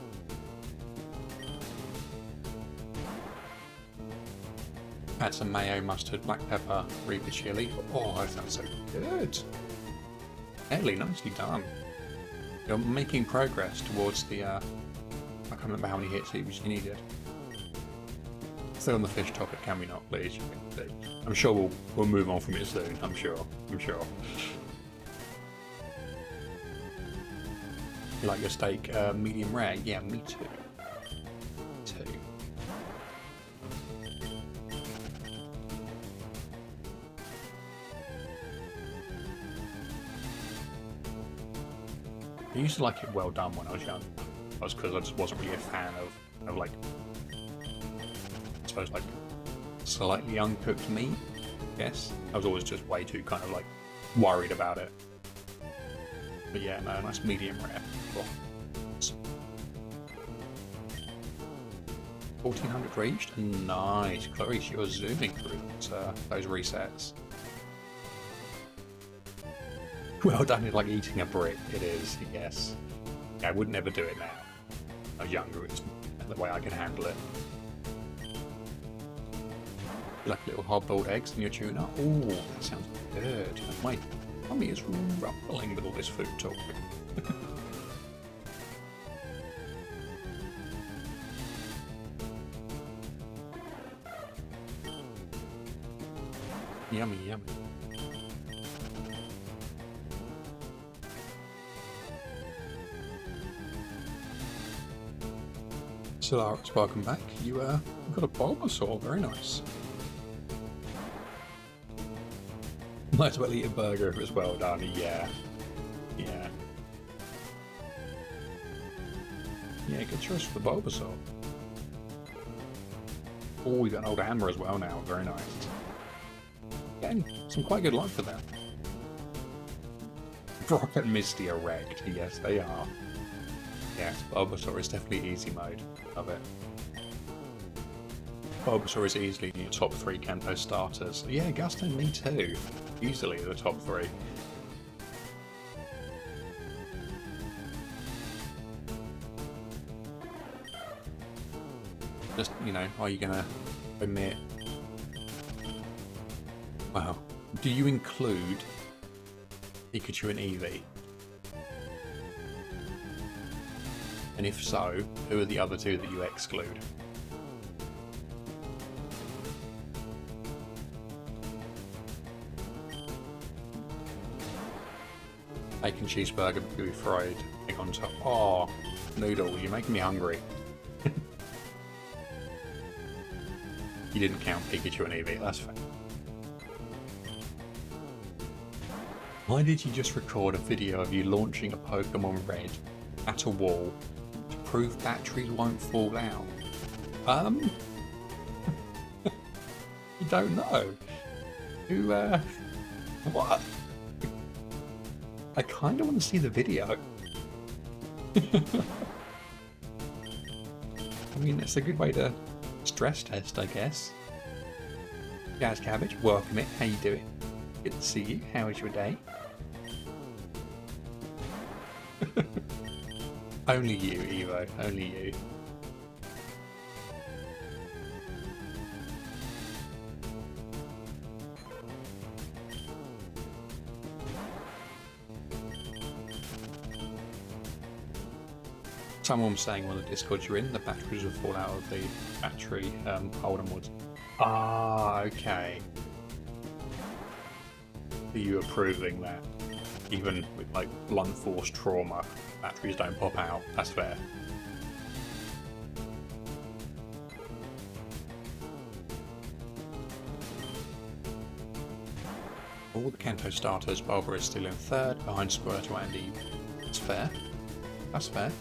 Add some mayo, mustard, black pepper, Reaper chili. Oh, that sounds so good. Ellie, nicely done. You're making progress towards the, I can't remember how many hits you needed. Stay on the fish topic, can we not, please? I'm sure we'll move on from it soon, I'm sure. You like your steak medium rare? Yeah, me too. I used to like it well done when I was young. That's because I just wasn't really a fan of like, I suppose, like slightly uncooked meat. Yes, I was always just way too kind of like worried about it. But yeah, no, nice medium rare. Oh. 1400 reached. Nice, Clarice, you're zooming through those resets. Well done, it's like eating a brick, it is, yes. Yeah, I would never do it now. I was younger, it's the way I can handle it. You like little hard-boiled eggs in your tuna? Oh, that sounds good. My tummy is rumbling with all this food talk. Yummy, yummy. Solaris, welcome back. You got a Bulbasaur, very nice. Might as well eat a burger if it's well done. Yeah, yeah, yeah. Good choice for the Bulbasaur. Oh, we got an old hammer as well now. Very nice. Again, some quite good luck for them. Brock and Misty are wrecked. Yes, they are. Yes, Bulbasaur is definitely easy mode. Love it. Bulbasaur is easily in your top 3 Kanto starters. Yeah, Gusto, me too. Easily the top 3. Just, you know, are you gonna omit... Wow. Do you include Pikachu and Eevee? And if so, who are the other 2 that you exclude? Bacon cheeseburger, be fried, egg on top. Oh, noodle, you're making me hungry. You didn't count Pikachu and Eevee, that's fair. Why did you just record a video of you launching a Pokemon Red at a wall to prove batteries won't fall out? You don't know. Who, what? I kind of want to see the video. I mean, it's a good way to stress test, I guess. Jazz Cabbage, welcome it. How you doing? Good to see you. How was your day? Only you, Evo. Only you. Someone was saying on the Discord you're in, the batteries will fall out of the battery holder mods. Ah, okay. Are you approving that? Even with like blunt force trauma, batteries don't pop out. That's fair. All the Kanto starters, Bulba is still in 3rd, behind Squirtle and Eve. That's fair. That's fair.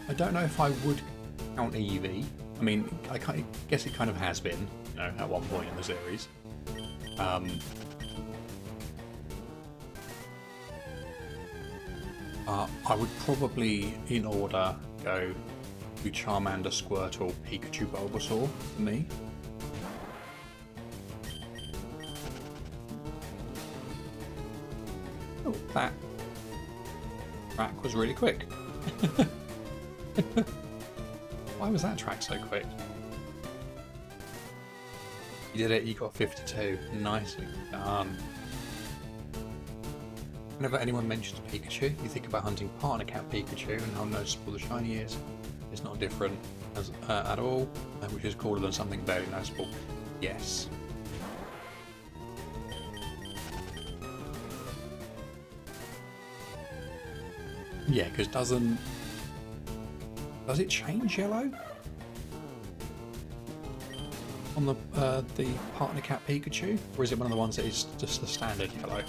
I don't know if I would count Eevee. I mean, I guess it kind of has been, you know, at one point in the series. I would probably, in order, go Charmander, Squirtle, Pikachu, Bulbasaur for me. Oh, that track was really quick. Why was that track so quick? You did it, you got 52. Nicely done. Whenever anyone mentions Pikachu, you think about hunting partner cat Pikachu and how noticeable the shiny is. It's not different at all, which is cooler than something barely noticeable. Yes. Yeah, because does it change yellow on the partner cat Pikachu, or is it one of the ones that is just the standard yellow?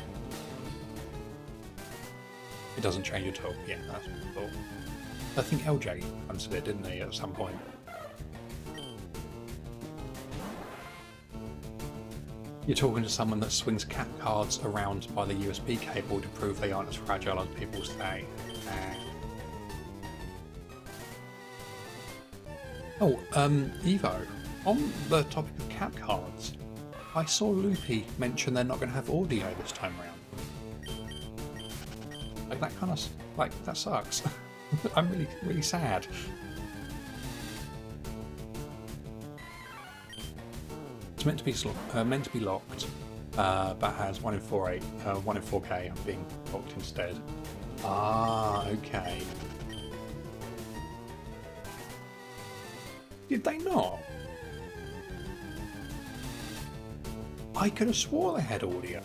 It doesn't change at all. Yeah, that's what I thought. I think LJ answered it, didn't he, at some point? You're talking to someone that swings cat cards around by the USB cable to prove they aren't as fragile as people say. Oh, Evo, on the topic of cat cards, I saw Loopy mention they're not going to have audio this time around. Like, that kind of, like, that sucks. I'm really, really sad. It's meant to be locked, but has 1 in 4K. 1 in 4K. I'm being locked instead. Ah, okay. Did they not? I could have swore they had audio.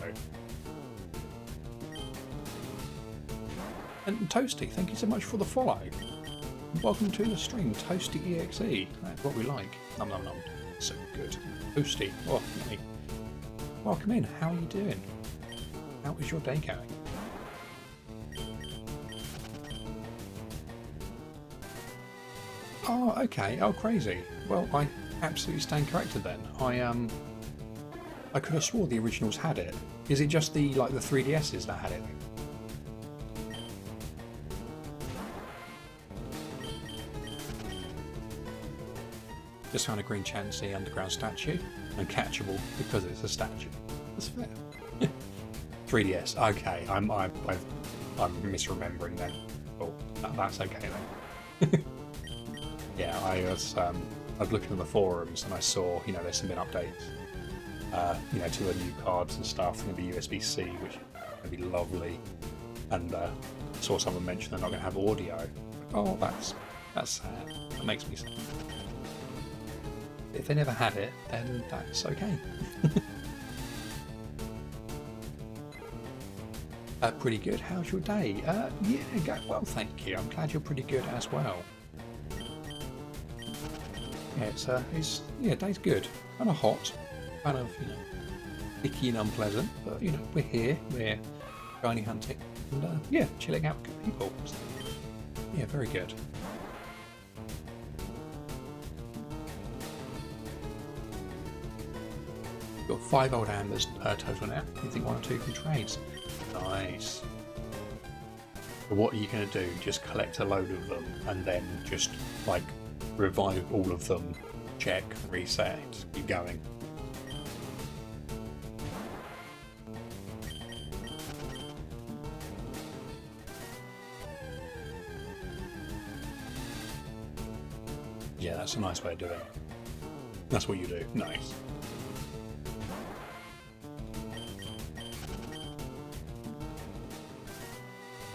And Toasty, thank you so much for the follow. Welcome to the stream, Toasty EXE. That's what we like. Nom nom nom. So good. Toasty, oh, yummy. Welcome in. How are you doing? How is your day going? Oh, okay. Oh, crazy. Well, I absolutely stand corrected then. I could have swore the originals had it. Is it just the 3DSs that had it? Just found a green Chansey underground statue, uncatchable because it's a statue. That's fair. 3DS. Okay, I'm misremembering then. Oh, that's okay then. Yeah, I was looking at the forums and I saw, there's some been updates, to the new cards and stuff, and the USB-C, which would be lovely. And saw someone mention they're not going to have audio. Oh, that's sad. That makes me sad. If they never had it, then that's okay. Pretty good. How's your day? Yeah, well, thank you. I'm glad you're pretty good as well. Yeah, day's good. Kind of hot, kind of, icky and unpleasant, but we're here. We're shiny hunting, and yeah, chilling out with good people. So, yeah, very good. Got 5 old ambers total now. You think 1 or 2 from trades? Nice. But what are you going to do? Just collect a load of them and then just revive all of them, check, reset, keep going. Yeah, that's a nice way of doing it. That's what you do. Nice.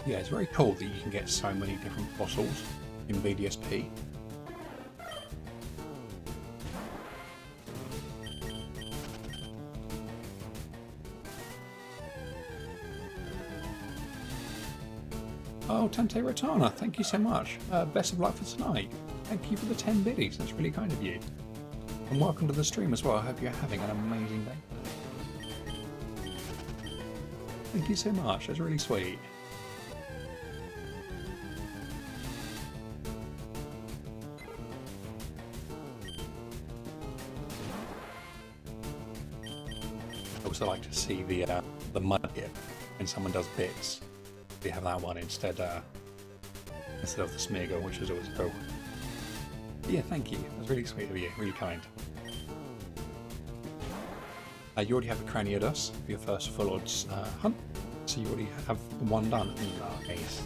Yeah, it's very cool that you can get so many different fossils in BDSP. Oh, Tante Rotana, thank you so much. Best of luck for tonight. Thank you for the 10 biddies, that's really kind of you. And welcome to the stream as well. I hope you're having an amazing day. Thank you so much, that's really sweet. I also like to see the mud dip when someone does bits. We have that one instead of the Smeagol, which is always cool. Yeah, thank you. That's really sweet of you. Really kind. You already have a Craniodus for your first full odds hunt, so you already have one done. Nice.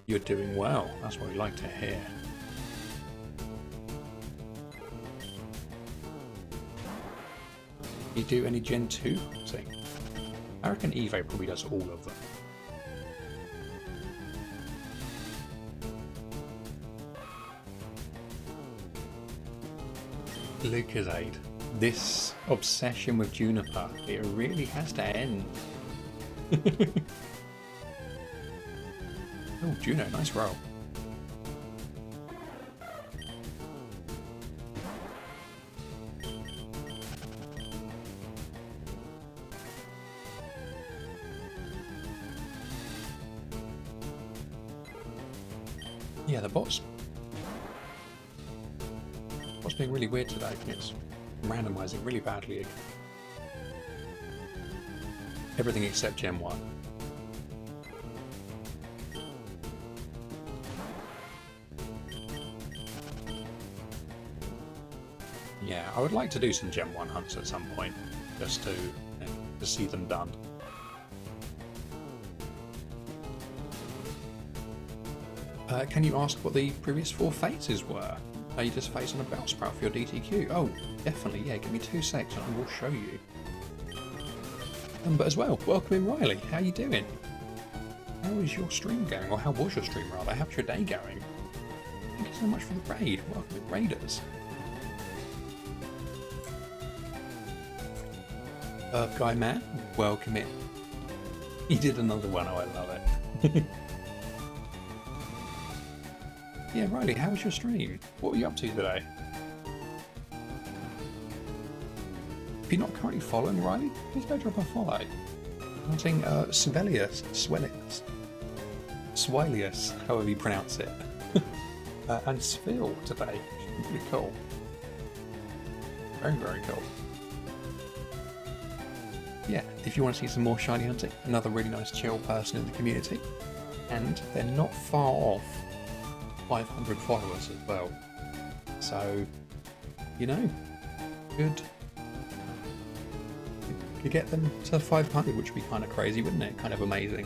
You're doing well. That's what we like to hear. You do any Gen 2 hunting? I reckon Evo probably does all of them. Lucasade. This obsession with Juniper, it really has to end. Oh, Juno, nice roll. Yeah, the bot's being really weird today. It's randomizing really badly again. Everything except Gen 1. Yeah, I would like to do some Gen 1 hunts at some point, just to see them done. Can you ask what the previous 4 phases were? Are you just facing a bell sprout for your DTQ? Oh, definitely, yeah, give me 2 seconds and I will show you. But as well, welcome in Riley, how you doing? How is your stream going? Or how was your stream rather? How's your day going? Thank you so much for the raid. Welcome in Raiders. Earth Guy Man, welcome in. He did another one, oh I love it. Yeah, Riley, how was your stream? What were you up to today? If you're not currently following Riley, please go drop a follow. I'm saying Swilius, however you pronounce it. And Svil today, which is pretty cool. Very, very cool. Yeah, if you want to see some more shiny hunting, another really nice chill person in the community. And they're not far off 500 followers as well, so you know, could get them to 500, which would be kind of crazy, wouldn't it? Kind of amazing.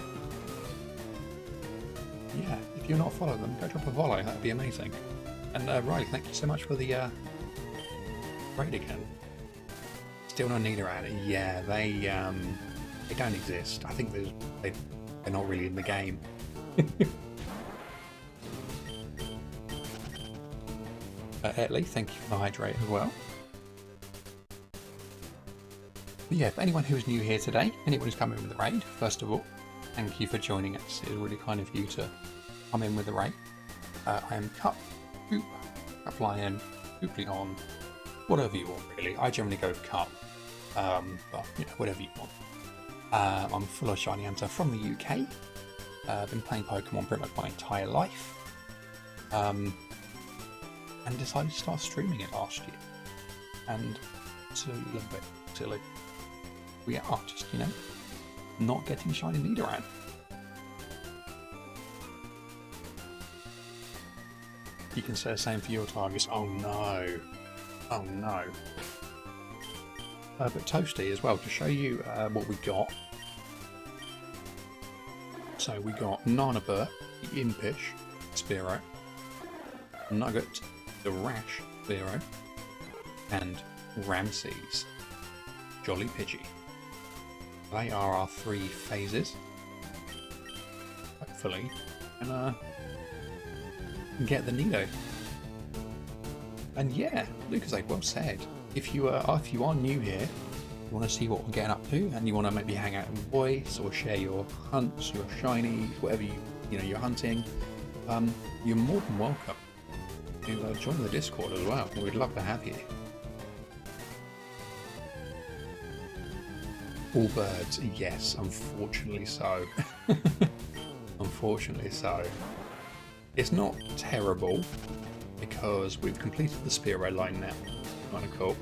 Yeah, if you're not following them, go drop a follow, that'd be amazing. And Riley, thank you so much for the raid again. Still no NidoranM. Yeah, they don't exist. I think they're not really in the game. Etley, thank you for the hydrate as well. But yeah, for anyone who is new here today, anyone who's coming with the raid, first of all, thank you for joining us. It's really kind of you to come in with the raid. I am Cup, Coop, Lion, Coop Leon, whatever you want really. I generally go with Cup, but you know, whatever you want. I'm full of Shiny Hunter from the UK. I've been playing Pokemon pretty much my entire life. And decided to start streaming it last year. And it's a little bit silly. We are just, you know, not getting shiny NidoranM. You can say the same for your targets. Oh no. Oh no. But Toasty as well, to show you what we got. So we got Nanaburt, the Impish, Spearow, Nugget, the Rash Spearow, and Ramses, Jolly Pidgey. They are our 3 phases. Hopefully, and get the Nido. And yeah, Lucasade, well said. If you are new here, you want to see what we're getting up to, and you want to maybe hang out in voice or share your hunts, your shinies, whatever you're hunting, you're more than welcome to join the Discord as well. We'd love to have you. All birds, yes, unfortunately so. Unfortunately so. It's not terrible because we've completed the Spearow line now. Kind of cool.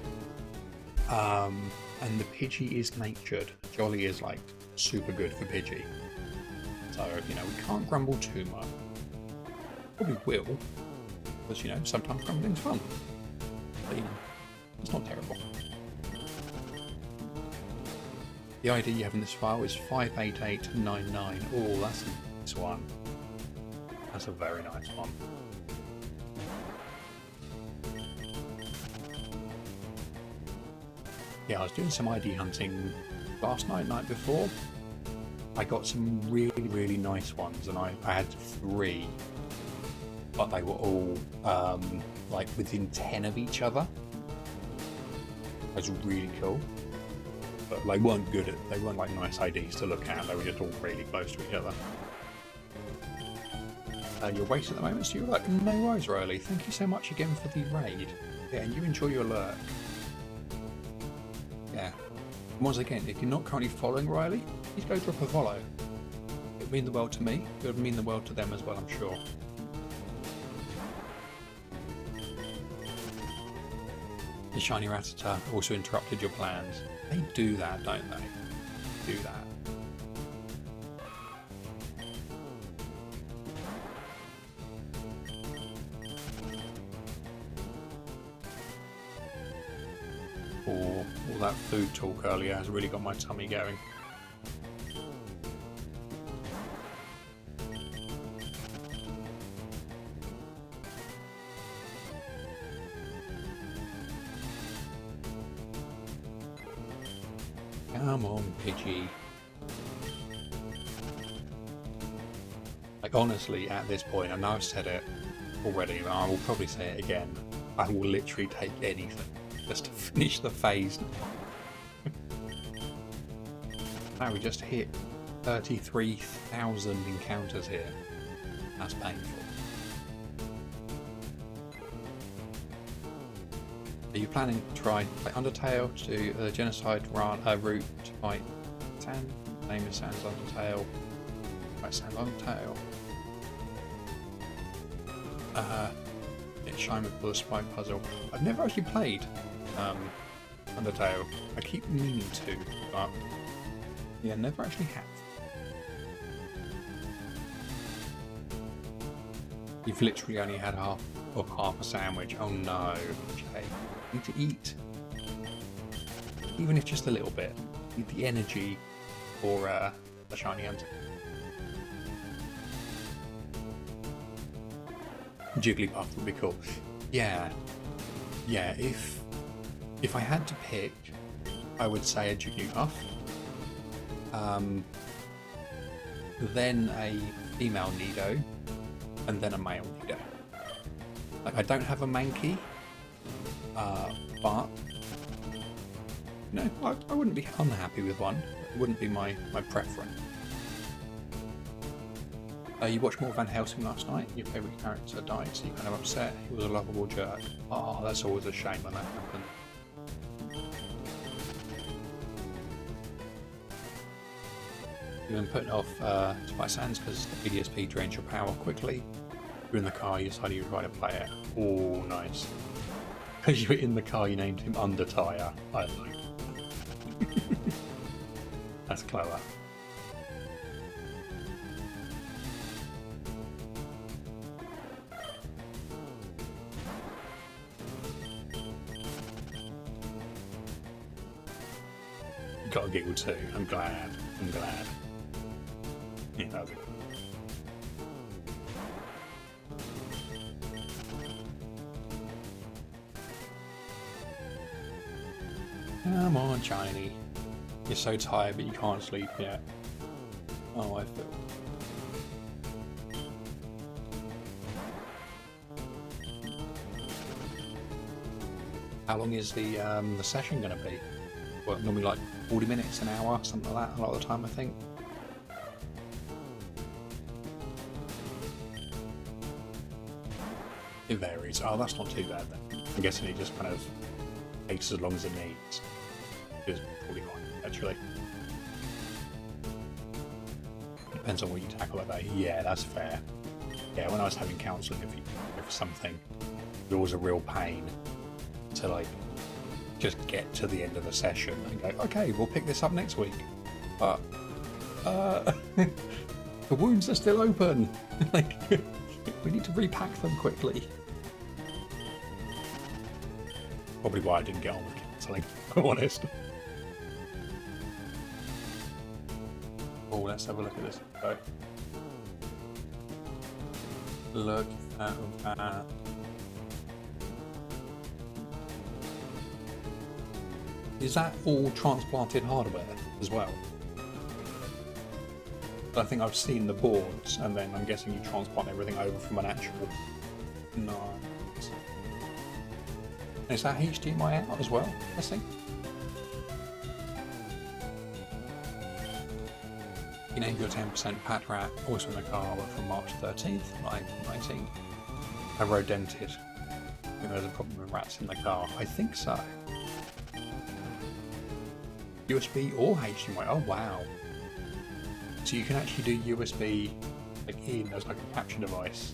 And the Pidgey is natured. Jolly is like super good for Pidgey. So, you know, we can't grumble too much. Probably will, because, you know, sometimes grumbling's fun. But, you know, it's not terrible. The ID you have in this file is 58899. Oh, that's a nice one. That's a very nice one. Yeah, I was doing some ID hunting last night before. I got some really, really nice ones, and I had 3, but they were all like within 10 of each other. It was really cool, but they weren't they weren't like nice IDs to look at. They were just all really close to each other. You're waiting at the moment, so you're like, no worries, Riley. Thank you so much again for the raid. Yeah, and you enjoy your lurk. Yeah. Once again, if you're not currently following Riley, please go drop a follow. It would mean the world to me. It would mean the world to them as well, I'm sure. The shiny Rattata also interrupted your plans. They do that, don't they? Do that. All that food talk earlier has really got my tummy going. Come on, Pidgey. Like, honestly, at this point, I know I've said it already, but I will probably say it again. I will literally take anything just to finish the phase. Now we just hit 33,000 encounters here. That's painful. Are you planning to try Undertale to do the genocide route to fight Sand? Name is Sans Undertale. Right, Sans Undertale. It's Shine with the Spike Puzzle. I've never actually played Undertale. I keep meaning to, but yeah, never actually have. You've literally only had half a sandwich. Oh no, okay. Need to eat. Even if just a little bit. Need the energy for the shiny hunter. Jigglypuff would be cool. Yeah. Yeah, if I had to pick, I would say a Jigglypuff. Then a female Nido, and then a male Nido. Like, I don't have a Mankey, but no, I wouldn't be unhappy with one. It wouldn't be my preference. You watched more Van Helsing last night. Your favourite character died, so you're kind of upset. He was a lovable jerk. Oh, that's always a shame when that happens. You've been putting off Spike Sands because the PDSP drains your power quickly. You're in the car, you decided you'd try to play it. Oh, nice. Because you were in the car, you named him Undertire. I like it. That's clever. Got a giggle too. I'm glad. I'm glad. Yeah, that was it. Come on, Shiny. You're so tired, but you can't sleep yet. Oh, I feel. How long is the session going to be? Well, normally like 40 minutes, an hour, something like that. A lot of the time, I think. It varies. Oh, that's not too bad then. I'm guessing it just kind of takes as long as it needs. It's probably quite, actually. Depends on what you tackle that day. Yeah, that's fair. Yeah, when I was having counselling for something, it was a real pain to like just get to the end of the session and go, okay, we'll pick this up next week. But The wounds are still open. Like, we need to repack them quickly. Probably why I didn't get on with cancelling, if I'm honest. Oh, let's have a look at this. So, look at that. Is that all transplanted hardware as well? I think I've seen the boards, and then I'm guessing you transplant everything over from an actual. Nice. Is that HDMI out as well? I think. You named your 10% pad rat also in the car from March 13th, 19. I rodented. I think there's a problem with rats in the car. I think so. USB or HDMI. Oh wow. So you can actually do USB like in as like a capture device.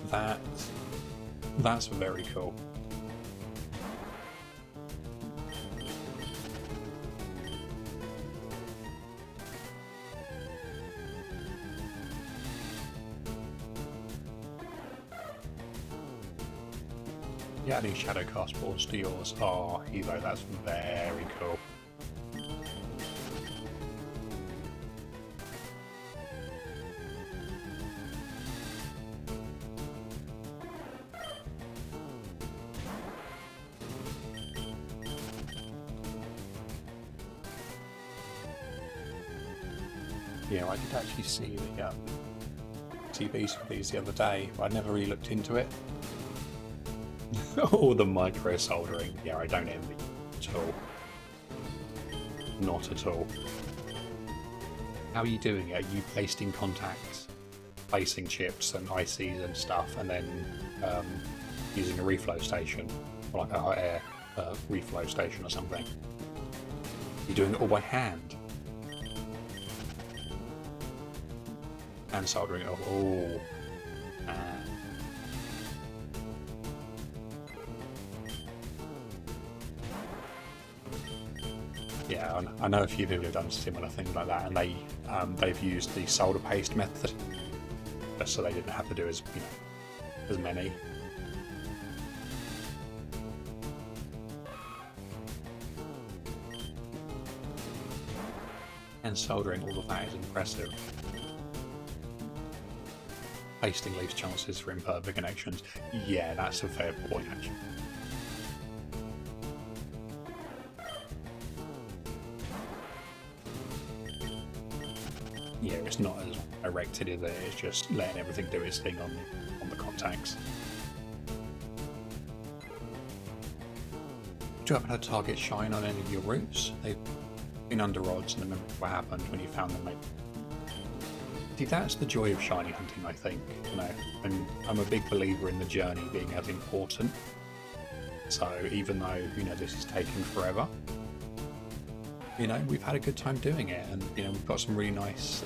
That's very cool. Yeah, adding Shadowcast boards to yours. Oh, Evo, that's very cool. Yeah, I did actually see the TVs for these the other day, but I never really looked into it. Oh, the micro soldering. Yeah, I don't envy at all. Not at all. How are you doing it? Are you pasting contacts, placing chips and ICs and stuff, and then using a reflow station, or like a hot air reflow station or something? You're doing it all by hand. And soldering it. Oh. Yeah, I know a few people who've done similar things like that, and they've used the solder paste method, just so they didn't have to do as as many. And soldering all of that is impressive. Pasting leaves chances for imperfect connections. Yeah, that's a fair point actually. Yeah, it's not as directed, is it? It's just letting everything do its thing on the contacts. Do you happen to target shine on any of your routes? They've been under odds, and remember what happened when you found them. See, that's the joy of shiny hunting, I think. And I'm a big believer in the journey being as important. So even though this is taking forever, we've had a good time doing it, and we've got some really nice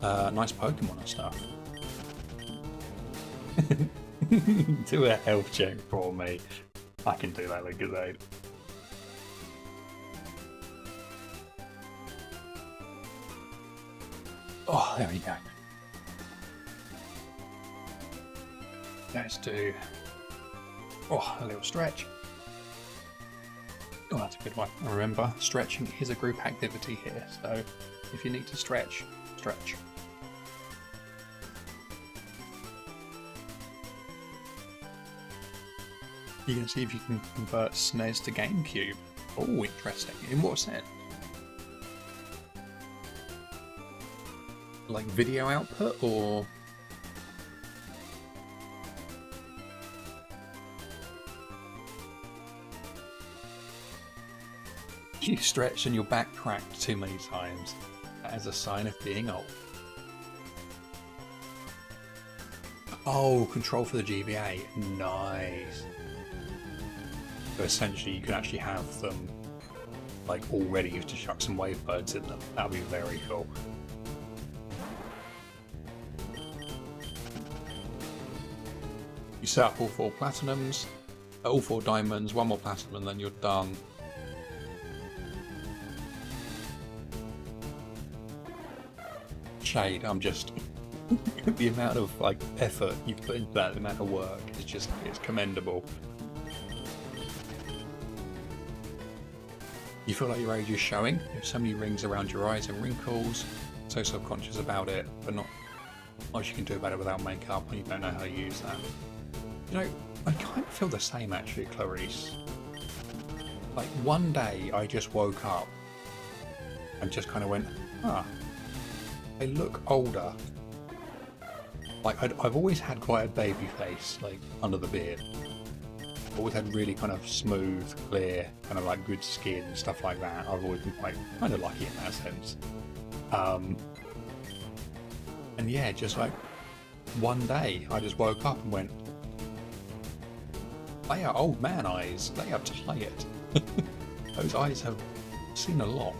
nice Pokemon and stuff. Do a health check for me. I can do that, like I. Oh, there we go. Let's do a little stretch. Oh, that's a good one. And remember, stretching is a group activity here, so if you need to stretch, stretch. You can see if you can convert SNES to GameCube. Oh, interesting. In what sense? Like video output, or? You stretched and your back cracked too many times. That is a sign of being old. Oh, control for the GBA. Nice. So essentially you can actually have them like all ready to chuck some wavebirds in them. That would be very cool. You set up all 4 platinums, all 4 diamonds, 1 more platinum, and then you're done. Shade, I'm just... the amount of like effort you put into that, the amount of work, is just, it's commendable. You feel like your age is showing. You have so many rings around your eyes and wrinkles. So subconscious about it, but not much you can do about it without makeup when you don't know how to use that. You know, I kind of feel the same actually, Clarice. Like one day I just woke up and just kind of went, ah, I look older. Like I've always had quite a baby face, like under the beard. I've always had really kind of smooth, clear, kind of like good skin, stuff like that. I've always been quite kind of lucky in that sense. And yeah, just like one day I just woke up and went, they are old man eyes, they are tired. Those eyes have seen a lot.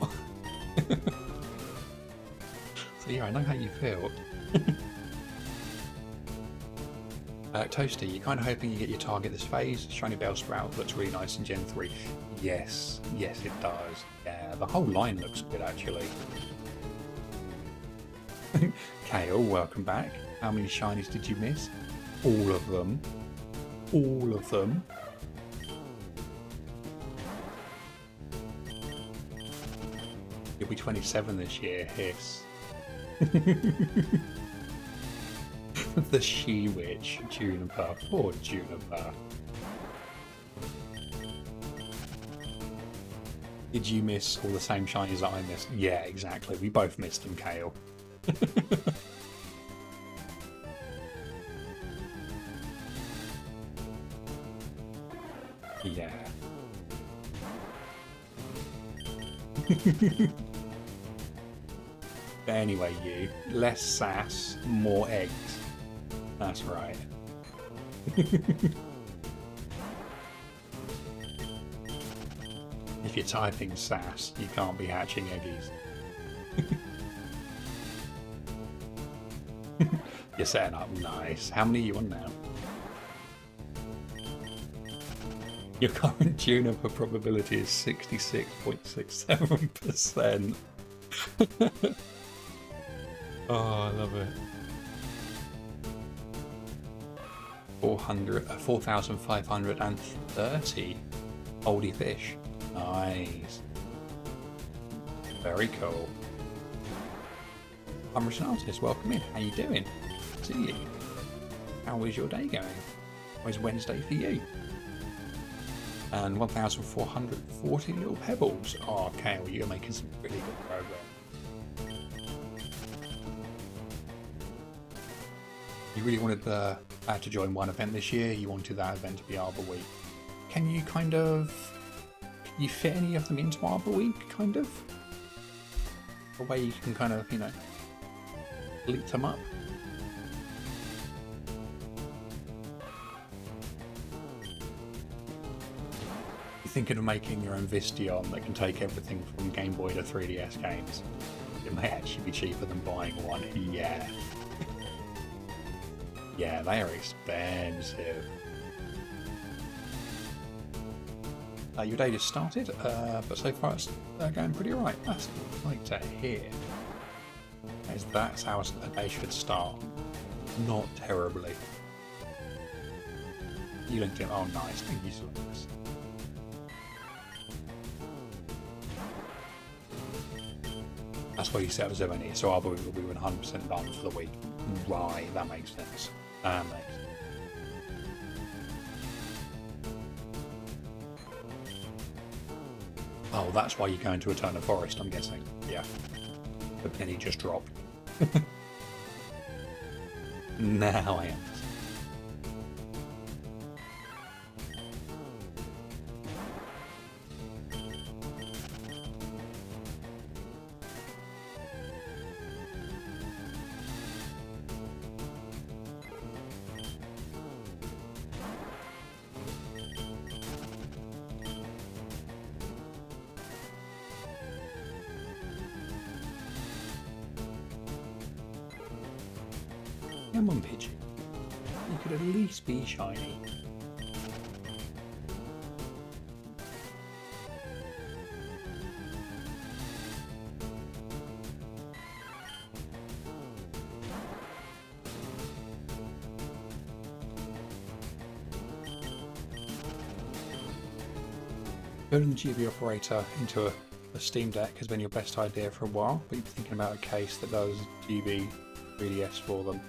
So yeah, I know how you feel. Toasty, you're kind of hoping you get your target this phase. Shiny Bellsprout looks really nice in Gen 3. Yes, yes it does. Yeah, the whole line looks good actually. Kale, welcome back. How many shinies did you miss? All of them. All of them. You'll be 27 this year, hiss. The she-witch, Juniper. Poor Juniper. Did you miss all the same shinies that I missed? Yeah, exactly. We both missed them, Kale. Yeah. But anyway, you. Less sass, more eggs. That's right. If you're typing sass, you can't be hatching eggies. You're setting up nice. How many are you on now? Your current Juniper probability is 66.67%. Oh, I love it. 4,530 oldie fish. Nice. Very cool. I'm Rich Artist, welcome in. How you doing? See you. How is your day going? How is Wednesday for you? And 1,440 little pebbles. Oh, Kale, you're making some really good progress. You really wanted to join one event this year. You wanted that event to be Arbor Week. Can you kind of... Can you fit any of them into Arbor Week, kind of? A way you can kind of, you know, link them up? You're thinking of making your own Vistion that can take everything from Game Boy to 3DS games. It may actually be cheaper than buying one. Yeah. Yeah, they are expensive. Your day just started, but so far it's going pretty alright. That's what I like to hear. That's how a day should start. Not terribly. You don't think, oh nice, thank you so much. That's why you set up 70, so Arbor will be 100% done for the week. Right, that makes sense. That makes sense. Oh, that's why you're going to Eternal Forest, I'm guessing. Yeah. The penny just dropped. Now I am. Come on, Pidgey. You could at least be shiny. Building the GB operator into a Steam Deck has been your best idea for a while, but you're thinking about a case that does GB 3DS for them.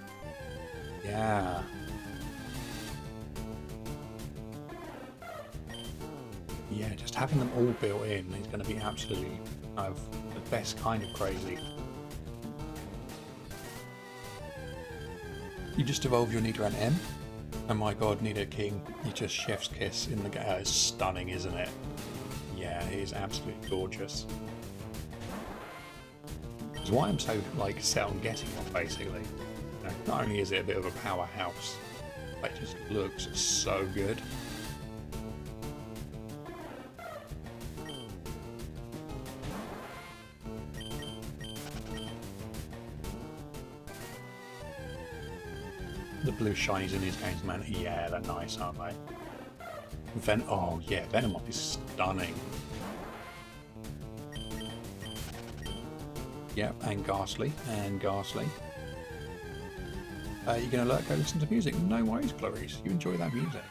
Yeah. Yeah, just having them all built in is going to be absolutely the best kind of crazy. You just evolve your NidoranM. Oh my god, Nido King, you're just chef's kiss in the game. It's stunning, isn't it? Yeah, it is absolutely gorgeous. It's why I'm so set on getting one, basically. You know, not only is it a bit of a powerhouse, but it just looks so good. The blue shinies in these games, man, yeah, they're nice, aren't they? Oh yeah, Venomoth is stunning. Yep, and Ghastly, and Ghastly. You're going to go listen to music? No worries, Clarice, you enjoy that music.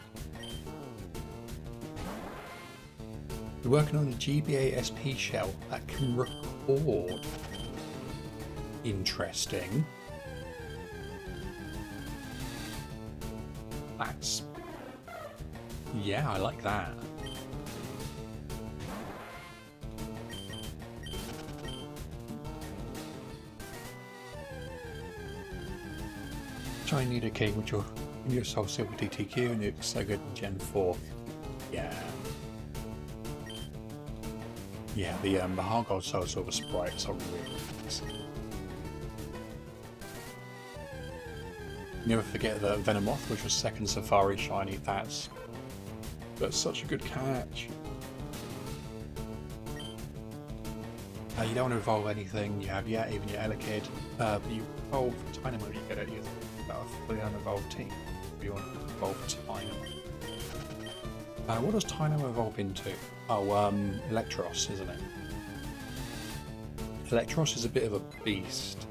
We're working on a GBA SP shell that can record. Interesting. That's... yeah, I like that. Try Nido King with your Soul Silver DTQ and it's so good in Gen 4. Yeah. Yeah, the Hard Gold Soul Silver sprites are really nice. Never forget the Venomoth, which was second Safari shiny. That's such a good catch. You don't want to evolve anything. You have even your Elekid, but you evolve Tynamo. You get it. You're about a fully unevolved team. You want to evolve Tynamo. What does Tynamo evolve into? Oh, Electros, isn't it? Electros is a bit of a beast.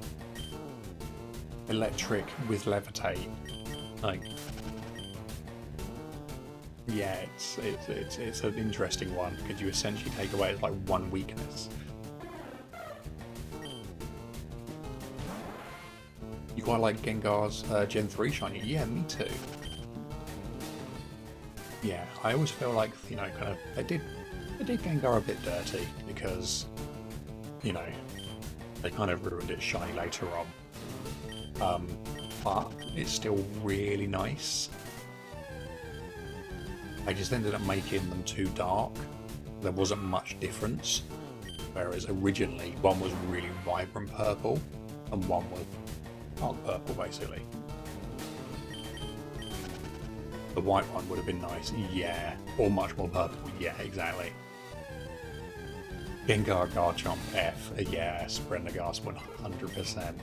Electric with levitate, yeah, it's an interesting one because you essentially take away its one weakness. You quite like Gengar's Gen 3 shiny? Yeah, me too. Yeah, I always feel like they did Gengar a bit dirty because they kind of ruined its shiny later on. But it's still really nice. I just ended up making them too dark. There wasn't much difference. Whereas originally one was really vibrant purple and one was dark purple basically. The white one would have been nice, yeah. Or much more purple, yeah, exactly. Gengar, Garchomp, F, yeah, Prendergast 100%.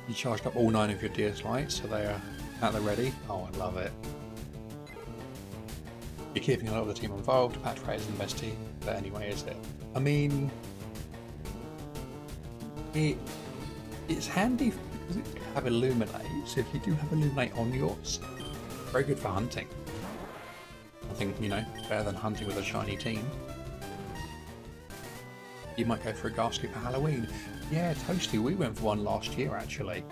You charged up all 9 of your DS lights, so they are at the ready. Oh, I love it. You're keeping a lot of the team involved. Patch Rate isn't the best team, but anyway, is it? I mean, it's handy because it can have Illuminate. So if you do have Illuminate on yours, very good for hunting. I think better than hunting with a shiny team. You might go for a Ghastly for Halloween. Yeah, Toasty, we went for one last year actually.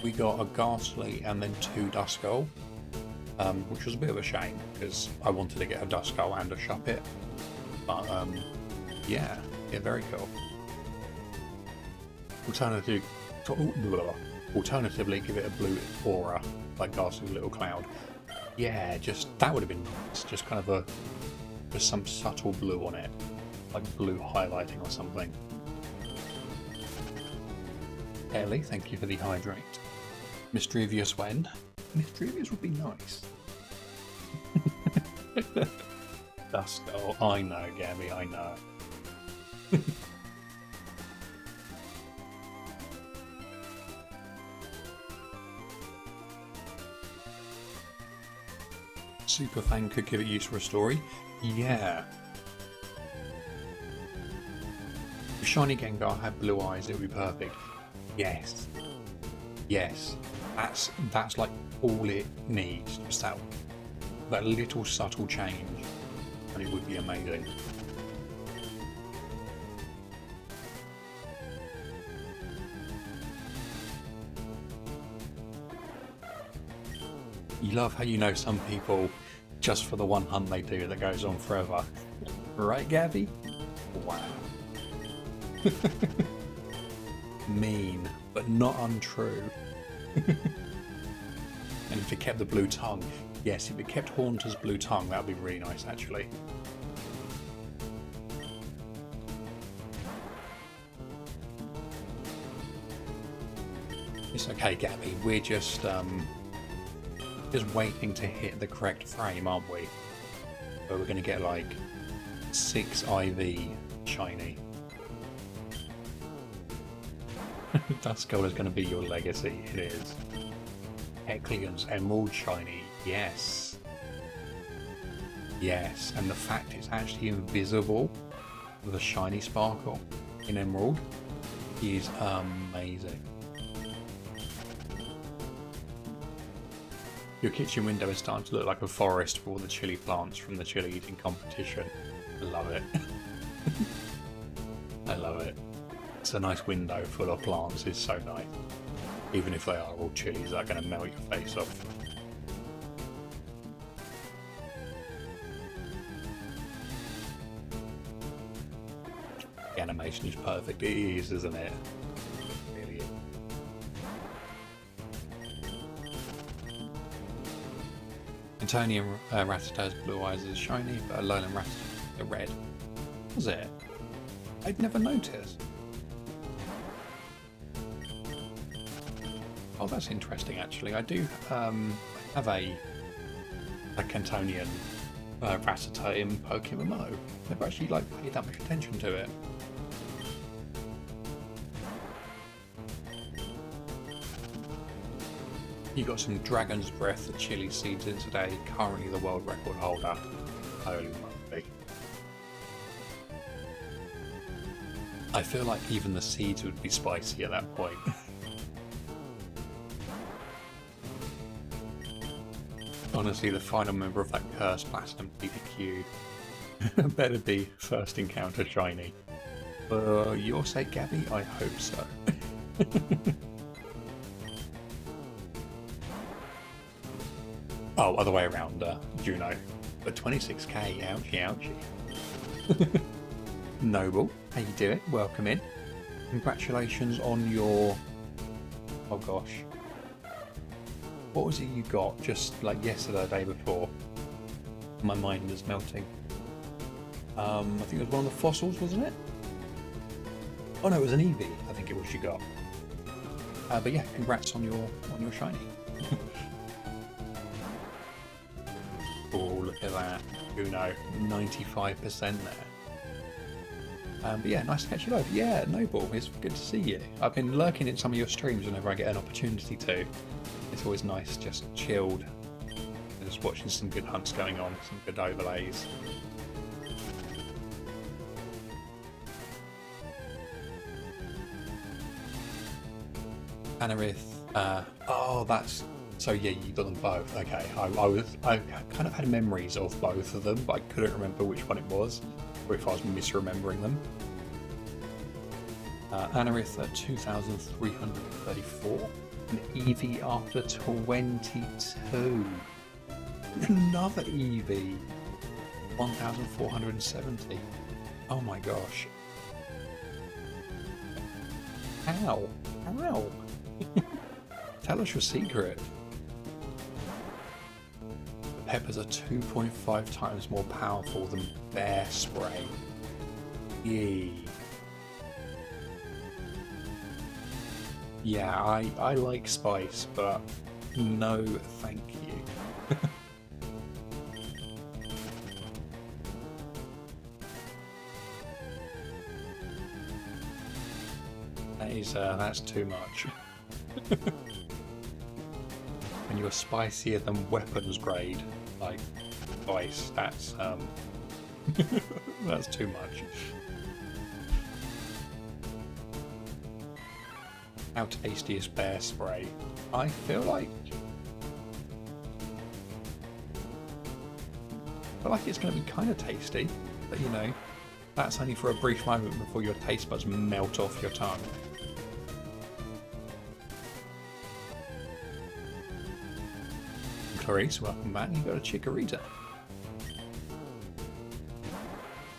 We got a Ghastly and then 2 Duskull, which was a bit of a shame because I wanted to get a Duskull and a Shuppet. But yeah, very cool. Alternatively, give it a blue aura, like Ghastly Little Cloud. Yeah, that would have been nice. Just kind of just some subtle blue on it. Like blue highlighting or something. Ellie, thank you for the hydrate. Mischievous when? Mischievous would be nice. Duskull, I know, Gabby, I know. Superfang could give it use for a story. Yeah. If Shiny Gengar had blue eyes, it would be perfect. Yes. Yes. That's like all it needs, just that little subtle change, and it would be amazing. You love how you know some people just for the one hunt they do that goes on forever. Right, Gabby? Wow. Mean, but not untrue. And if it kept the blue tongue, yes, if it kept Haunter's blue tongue, that would be really nice, actually. It's okay, Gabby. We're just waiting to hit the correct frame, aren't we? So we're going to get like 6 IV shiny. Dustgold is going to be your legacy. It is. Hecleon's Emerald shiny. Yes. Yes, and the fact it's actually invisible with a shiny sparkle in Emerald is amazing. Your kitchen window is starting to look like a forest for all the chili plants from the chili eating competition. I love it. I love it. It's a nice window full of plants. It's so nice. Even if they are all chilies that are going to melt your face off. The animation is perfect. It is, isn't it? Really is. Antonian Rattata's blue eyes is shiny, but Alolan Rattata are red. Was it? I'd never noticed. Oh, that's interesting, actually. I do have a Cantonian Rattata in Pokemon Mo. Never actually paid that much attention to it. You got some Dragon's Breath chili seeds in today. Currently the world record holder. Holy moly! I feel like even the seeds would be spicy at that point. Honestly, the final member of that cursed Platinum DTQ better be first encounter shiny. For your sake, Gabby, I hope so. Oh, other way around, Juno. But 26k, ouchie, ouchie. Noble, how you doing? Welcome in. Congratulations on your... Oh gosh. What was it you got just like yesterday, the day before? My mind is melting. I think it was one of the fossils, wasn't it? Oh no, it was an Eevee, I think it was you got. But yeah, congrats on your shiny. Oh, look at that. Uno, 95% there. But yeah, nice to catch you live. Yeah, Noble, it's good to see you. I've been lurking in some of your streams whenever I get an opportunity to. It's always nice, just chilled, just watching some good hunts going on, some good overlays. Anorith, oh, that's, so yeah, you got them both. Okay, I kind of had memories of both of them, but I couldn't remember which one it was, or if I was misremembering them. Anorith at 2,334. An Eevee after 22. Another Eevee. 1,470. Oh my gosh. How? How? Tell us your secret. The peppers are 2.5 times more powerful than bear spray. Yee. Yeah, I like spice, but no thank you. That's too much. When you're spicier than weapons grade, like spice, that's that's too much. How tasty is bear spray? I feel like it's going to be kind of tasty, but you know, that's only for a brief moment before your taste buds melt off your tongue. Clarice, welcome back. You got a chikorita.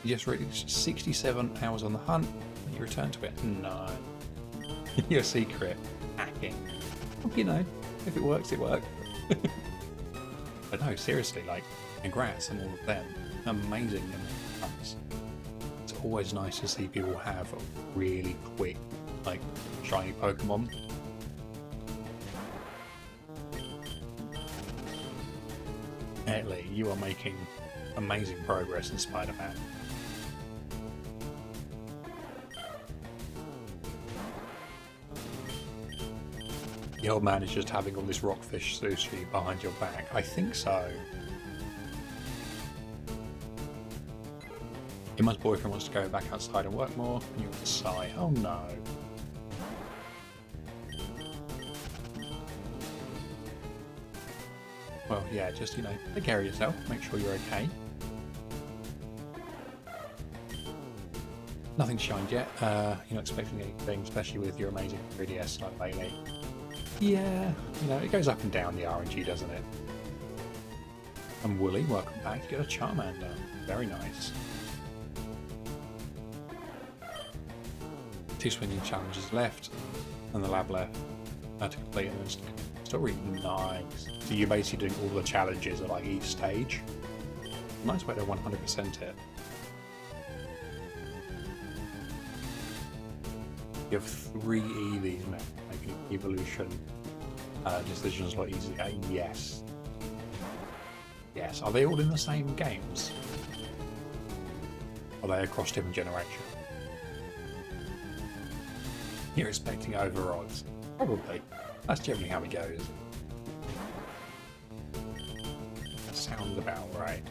You just reached 67 hours on the hunt. And you return to it. No. Your secret hacking. You know, if it works, it works. But no, seriously, like, congrats on all of them. Amazing hunts. It's always nice to see people have really quick, like, shiny Pokemon. Italy, you are making amazing progress in Spider-Man. The old man is just having all this rockfish sushi behind your back. I think so. Emma's boyfriend wants to go back outside and work more, and you sigh. Oh no. Well, yeah, just, you know, take care of yourself, make sure you're okay. Nothing's shined yet. You're not expecting anything, especially with your amazing 3DS like lately. Yeah, you know, it goes up and down the RNG, doesn't it? And Wooly, welcome back. You got a Charmander. Very nice. 2 swinging challenges left, and the lab left to complete an instant story. Nice. So you're basically doing all the challenges at like each stage. Nice way to 100% it. You have 3 EVs now, making evolution decisions a lot easier. Yes. Yes. Are they all in the same games? Are they across different generations? You're expecting overrides. Probably. That's generally how it goes. That sounds about right.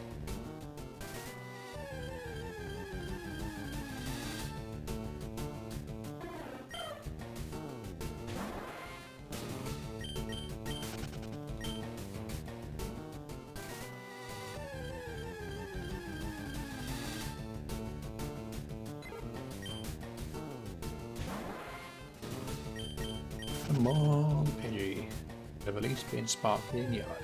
Come on, Pidgey. They've at least been sparkly and yellow.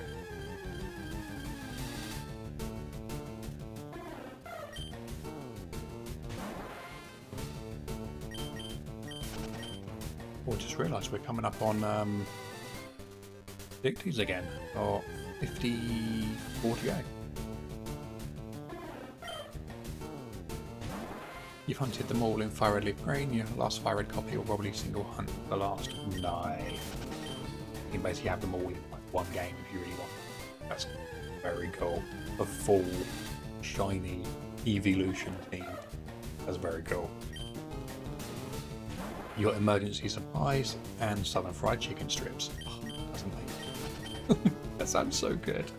Oh, I just realised we're coming up on DTQs again. Got 54 to go. You've hunted them all in FireRed Leaf Green. Your last FireRed copy will probably single hunt the last. Nice. You can basically have them all in like one game if you really want. That's very cool. A full, shiny evolution team. That's very cool. You got emergency supplies and southern fried chicken strips. Oh, that's amazing. That sounds so good.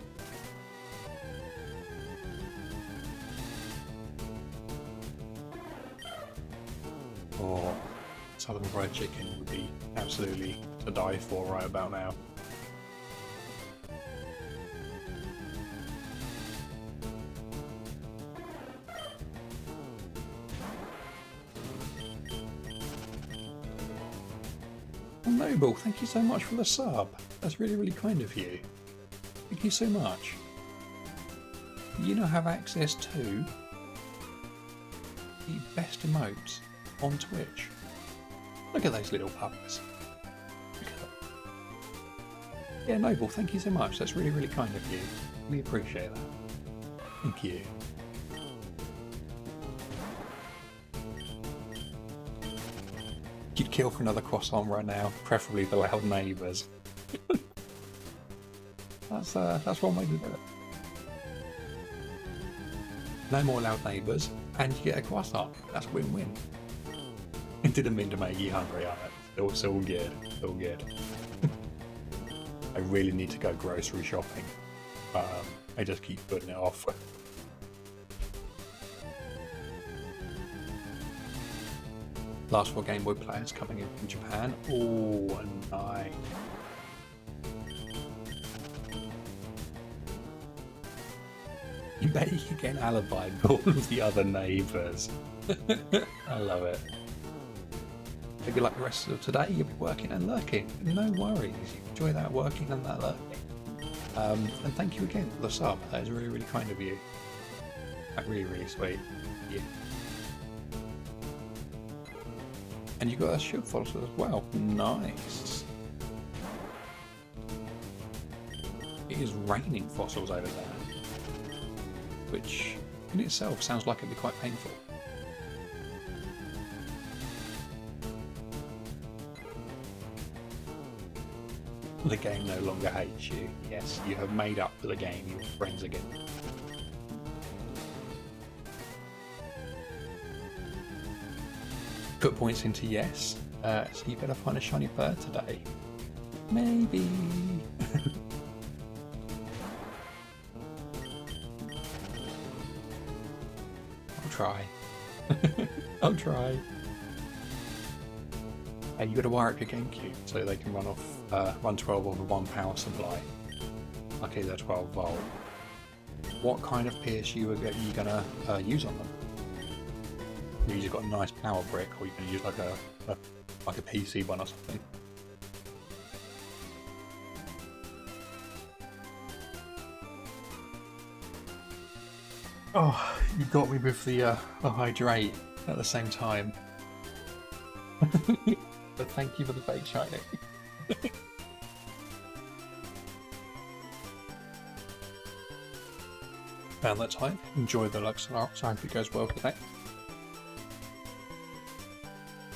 Oh, southern fried chicken would be absolutely to die for right about now. Oh, Noble, thank you so much for the sub. That's really, really kind of you. Thank you so much. You now have access to the best emotes on Twitch. Look at those little puppets. Yeah, Noble, thank you so much. That's really, really kind of you. We appreciate that. Thank you. You'd kill for another croissant right now, preferably the loud neighbours. That's one way to do it. No more loud neighbours, and you get a croissant. That's win-win. It didn't mean to make you hungry, on it. It's all good. It's all good. I really need to go grocery shopping, but I just keep putting it off. Last 4 Game Boy players coming in from Japan. Oh, nice. You bet you could get an alibi with all of the other neighbours. I love it. Maybe like the rest of today, you'll be working and lurking. No worries. You enjoy that working and that lurking. And thank you again for the sub. That is really, really kind of you. That's really, really sweet. Yeah. And you got a shield fossil as well. Nice. It is raining fossils over there, which in itself sounds like it'd be quite painful. The game no longer hates you. Yes, you have made up for the game. You're friends again. Put points into yes. So you better find a shiny bird today. Maybe. I'll try. I'll try. Hey, you got to wire up your GameCube so they can run 12 on the 1 power supply. Okay, they're 12 volt. What kind of PSU are you gonna use on them? You usually got a nice power brick, or you can use like a PC one or something. Oh, you got me with the hydrate at the same time. But thank you for the fake shiny. Found that time. Enjoy the Luxor. So I hope it goes well today.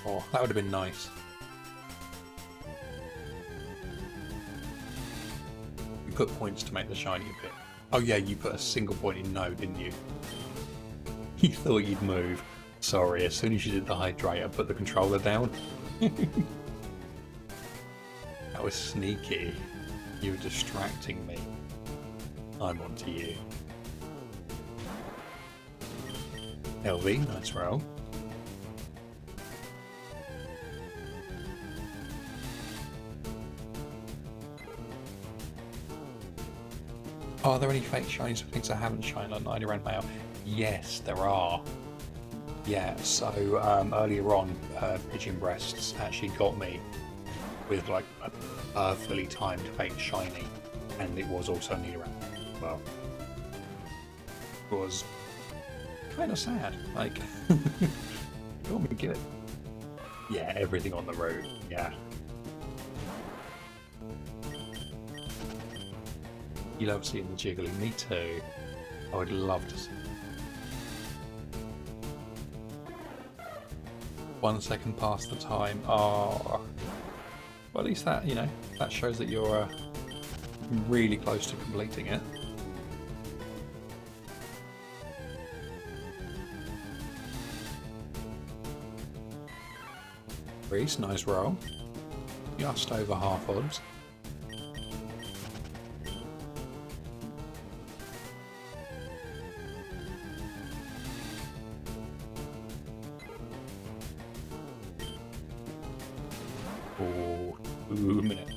Oh, that would have been nice. You put points to make the shiny a bit. Oh yeah, you put a single point in no, didn't you? You thought you'd move. Sorry, as soon as you did the hydrate, I put the controller down. That was sneaky. You were distracting me. I'm onto you. LV, nice roll. Are there any fake shinies of things that haven't shined on NidoranM Mail? Yes, there are. Yeah, so earlier on, Pigeon Breasts actually got me with like a perfectly timed fake shiny, and it was also NidoranM. Well, it was kind of sad. Like, you want me to give it? Yeah, everything on the road. Yeah. You love seeing the jiggly. Me too. I would love to see. 1 second past the time. Oh, well, at least that, you know, that shows that you're really close to completing it. Reese, nice roll. Just over half odds. Oh, 2 minutes.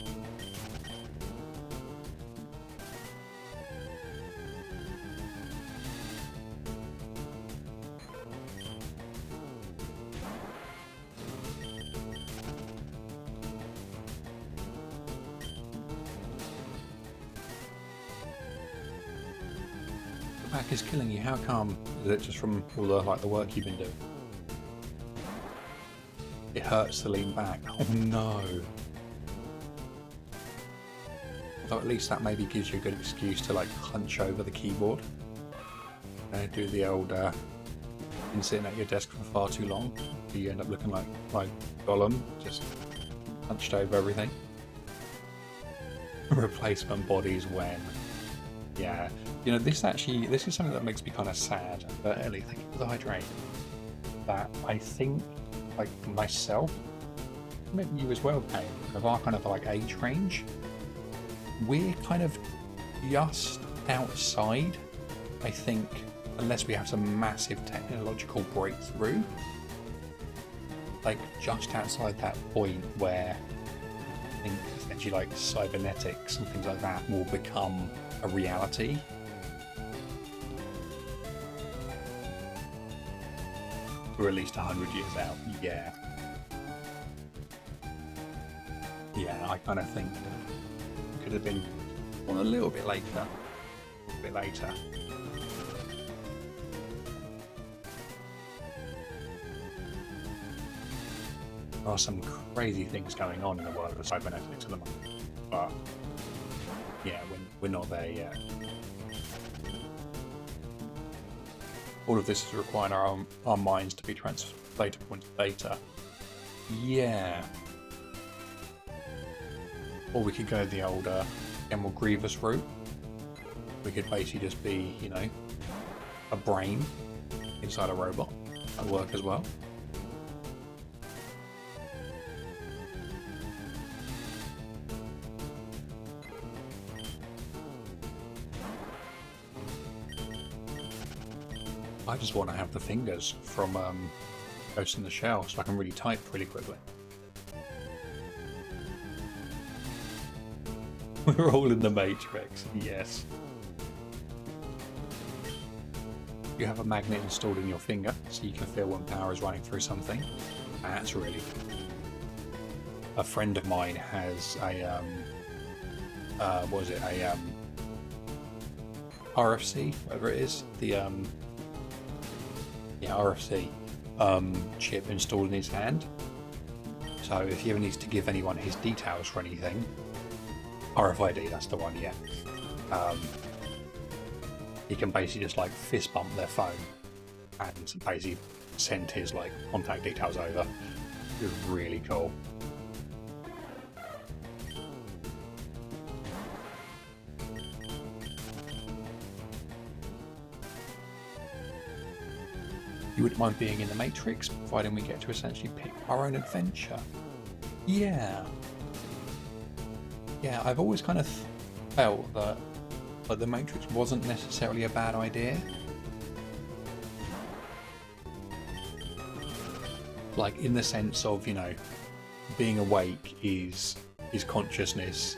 The pack is killing you. How come? Is it just from all the work you've been doing? It hurts to lean back. Oh no. Although at least that maybe gives you a good excuse to like hunch over the keyboard. Do the old been sitting at your desk for far too long. You end up looking like Gollum, just hunched over everything. Replacement bodies when. Yeah. You know, this is something that makes me kind of sad. But Ellie, thank you for the hydrate. That I think, like myself, maybe you as well, Kane, of our kind of like age range, we're kind of just outside, I think, unless we have some massive technological breakthrough, like just outside that point where I think essentially like cybernetics and things like that will become a reality. We're at least 100 years out. Yeah. Yeah, I kind of think it could have been a little bit later. A bit later. There are some crazy things going on in the world of cybernetics at the moment. But yeah, we're not there yet. All of this has required our minds to be data point to data. Yeah. Or we could go the old General Grievous route. We could basically just be, you know, a brain inside a robot. That'd work as well. I just want to have the fingers from Ghost in the Shell so I can really type really quickly. We're all in the Matrix, yes. You have a magnet installed in your finger so you can feel when power is running through something. That's really cool. A friend of mine has a what is it, a RFC, whatever it is, the RFC chip installed in his hand. So if he ever needs to give anyone his details for anything, RFID, that's the one, yeah. He can basically just like fist bump their phone and basically send his like contact details over. It's really cool. You wouldn't mind being in the Matrix, providing we get to essentially pick our own adventure. Yeah. Yeah, I've always kind of felt that like, the Matrix wasn't necessarily a bad idea. Like in the sense of, you know, being awake is consciousness,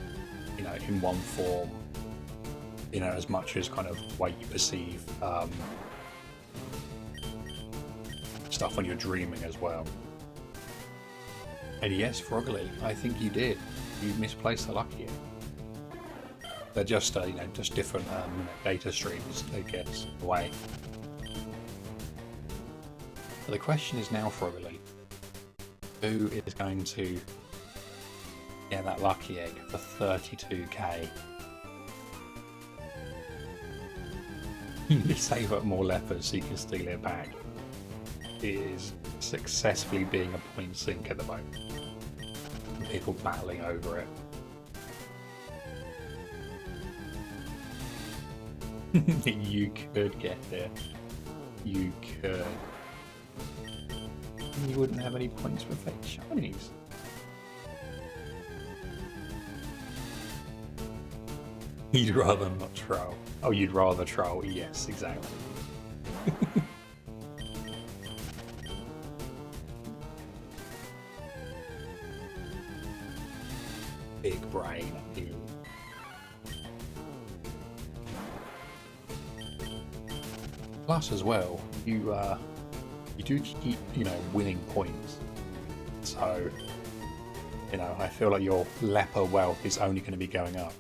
you know, in one form, you know, as much as kind of way you perceive stuff when you're dreaming as well. And yes, Froggly, I think you did. You misplaced the lucky egg. They're just, you know, just different data streams, I guess, away. But the question is now, Froggly, who is going to get that lucky egg for 32k? You need to save up more leopards so you can steal it back. It is successfully being a point sink at the moment. People battling over it. You could get it. You could. You wouldn't have any points for fake shinies. You'd rather not troll. Oh, you'd rather troll. Yes, exactly. Big brain. Plus, as well, you do keep, you know, winning points. So, you know, I feel like your leper wealth is only going to be going up.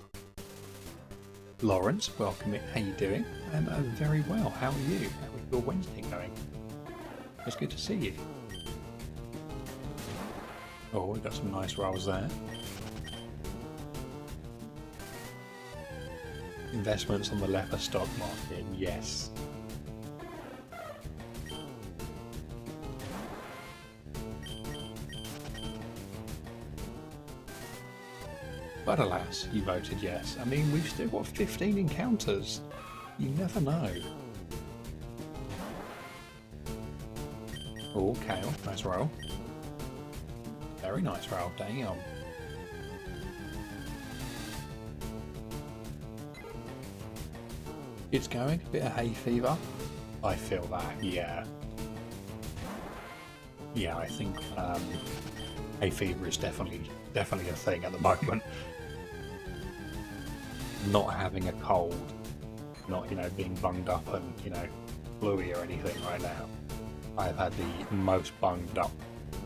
Lawrence, welcome in. How you doing? I'm very well. How are you? How is your Wednesday going? It's good to see you. Oh, we've got some nice rolls there. Investments on the leper stock market, yes. But alas, you voted yes. I mean, we've still got 15 encounters. You never know. Oh, Kale, nice roll. Very nice roll, damn. It's going, a bit of hay fever. I feel that, yeah. yeah, I think hay fever is definitely a thing at the moment. Not having a cold, not being bunged up and fluey or anything right now. I've had the most bunged up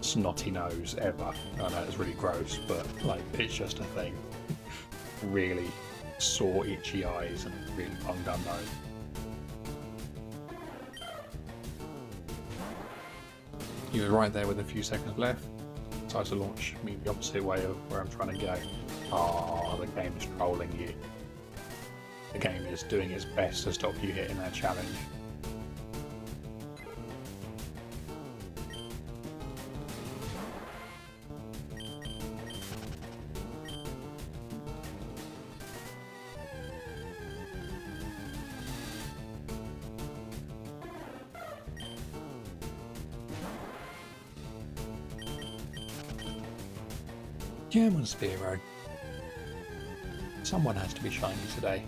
snotty nose ever. I know it's really gross, but like it's just a thing. Really sore, itchy eyes and really bunged up nose. He was right there with a few seconds left. Tried to launch me the opposite way of where I'm trying to go. Ah, the game is trolling you. The game is doing its best to stop you hitting that challenge. German Spearo. Someone has to be shiny today.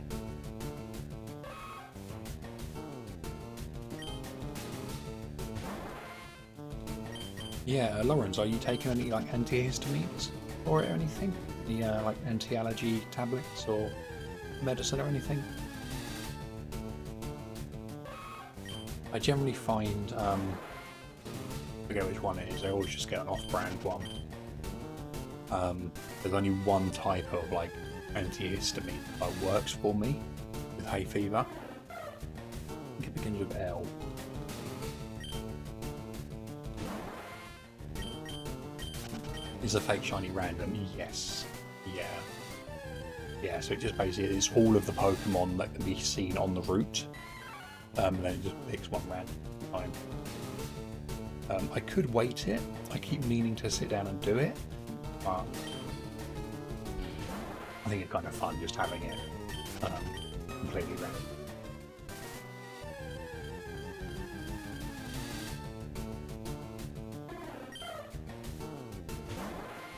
Yeah, Lawrence, are you taking any like antihistamines or anything? Any like anti-allergy tablets or medicine or anything? I generally find, I forget which one it is, I always just get an off-brand one. There's only one type of like antihistamine that works for me with hay fever. I think it begins with L. Is a fake shiny random? Yes. Yeah. Yeah, so it just basically is all of the Pokemon that can be seen on the route. And then it just picks one random time. I could wait it. I keep meaning to sit down and do it. But I think it's kind of fun just having it completely random.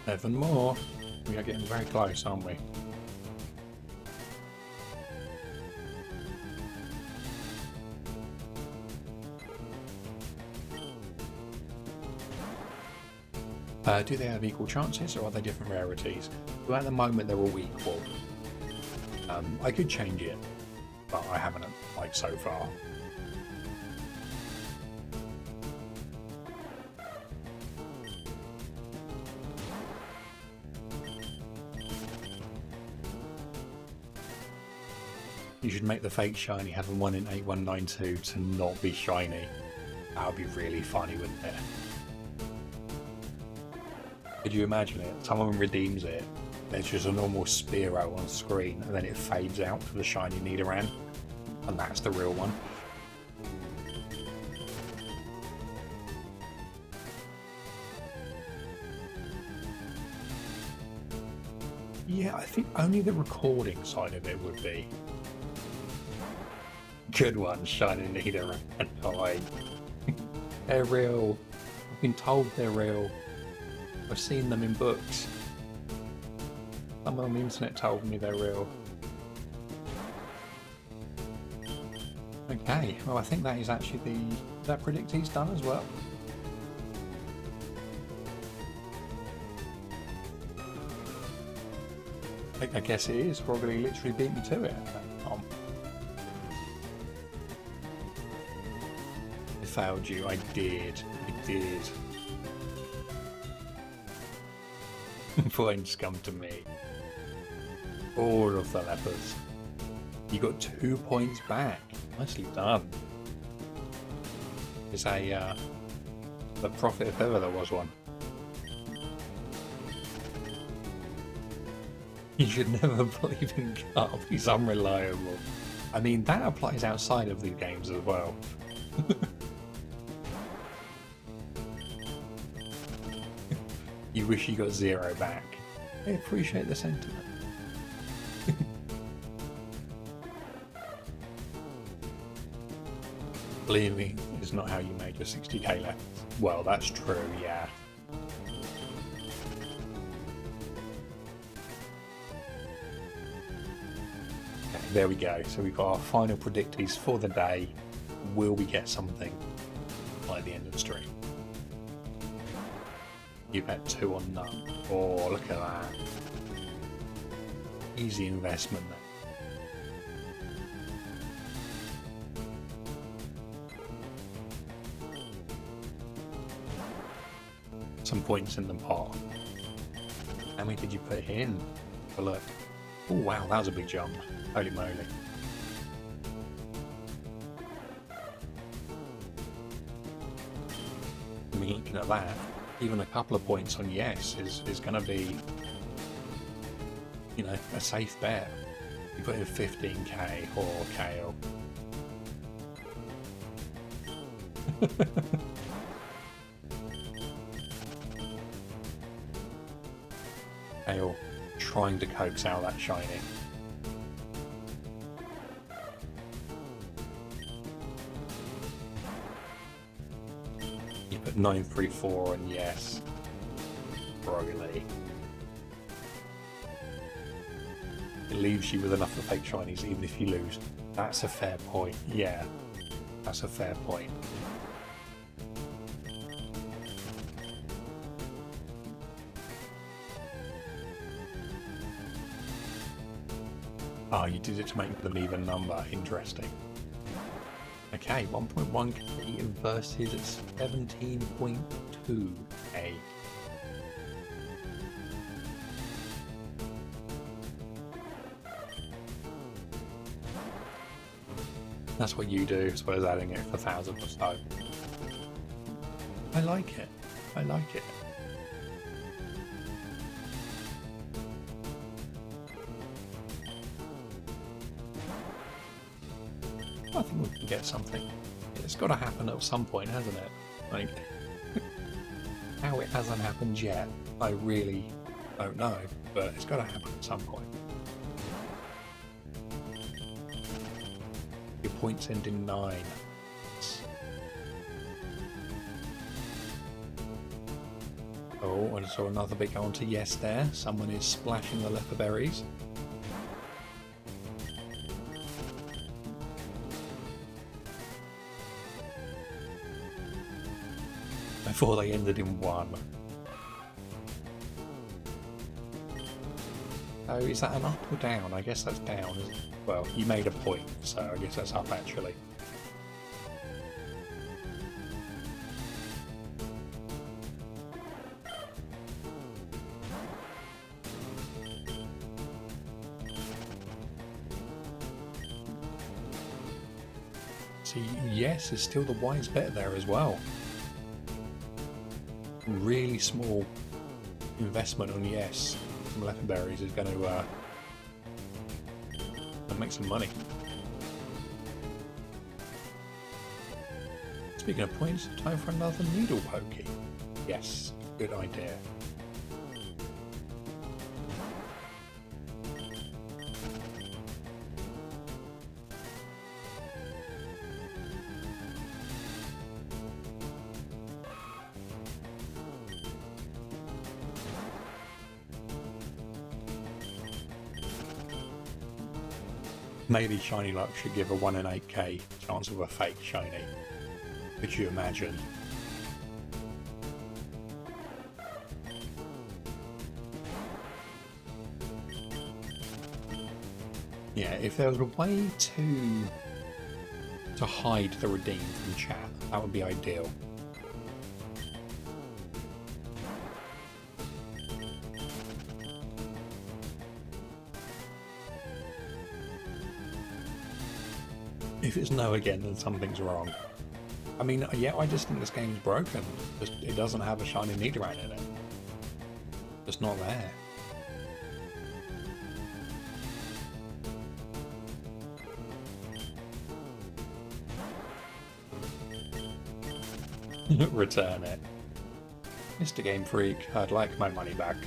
Even more. We are getting very close, aren't we? Do they have equal chances, or are they different rarities? Well, at the moment they're all equal. I could change it, but I haven't, like, so far. You should make the fake shiny have a 1 in 8192 to not be shiny. That would be really funny, wouldn't it? Could you imagine it? Someone redeems it, there's just a normal Spearow on screen, and then it fades out to the shiny NidoranM, and that's the real one. Yeah, I think only the recording side of it would be. Good one, shiny NidoranM. Oh, they're real. I've been told they're real. I've seen them in books. Someone on the internet told me they're real. Okay, well I think that is actually that predictee's done as well. I guess it is. Probably literally beat me to it. I failed you. I did. I did. Points come to me. All of the lepers. You got 2 points back. Nicely done. It's the profit if ever there was one. You should never believe in Carp. He's unreliable. I mean, that applies outside of these games as well. You wish you got 0 back. I appreciate the sentiment. Believe me, it's not how you make your 60k left. Well, that's true, yeah. Okay, there we go. So we've got our final predictees for the day. Will we get something by the end of the stream? You bet 2 on none. Oh, look at that. Easy investment there. Some points in the pot. How many did you put in? Oh, look. Oh, wow, that was a big jump. Holy moly. I mean, looking at that, even a couple of points on yes is going to be, you know, a safe bet. You put in 15k or kale. Kale trying to coax out that shiny. You put 934 and yes. Broly. It leaves you with enough for fake shinies even if you lose. That's a fair point. Yeah, that's a fair point. Oh, you did it to make them even number. Interesting. Okay, 1.1k versus 17.2k. That's what you do, as well as adding it for 1,000 or so. I like it. I like it. I think we can get something. It's got to happen at some point, hasn't it? Like, how it hasn't happened yet, I really don't know, but it's got to happen at some point. Your points end in 9. Oh, and so another big on to yes there. Someone is splashing the leopard berries. Before they ended in 1. Oh, is that an up or down? I guess that's down, isn't it? Well, you made a point, so I guess that's up actually. See, yes is still the wise bet there as well. Really small investment on yes from leopard berries is going to make some money. Speaking of points, time for another needle pokey. Yes, good idea. Maybe Shiny Luck should give a 1 in 8k chance of a fake shiny. Could you imagine? Yeah, if there was a way to hide the redeem from chat, that would be ideal. If it's no again, then something's wrong. I mean, yeah, I just think this game's broken. It doesn't have a shiny Nidoran in it. It's not there. Return it. Mr. Game Freak, I'd like my money back.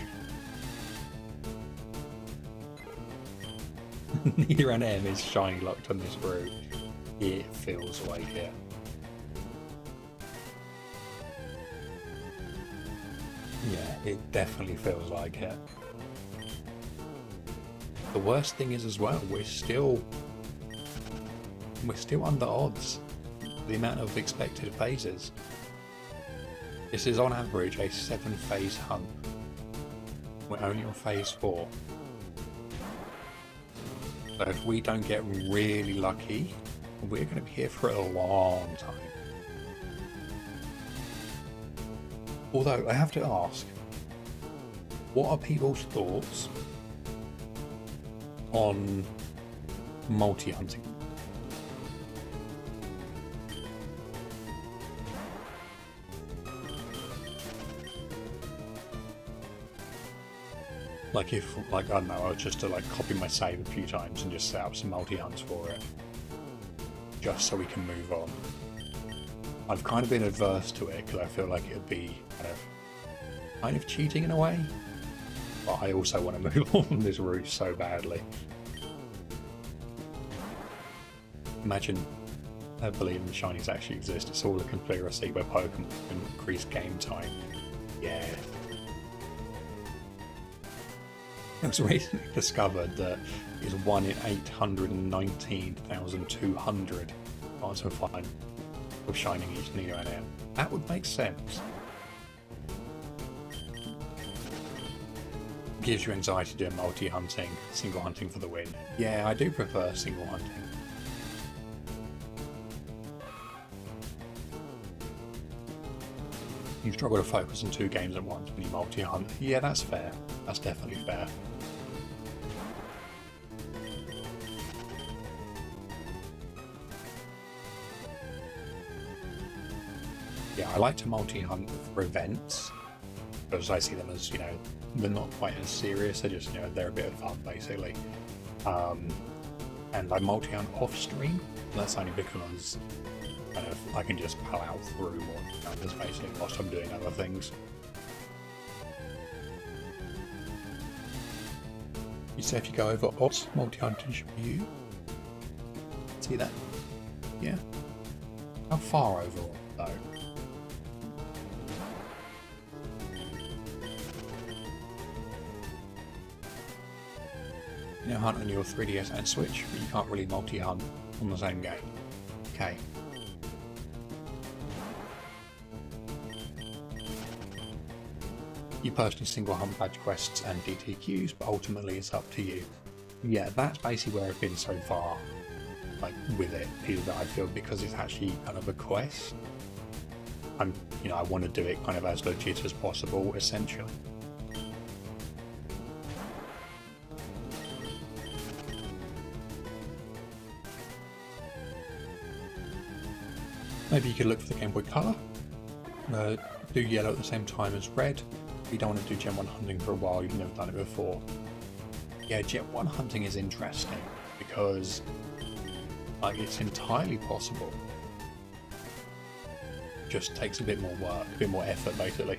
NidoranM is shiny locked on this brew. It feels like it. Yeah, it definitely feels like it. The worst thing is as well, we're still under odds. The amount of expected phases. This is on average a 7-phase hunt. We're only on phase 4. So if we don't get really lucky, we're going to be here for a long time. Although, I have to ask, what are people's thoughts on multi-hunting? Like if, like, I don't know, I was just to like copy my save a few times and just set up some multi-hunts for it. Just so we can move on. I've kind of been adverse to it because I feel like it would be kind of cheating in a way. But I also want to move on this route so badly. Imagine believing the shinies actually exist. It's all a conspiracy where Pokemon can increase game time. Yeah. It was recently discovered that it's 1 in 819,200 chance of finding of shining each NidoranM. That would make sense. Gives you anxiety doing multi-hunting, single hunting for the win. Yeah, I do prefer single hunting. You struggle to focus on 2 games at once when you multi-hunt. Yeah, that's fair. That's definitely fair. Yeah, I like to multi-hunt for events, because I see them as, you know, they're not quite as serious, they're just, you know, they're a bit of fun, basically. And I multi-hunt off-stream, that's only because kind of I can just pal out through more encounters, basically, whilst I'm doing other things. You say if you go over odds, multi-hunting should be you. See that? Yeah. How far over though? You know, hunt on your 3DS and Switch, but you can't really multi-hunt on the same game. Okay. You personally single hunt badge quests and DTQs, but ultimately it's up to you. Yeah, that's basically where I've been so far, like, with it, is that I feel because it's actually kind of a quest, you know, I want to do it kind of as legit as possible, essentially. Maybe you could look for the Game Boy Color. Do yellow at the same time as red. You don't want to do Gen 1 hunting for a while, you've never done it before. Yeah, Gen 1 hunting is interesting because, like, it's entirely possible. Just takes a bit more work, a bit more effort, basically.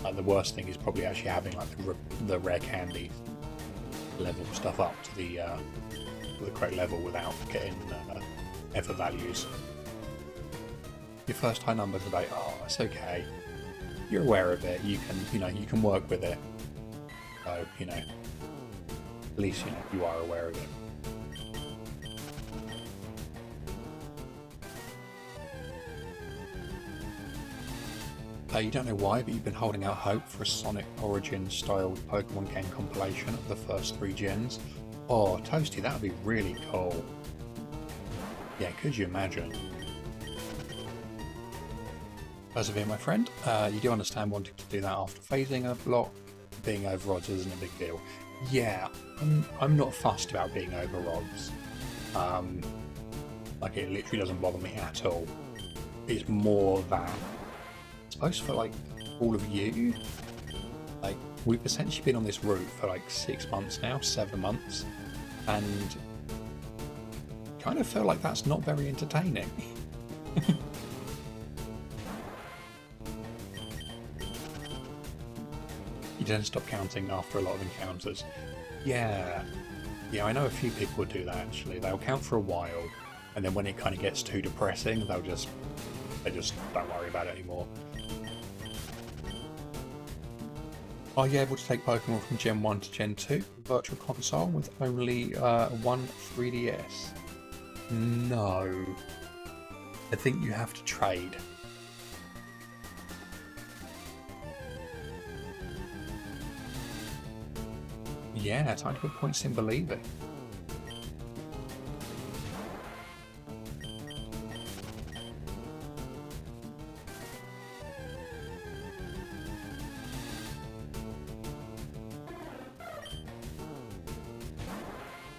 Like, the worst thing is probably actually having like the rare candy level stuff up to the correct level without getting effort values. Your first high number today, oh, it's okay. You're aware of it. You can, you know, you can work with it. So, you know, at least, you know, you are aware of it. You don't know why, but you've been holding out hope for a Sonic Origin style Pokemon game compilation of the first 3 gens. Oh, Toasty, that would be really cool. Yeah, could you imagine? Persevere, my friend. You do understand wanting to do that after phasing a block. Being over odds isn't a big deal. Yeah, I'm not fussed about being over odds. Like, it literally doesn't bother me at all. It's more that, I suppose for like all of you, like, we've essentially been on this route for like 6 months now, 7 months, and kind of feel like that's not very entertaining. You don't stop counting after a lot of encounters. Yeah, I know a few people would do that actually. They'll count for a while, and then when it kind of gets too depressing, they just don't worry about it anymore. Are you able to take Pokemon from Gen 1 to Gen 2 Virtual Console with only one 3DS? No. I think you have to trade. Yeah, time to put points in believing.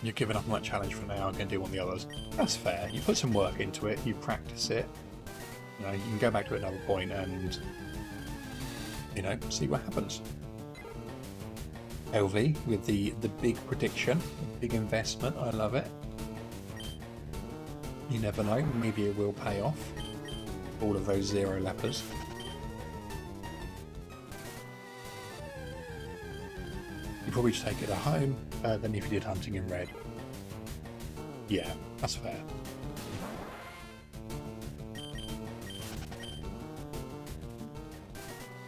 You're giving up on that challenge for now, I'm going to do one of the others. That's fair. You put some work into it, you practice it. You know, you can go back to another point and, you know, see what happens. LV with the big prediction, the big investment, I love it. You never know, maybe it will pay off. All of those 0 lepers. You probably just take it at home, than if you did hunting in red. Yeah, that's fair.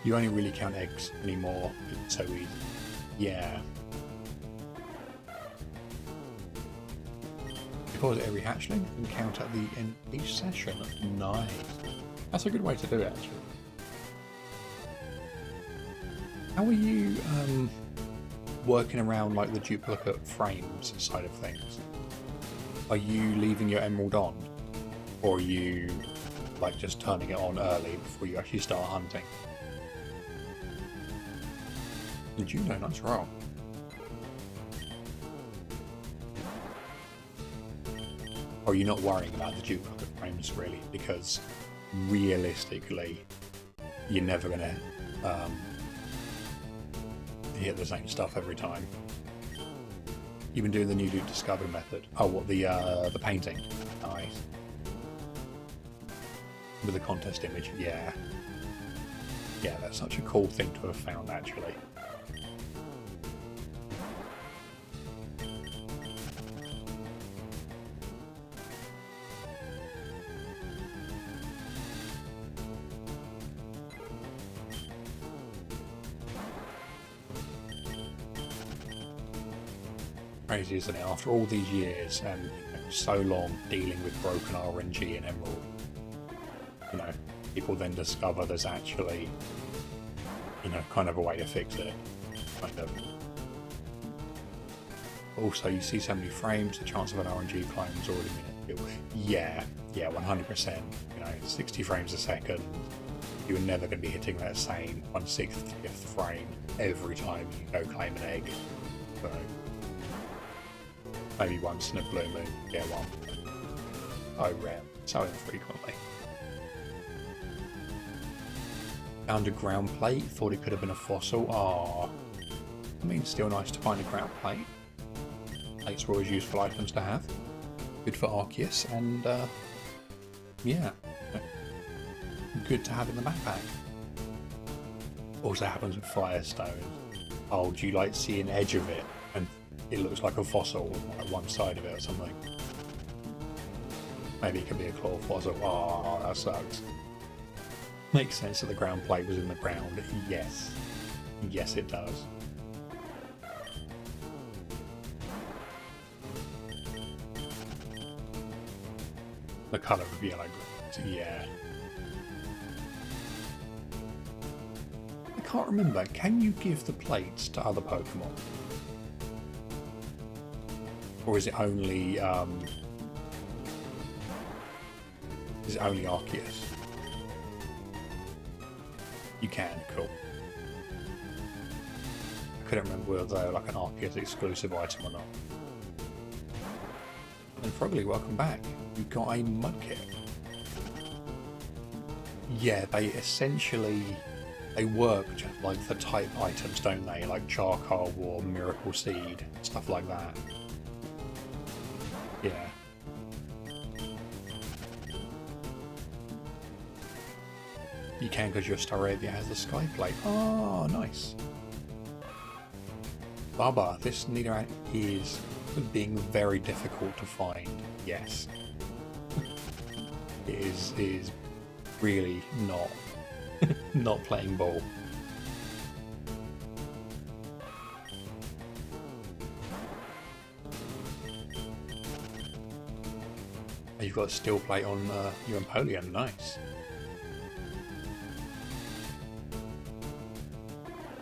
You only really count eggs anymore, it's so easy. Yeah. Pause every hatchling and count at the end of each session. Nice. That's a good way to do it, actually. How are you working around like the duplicate frames side of things? Are you leaving your emerald on, or are you like just turning it on early before you actually start hunting? Did you know? Nice roll. Or are you not worrying about the duplicate frames really? Because realistically, you're never gonna hit the same stuff every time. You've been doing the new loot discovery method. Oh, what, the painting? Nice. With the contest image, yeah. Yeah, that's such a cool thing to have found, actually. Crazy, isn't it? After all these years and so long dealing with broken RNG and Emerald, you know, people then discover there's actually, you know, kind of a way to fix it, kind of. Also, you see so many frames, the chance of an RNG clone is already minuscule. Yeah, 100%. You know, 60 frames a second. You're never going to be hitting that same 1/60th frame every time you go claim an egg. So, maybe once in a blue moon you get one. Oh, rare. So infrequently. Found a ground plate. Thought it could have been a fossil. Ah, I mean, still nice to find a ground plate. Plates are always useful items to have. Good for Arceus, and yeah, good to have in the backpack. Also happens with Firestone. Oh, do you like see an edge of it and it looks like a fossil on one side of it or something? Maybe it could be a claw fossil. Oh, that sucks. Makes sense that the ground plate was in the ground. Yes. Yes, it does. The colour of yellow green. Yeah. I can't remember. Can you give the plates to other Pokemon? Or is it only Arceus? You can, cool. I couldn't remember whether they were like an Arceus exclusive item or not. And Frogly, welcome back. You got a Mudkip. Yeah, they essentially work just like the type items, don't they? Like Charcoal or Miracle Seed, stuff like that. Yeah. You can because your Staravia has the Sky Plate. Oh, nice. Baba, this Nidoran is being very difficult to find. Yes. It is really not playing ball. You've got a steel plate on your Empoleon, nice.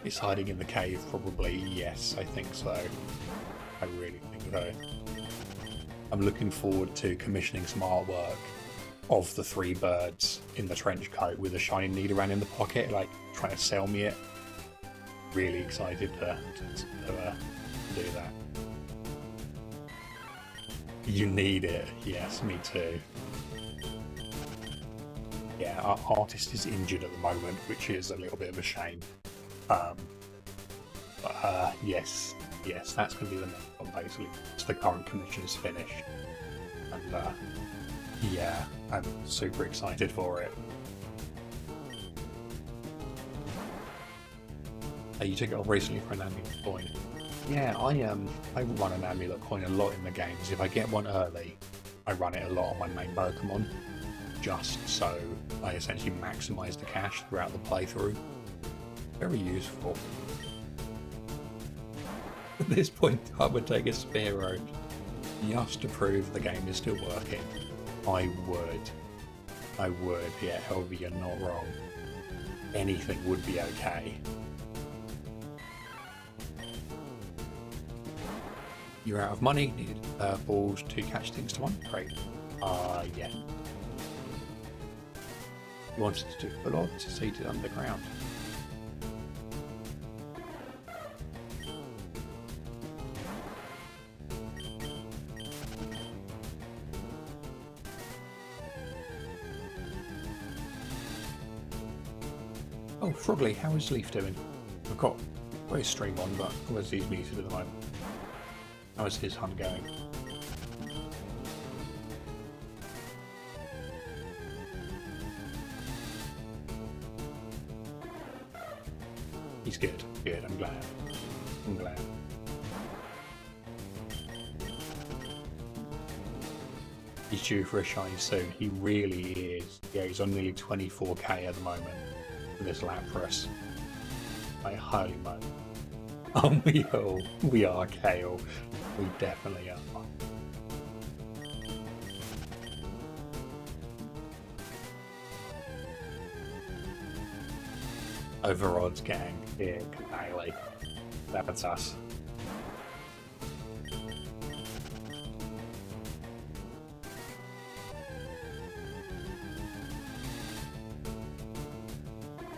It's hiding in the cave, probably. Yes, I think so. I really think so. I'm looking forward to commissioning some artwork of the 3 birds in the trench coat with a shiny Nidoran in the pocket, like trying to sell me it. Really excited to do that. You need it. Yes, me too. Yeah, our artist is injured at the moment, which is a little bit of a shame. Yes, that's going to be the next one, basically. It's the current commission's finished. And yeah, I'm super excited for it. You took it off recently for an amulet coin. Yeah, I run an amulet coin a lot in the games. If I get one early, I run it a lot on my main Pokemon, just so I essentially maximise the cash throughout the playthrough. Very useful. At this point, I would take a Spearow just to prove the game is still working. I would, yeah, however, you're not wrong. Anything would be okay. You're out of money, needed balls to catch things to one. Great. Yeah. You wanted to do full odds, seated underground. Oh, Frogley, how is Leaf doing? I've got his stream on, but obviously he's muted at the moment. How is his hunt going? He's good. Good, I'm glad. I'm glad. He's due for a shine soon. He really is. Yeah, he's on nearly 24k at the moment for this Lapras. I highly moan. Oh, we are, Kale. We definitely are. Over odds gang, yeah, Canale. That's us.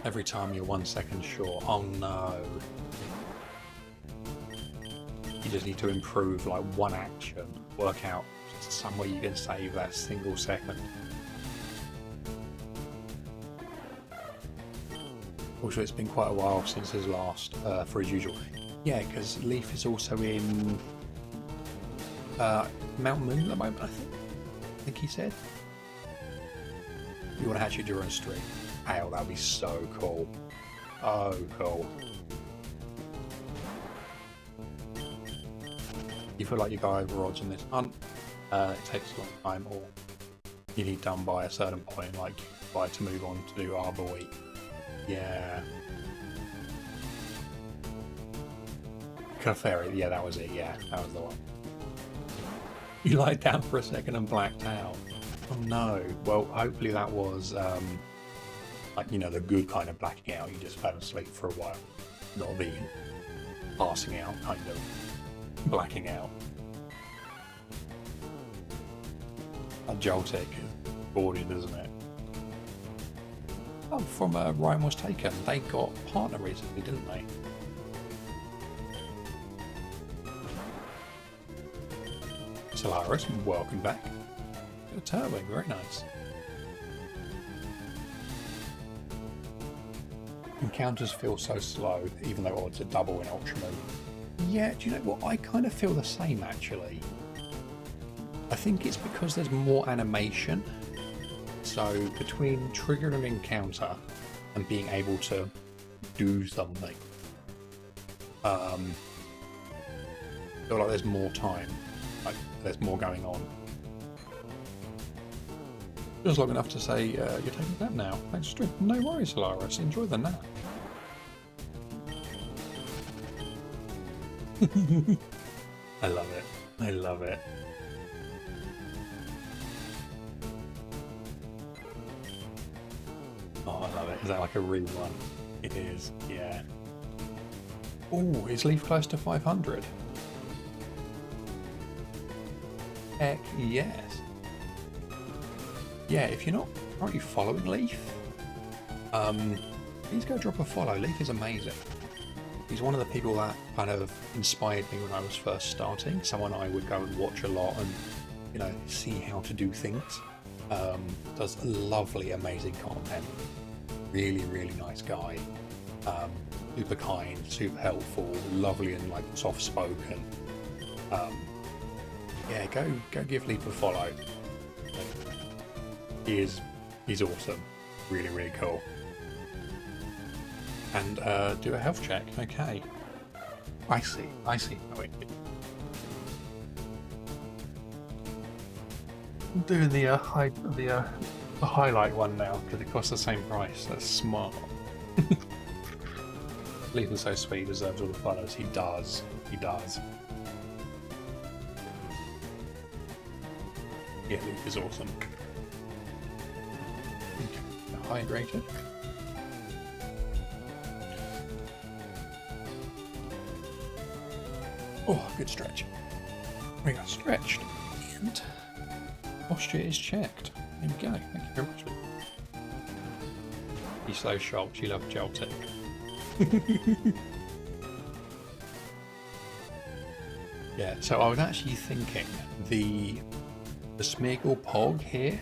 Every time you're 1 second short, oh no. You just need to improve like one action, work out some way you can save that single second. Also, it's been quite a while since his last, for his usual. Yeah, because Leaf is also in Mount Moon at the moment, I think he said. You want to hatch your Endurance streak? Hell, that'd be so cool. Oh, cool. You feel like you go over odds in this hunt, it takes a long time, or you need done by a certain point, like to move on to do Arbor Week. Yeah. Clefairy, yeah, that was it, yeah, that was the one. You lied down for a second and blacked out. Oh no, well, hopefully that was, like, you know, the good kind of blacking out. You just fell asleep for a while, not the passing out kind of blacking out. A Joltik is boarded, isn't it? Oh, from Ryan Was Taken, they got partner recently, didn't they? Solaris, welcome back. A Turtwing, very nice. Encounters feel so slow, even though odds are double in Ultra Moon. Yeah, do you know what? I kind of feel the same, actually. I think it's because there's more animation. So, between triggering an encounter and being able to do something, I feel like there's more time. Like, there's more going on. Just long enough to say, you're taking a nap now. Thanks for stream. No worries, Solaris. Enjoy the nap. I love it. I love it. Is that like a real one? It is, yeah. Oh, is Leaf close to 500? Heck yes. Yeah, if you're not currently following Leaf, please go drop a follow. Leaf is amazing. He's one of the people that kind of inspired me when I was first starting. Someone I would go and watch a lot and, you know, see how to do things. Does lovely, amazing content. Really, really nice guy. Super kind, super helpful, lovely and like soft spoken. Yeah, go give Leaf a follow. He's awesome. Really, really cool. And do a health check. Okay. I see. Oh, wait. I'm doing the highlight one now because it costs the same price. That's smart. Leaf is so sweet. He deserves all the follows. He does. Yeah, Leaf is awesome. Okay. Hydrated. Oh, good stretch. We got stretched and posture is checked. There we go. Thank you very much. You slow shocked. You love gel tech. Yeah. So I was actually thinking the Smeagol Pog here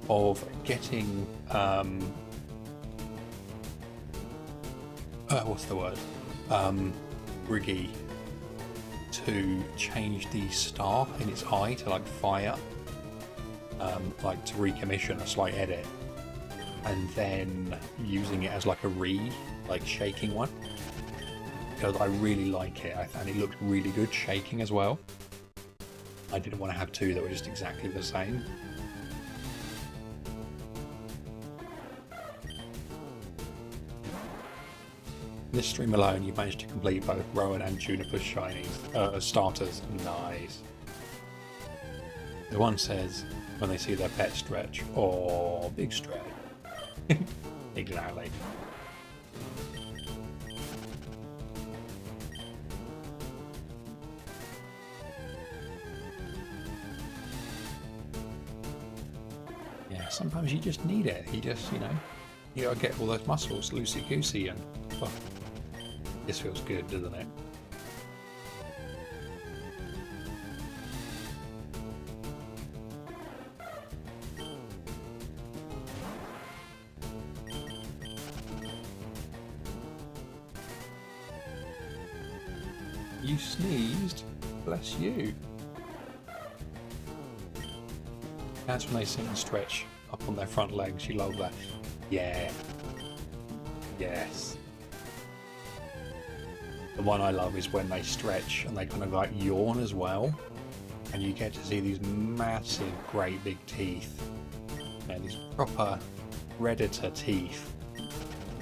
of getting what's the word? Riggy to change the star in its eye to like fire, like to recommission a slight edit, and then using it as like a like shaking one, because I really like it and it looked really good shaking as well. I didn't want to have two that were just exactly the same. This stream alone, you managed to complete both Rowan and Juniper's shinies, starters. Nice. The one says when they see their pet stretch, or big stretch. Exactly. Yeah, sometimes you just need it. You just, you gotta get all those muscles loosey-goosey and... Oh. This feels good, doesn't it? You sneezed? Bless you. That's when they sit and stretch up on their front legs. You love that. Yeah. Yes. The one I love is when they stretch and they kind of like yawn as well, and you get to see these massive, great big teeth. These proper predator teeth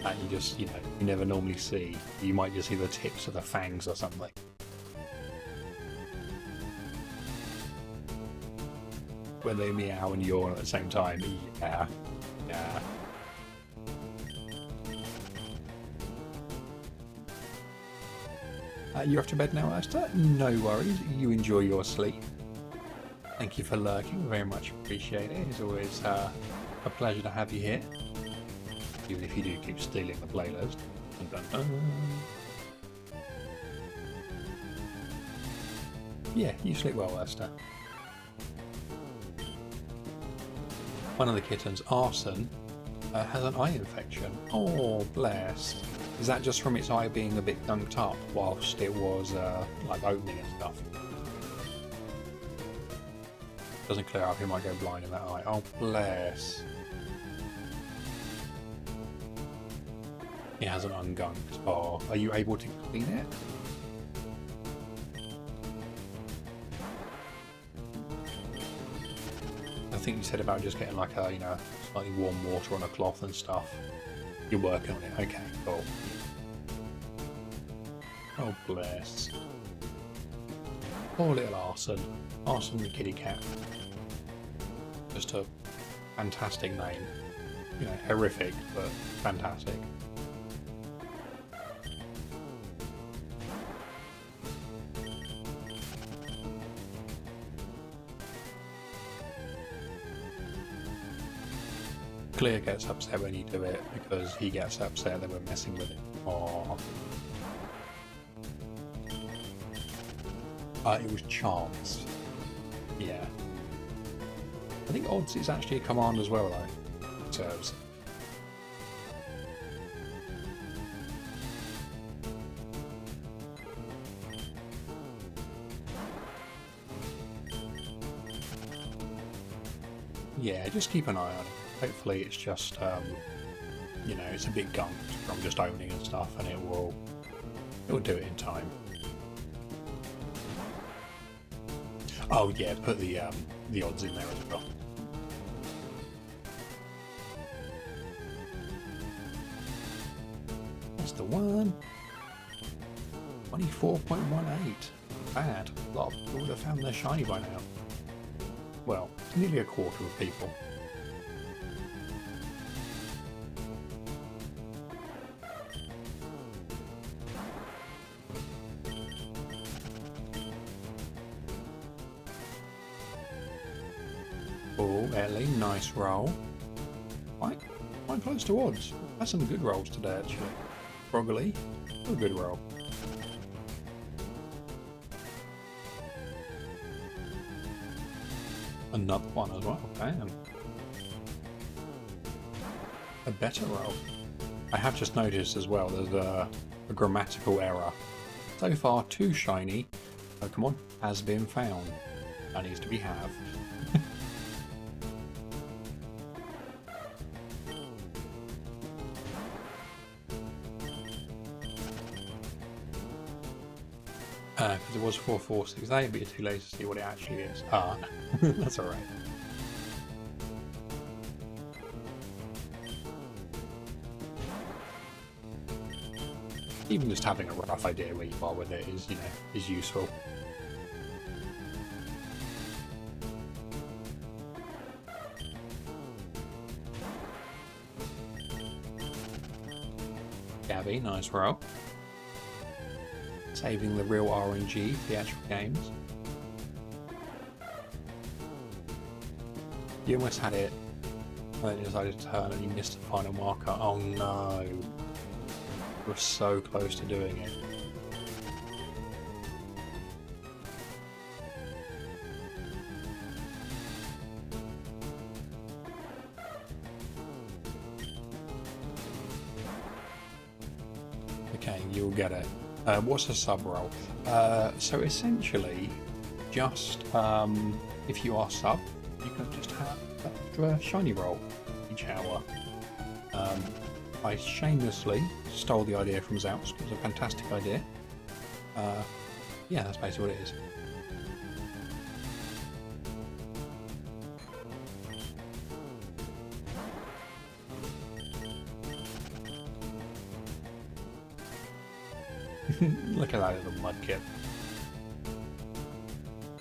that you just, you never normally see. You might just see the tips of the fangs or something. When they meow and yawn at the same time. Yeah. You're off to bed now, Esther? No worries. You enjoy your sleep. Thank you for lurking. Very much appreciate it. It's always a pleasure to have you here. Even if you do keep stealing the playlist. Dun, dun, dun. Yeah, you sleep well, Esther. One of the kittens, Arson, has an eye infection. Oh, bless. Is that just from its eye being a bit gunked up whilst it was like opening and stuff? Doesn't clear up, he might go blind in that eye. Oh, bless. It hasn't ungunked. Oh, are you able to clean it? I think you said about just getting like a, slightly warm water on a cloth and stuff. You're working on it. Okay, cool. Oh, bless. Poor little Arson. Arson the kitty cat. Just a fantastic name. you know, horrific, but fantastic. Clear gets upset when you do it because he gets upset that we're messing with it. Oh. It was chance. Yeah. I think odds is actually a command as well, though. Serves. Yeah, just keep an eye on it. Hopefully it's just, you know, it's a bit gunked from just owning and stuff, and it'll do it in time. Oh yeah, put the odds in there as well. That's the one. 24.18. Bad. A lot of people would have found their shiny by now. Well, nearly a quarter of people. Oh, Ellie, nice roll. Quite close to odds. That's some good rolls today, actually. Broggly, a good roll. Another one as well, damn. A better roll. I have just noticed as well there's a grammatical error. So far, 2 shiny Pokemon has been found. That needs to be have. Because it was 4468, but you're too lazy to see what it actually is. Ah, that's alright. Even just having a rough idea where you are with it is, you know, is useful. Gabby, nice roll. Saving the real RNG for the actual games. You almost had it, and then you decided to turn and you missed the final marker. Oh no. You were so close to doing it. Okay, you'll get it. What's a sub roll? So essentially, just if you are sub, you can just have an extra shiny roll each hour. I shamelessly stole the idea from Zouse. It was a fantastic idea. Yeah, that's basically what it is. Look at that little mudkip.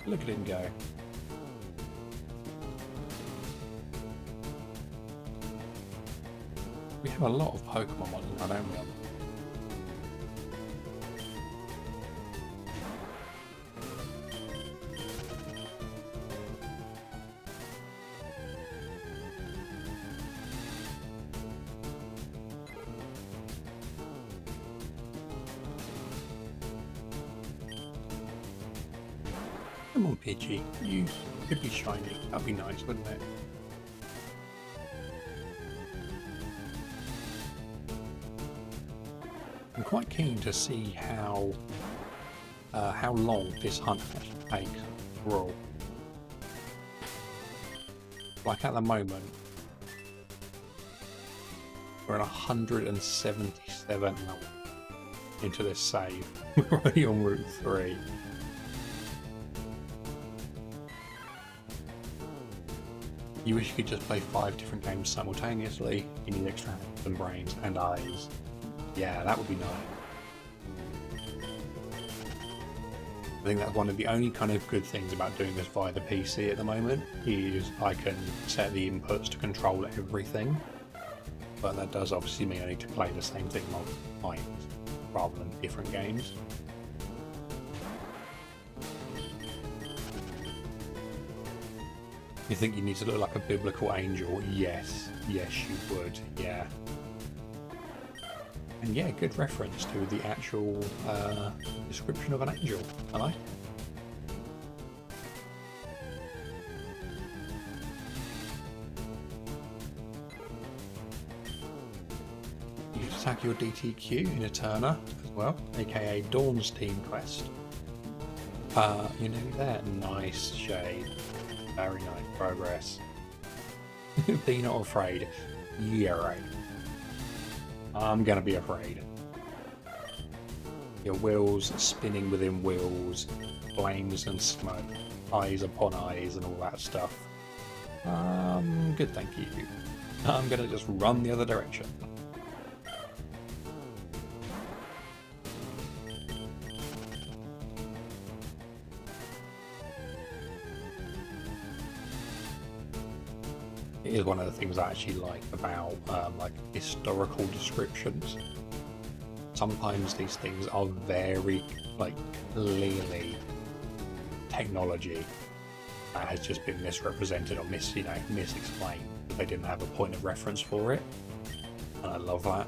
Look at him go. We have a lot of Pokemon ones now, don't we? Come on, Pidgey. You could be shiny. That'd be nice, wouldn't it? I'm quite keen to see how long this hunt actually takes for all. Like at the moment, we're at 177 hours into this save. We're already on Route 3. You wish you could just play 5 different games simultaneously. You need extra hands and brains and eyes. Yeah, that would be nice. I think that's one of the only kind of good things about doing this via the PC at the moment, is I can set the inputs to control everything. but that does obviously mean I need to play the same thing multiple times rather than different games. You think you need to look like a biblical angel? Yes, yes you would, yeah. And yeah, good reference to the actual description of an angel. I like it. You tag your DTQ in Eterna as well, aka Dawn's team quest. You're nearly there. Nice shade. Very nice progress. Be not afraid. Yeah, right. I'm gonna be afraid. Your wheels spinning within wheels, flames and smoke, eyes upon eyes and all that stuff. Good, thank you. I'm gonna just run the other direction. It is one of the things I actually like about like historical descriptions. Sometimes these things are very like clearly technology that has just been misrepresented or misexplained. They didn't have a point of reference for it, and I love that.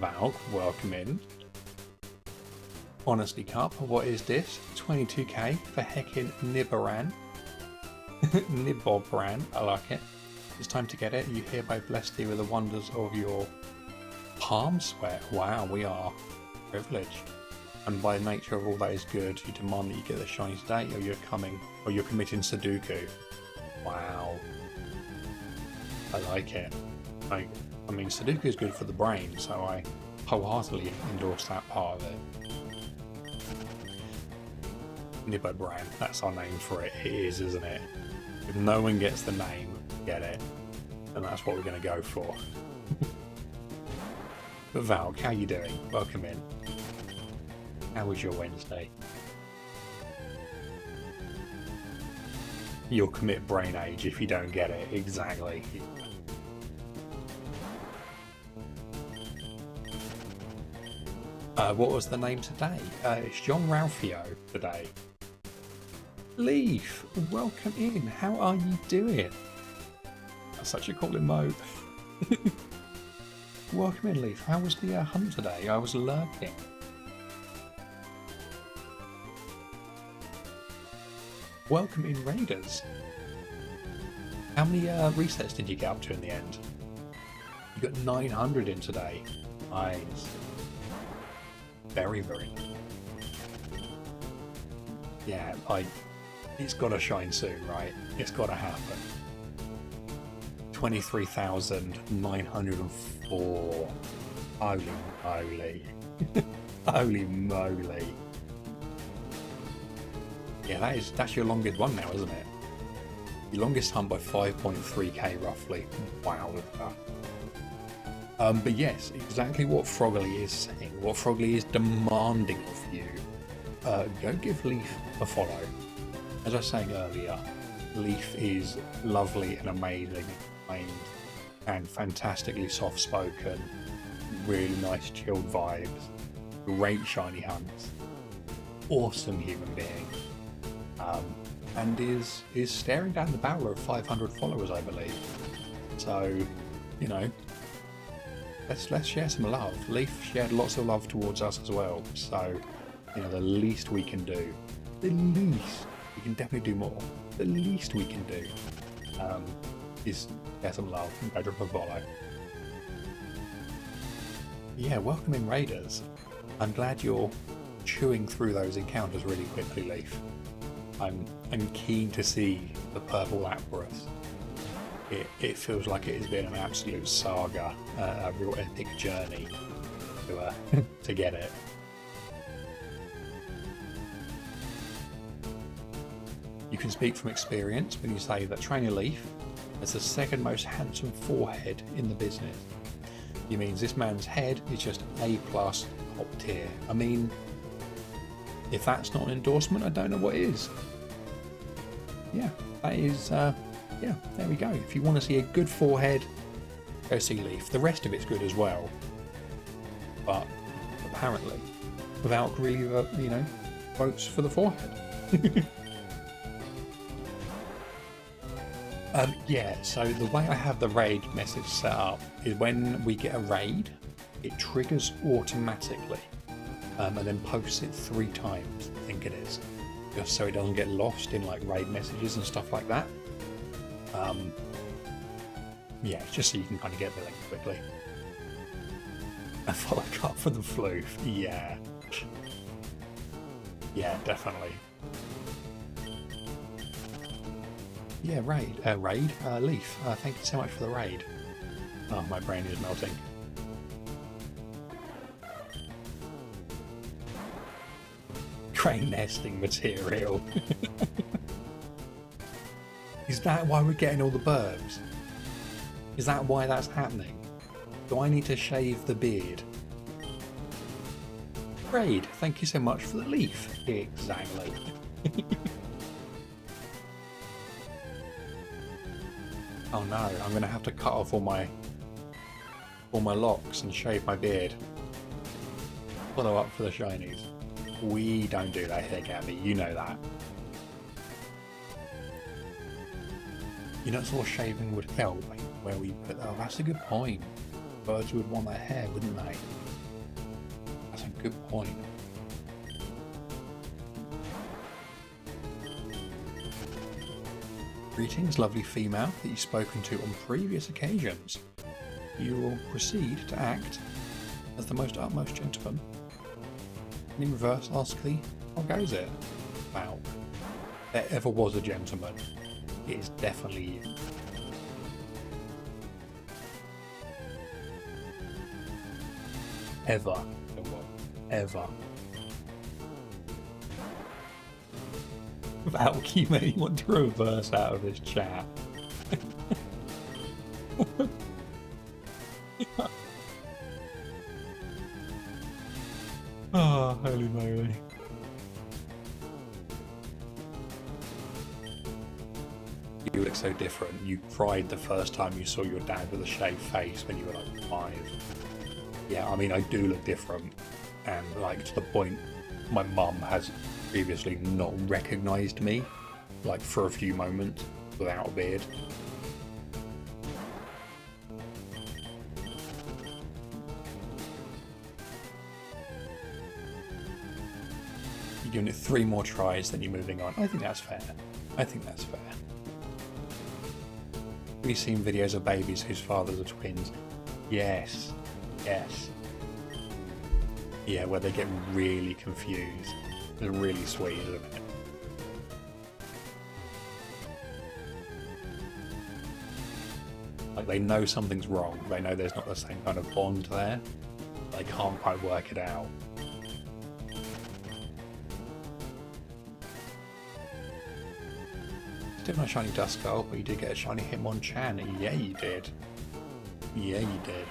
Valk, welcome in. Honestly, Cup, what is this? 22k for heckin' NidoranM. Nibobran, I like it. It's time to get it. You hereby bless thee with the wonders of your palm sweat. Wow, we are privileged. And by nature of all that is good, you demand that you get the shiny today, or you're committing Sudoku. Wow. I like it. I mean, Sudoku is good for the brain, so I wholeheartedly endorse that part of it. NidoranM, that's our name for it. It is, isn't it? If no one gets the name, get it, and that's what we're going to go for. But Valk, how you doing? Welcome in. How was your Wednesday? You'll commit brain age if you don't get it. Exactly. What was the name today? It's John Ralphio today. Leaf, welcome in. How are you doing? That's such a cool emote. Welcome in, Leaf. How was the hunt today? I was lurking. Welcome in, Raiders. How many resets did you get up to in the end? You got 900 in today. Nice. Very, very nice. Yeah, it's got to shine soon, right? It's got to happen. 23,904. Holy moly. Holy moly. Yeah, that's your longest one now, isn't it? Your longest hunt by 5.3k roughly. Wow. But yes, exactly what Frogly is saying, what Frogly is demanding of you. Go give Leaf a follow. As I was saying earlier, Leaf is lovely and amazing, and fantastically soft-spoken, really nice chilled vibes, great shiny hunts, awesome human being, and is staring down the barrel of 500 followers, I believe. So, you know, let's share some love. Leaf shared lots of love towards us as well, so, you know, the least we can do, we can definitely do more, the least we can do is share some love and go drop a follow. Yeah, welcome in, Raiders. I'm glad you're chewing through those encounters really quickly, Leaf. I'm keen to see the purple Lapras. It feels like it has been an absolute saga, a real epic journey to get it. You can speak from experience when you say that Trainer Leaf has the second most handsome forehead in the business. It means this man's head is just A+ top tier. I mean, if that's not an endorsement, I don't know what is. Yeah, that is, yeah, there we go. If you want to see a good forehead, go see Leaf. The rest of it's good as well. But apparently, without really, you know, votes for the forehead. Yeah, so the way I have the raid message set up is when we get a raid, it triggers automatically and then posts it 3 times, I think it is, just so it doesn't get lost in like raid messages and stuff like that. Yeah, just so you can kind of get the link quickly. A follow cut for the floof, yeah. Yeah, definitely. Yeah, Leaf, thank you so much for the raid. Oh, my brain is melting. Crane nesting material. Is that why we're getting all the burbs? Is that why that's happening? Do I need to shave the beard? Raid, thank you so much for the leaf. Exactly. Oh no, I'm gonna have to cut off all my locks and shave my beard. Follow up for the shinies. We don't do that here, Gabby, you know that. You know, sort of shaving would help where we put. Oh, that's a good point. Birds would want their hair, wouldn't they? That's a good point. Greetings, lovely female that you've spoken to on previous occasions. You will proceed to act as the most utmost gentleman. And in reverse, ask thee, how goes it? Wow. If there ever was a gentleman, it is definitely you. Ever. Ever. Valk, you may want to reverse out of this chat. Oh, holy moly. You look so different. You cried the first time you saw your dad with a shaved face when you were like 5. Yeah, I mean, I do look different. And like to the point my mum has previously not recognised me, like for a few moments, without a beard. You're giving it 3 more tries, then you're moving on. I think that's fair. I think that's fair. We've seen videos of babies whose fathers are twins. Yes. Yes. Yeah, where they get really confused. It's really sweet, isn't it? Like, they know something's wrong. They know there's not the same kind of bond there. They can't quite work it out. Still not a shiny Duskull, but you did get a shiny Hitmonchan. Yeah, you did. Yeah, you did.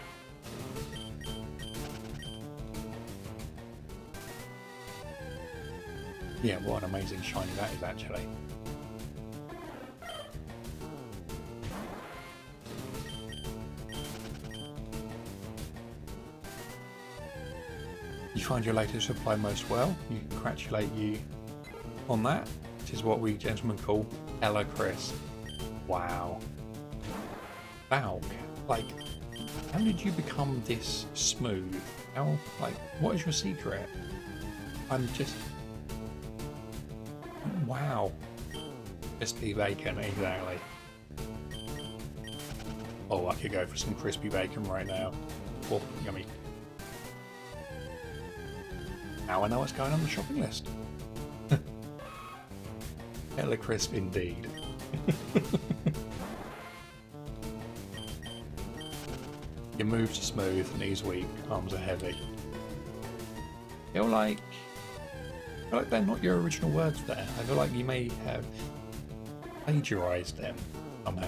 Yeah, what an amazing shiny that is, actually. You find your latest reply most well. You congratulate you on that, which is what we gentlemen call Ella Chris. Wow. Valk, like, how did you become this smooth? How, like, what is your secret? I'm just... Wow. Crispy bacon, exactly. Oh, I could go for some crispy bacon right now. Oh, yummy. Now I know what's going on the shopping list. Hella crisp indeed. Your moves are smooth, knees weak, arms are heavy. Feel like they're not your original words there. I feel like you may have plagiarised them somehow.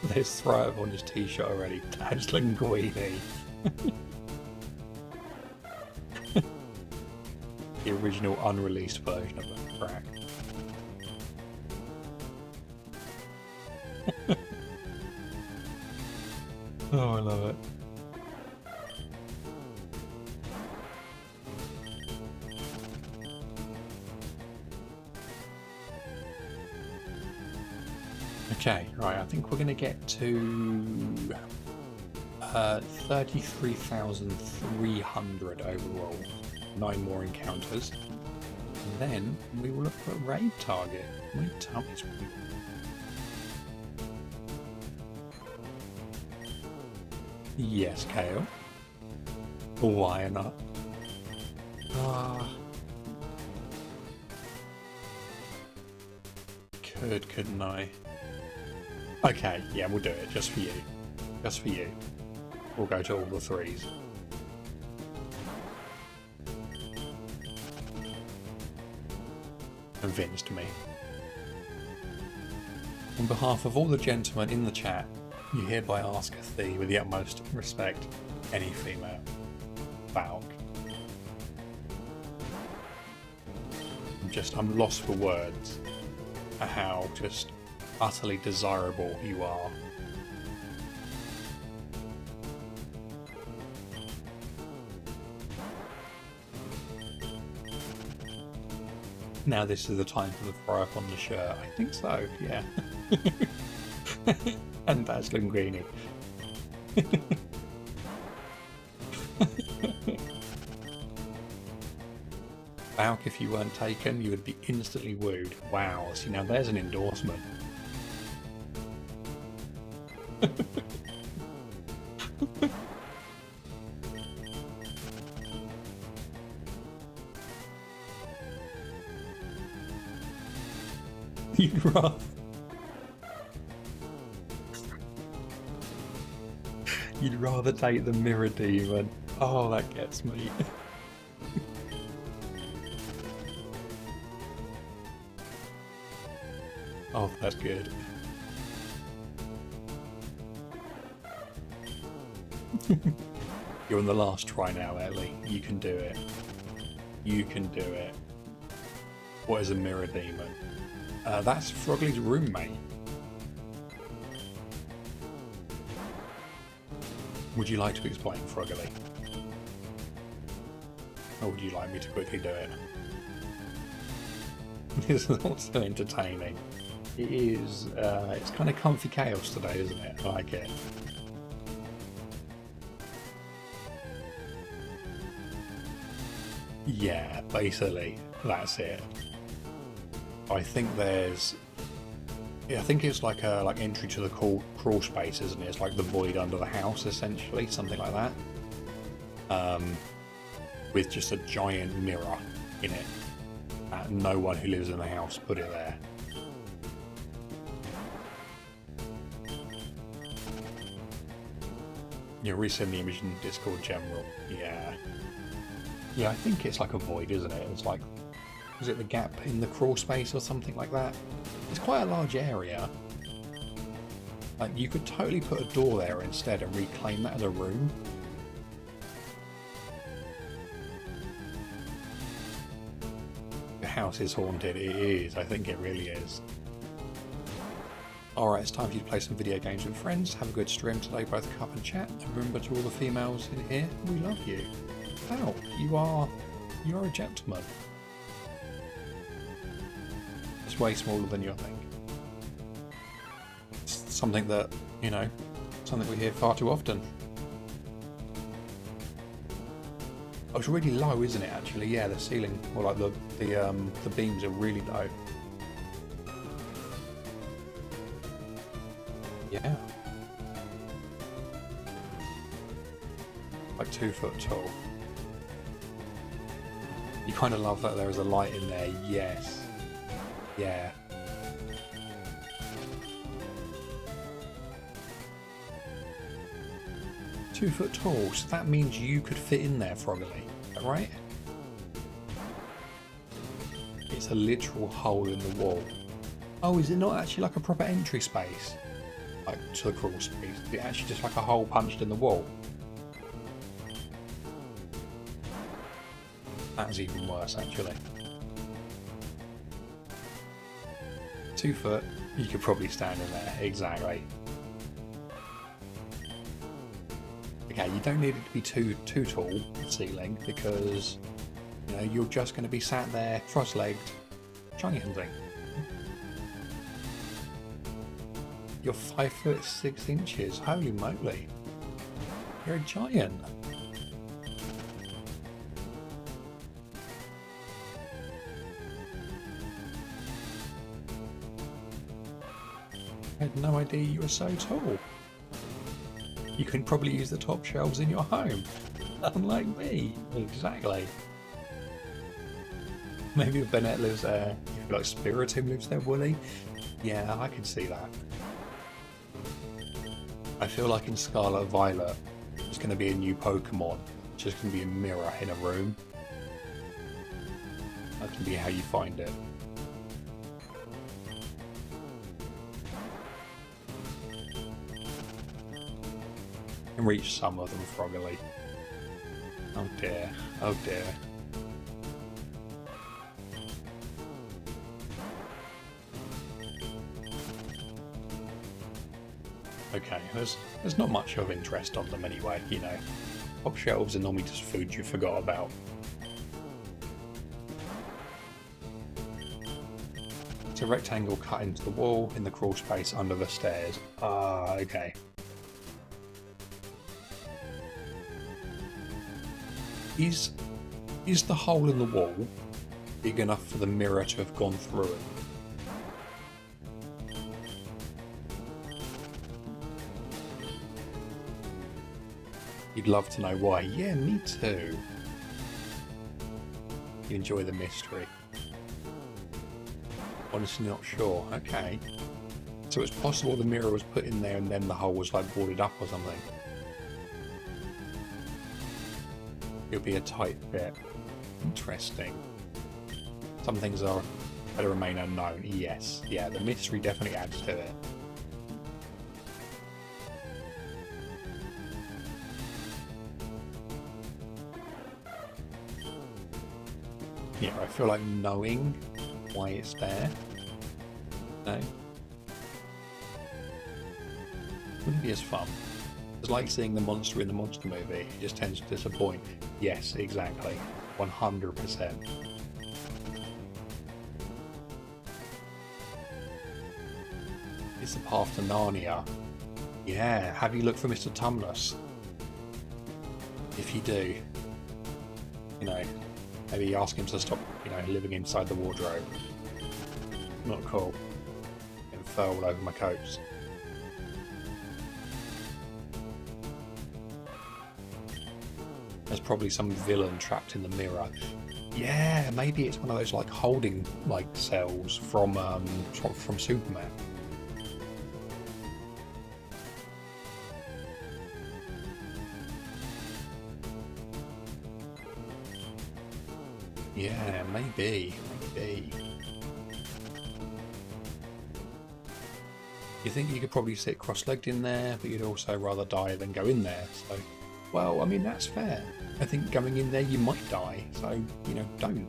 There's Thrive on his t-shirt already. Dad's Linguini. The original unreleased version of that track. Oh, I love it. Okay, right, I think we're going to get to 33,300 overall. 9 more encounters. And then we will look for a raid target. Raid targets. Yes, Kale. Why not? Couldn't I? Okay, yeah, we'll do it, just for you. Just for you. We'll go to all the 3s. Convinced me. On behalf of all the gentlemen in the chat, you hereby ask thee with the utmost respect, any female. Valk. I'm lost for words at how just utterly desirable you are. Now this is the time for the throw up on the shirt. I think so, yeah. And that's Linguini. Valk, if you weren't taken, you would be instantly wooed. Wow, see now there's an endorsement. You'd rather... You'd rather take the mirror demon. Oh, that gets me. Oh, that's good. You're on the last try now, Ellie. You can do it. You can do it. What is a mirror demon? That's Frogly's roommate. Would you like to explain, Frogly? Or would you like me to quickly do it? This is also entertaining. It is, it's kind of comfy chaos today, isn't it? I like it. Yeah, basically, that's it. I think there's... Yeah, I think it's like a entry to the crawl space, isn't it? It's like the void under the house, essentially, something like that. With just a giant mirror in it. No one who lives in the house put it there. Yeah, resend the image in Discord General. Yeah. Yeah, I think it's like a void, isn't it? It's like... Is it the gap in the crawl space or something like that? It's quite a large area. Like, you could totally put a door there instead and reclaim that as a room. The house is haunted. It is. I think it really is. Alright, it's time for you to play some video games with friends. Have a good stream today, both cup and chat. And remember, to all the females in here, we love you. Wow, you are a gentleman. It's way smaller than you think. It's something that, you know, something we hear far too often. Oh, it's really low, isn't it, actually? Yeah, the ceiling, or like the beams are really low. Yeah. Like 2 foot tall. You kind of love that there is a light in there, yes. Yeah. Two foot tall, so that means you could fit in there, Froggy. Is that right? It's a literal hole in the wall. Oh, is it not actually like a proper entry space? Like to the crawl space? Is it actually just like a hole punched in the wall? That's even worse, actually. 2 foot, you could probably stand in there, exactly. Okay, you don't need it to be too tall, the ceiling, because you know you're just going to be sat there, cross-legged, shiny hunting. You're 5 foot 6 inches. Holy moly! You're a giant. I had no idea you were so tall. You can probably use the top shelves in your home. Unlike me. Exactly. Maybe if Bennett lives there, if like Spiritomb lives there, Wooly. Yeah, I can see that. I feel like in Scarlet Violet, there's going to be a new Pokemon. It's just going to be a mirror in a room. That can be how you find it. Can reach some of them froggily. Oh dear, oh dear. Okay, there's not much of interest on them anyway, you know. Top shelves are normally just food you forgot about. It's a rectangle cut into the wall in the crawl space under the stairs. Ah, okay. Is the hole in the wall big enough for the mirror to have gone through it? You'd love to know why. Yeah, me too. You enjoy the mystery. Honestly not sure. Okay. So it's possible the mirror was put in there and then the hole was like boarded up or something. It'll be a tight bit. Interesting. Some things are better remain unknown. Yes. Yeah, the mystery definitely adds to it. Yeah, I feel like knowing why it's there. No. Wouldn't be as fun. It's like seeing the monster in the monster movie. It just tends to disappoint. Yes, exactly. 100%. It's the path to Narnia. Yeah, have you looked for Mr. Tumnus? If you do, you know, maybe ask him to stop, you know, living inside the wardrobe. Not cool. Getting fur all over my coats. There's probably some villain trapped in the mirror. Yeah, maybe it's one of those like holding like cells from Superman. Yeah, maybe. You think you could probably sit cross-legged in there, but you'd also rather die than go in there, so... Well, I mean, that's fair. I think going in there you might die, so, you know, don't.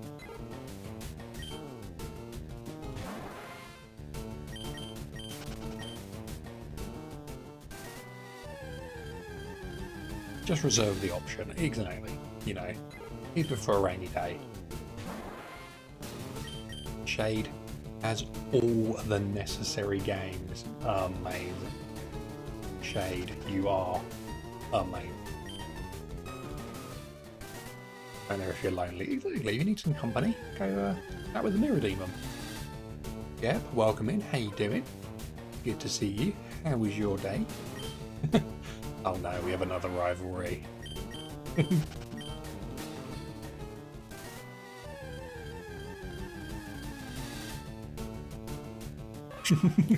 Just reserve the option, exactly. You know, keep it for a rainy day. Shade has all the necessary games. Amazing. Shade, you are amazing. I don't know if you're lonely. Exactly, you need some company. Go out with the Mirror Demon. Yep, welcome in. How you doing? Good to see you. How was your day? Oh no, we have another rivalry.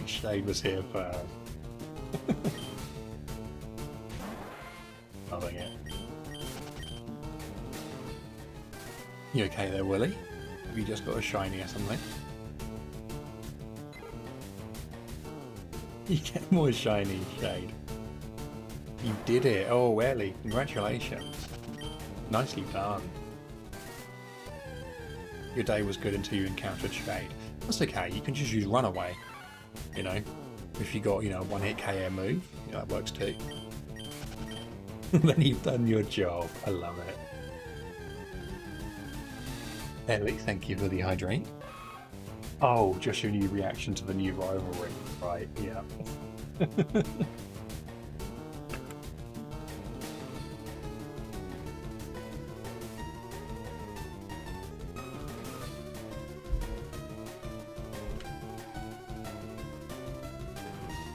Shade was here first. Loving it. You okay there, Willie? Have you just got a shiny or something? You get more shiny, Shade. You did it. Oh, Welly, congratulations. Nicely done. your day was good until you encountered Shade. That's okay, you can just use Runaway, you know, if you got, you know, one hit KO move, you know, that works too. Then you've done your job. I love it. Ellie, thank you for the hydrate. Oh, just your new reaction to the new rivalry. Right, yeah.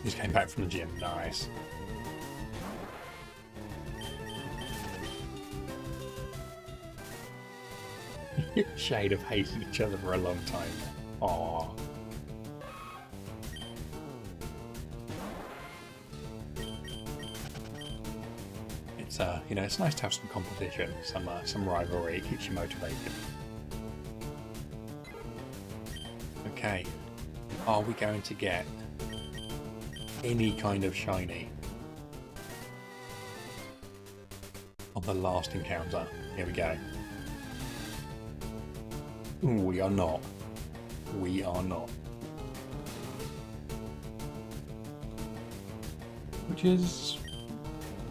Just came back from the gym. Nice. Shade have hated each other for a long time. Aww. It's you know, it's nice to have some competition, some rivalry. It keeps you motivated. Okay, are we going to get any kind of shiny on the last encounter? Here we go. Ooh, we are not. We are not. Which is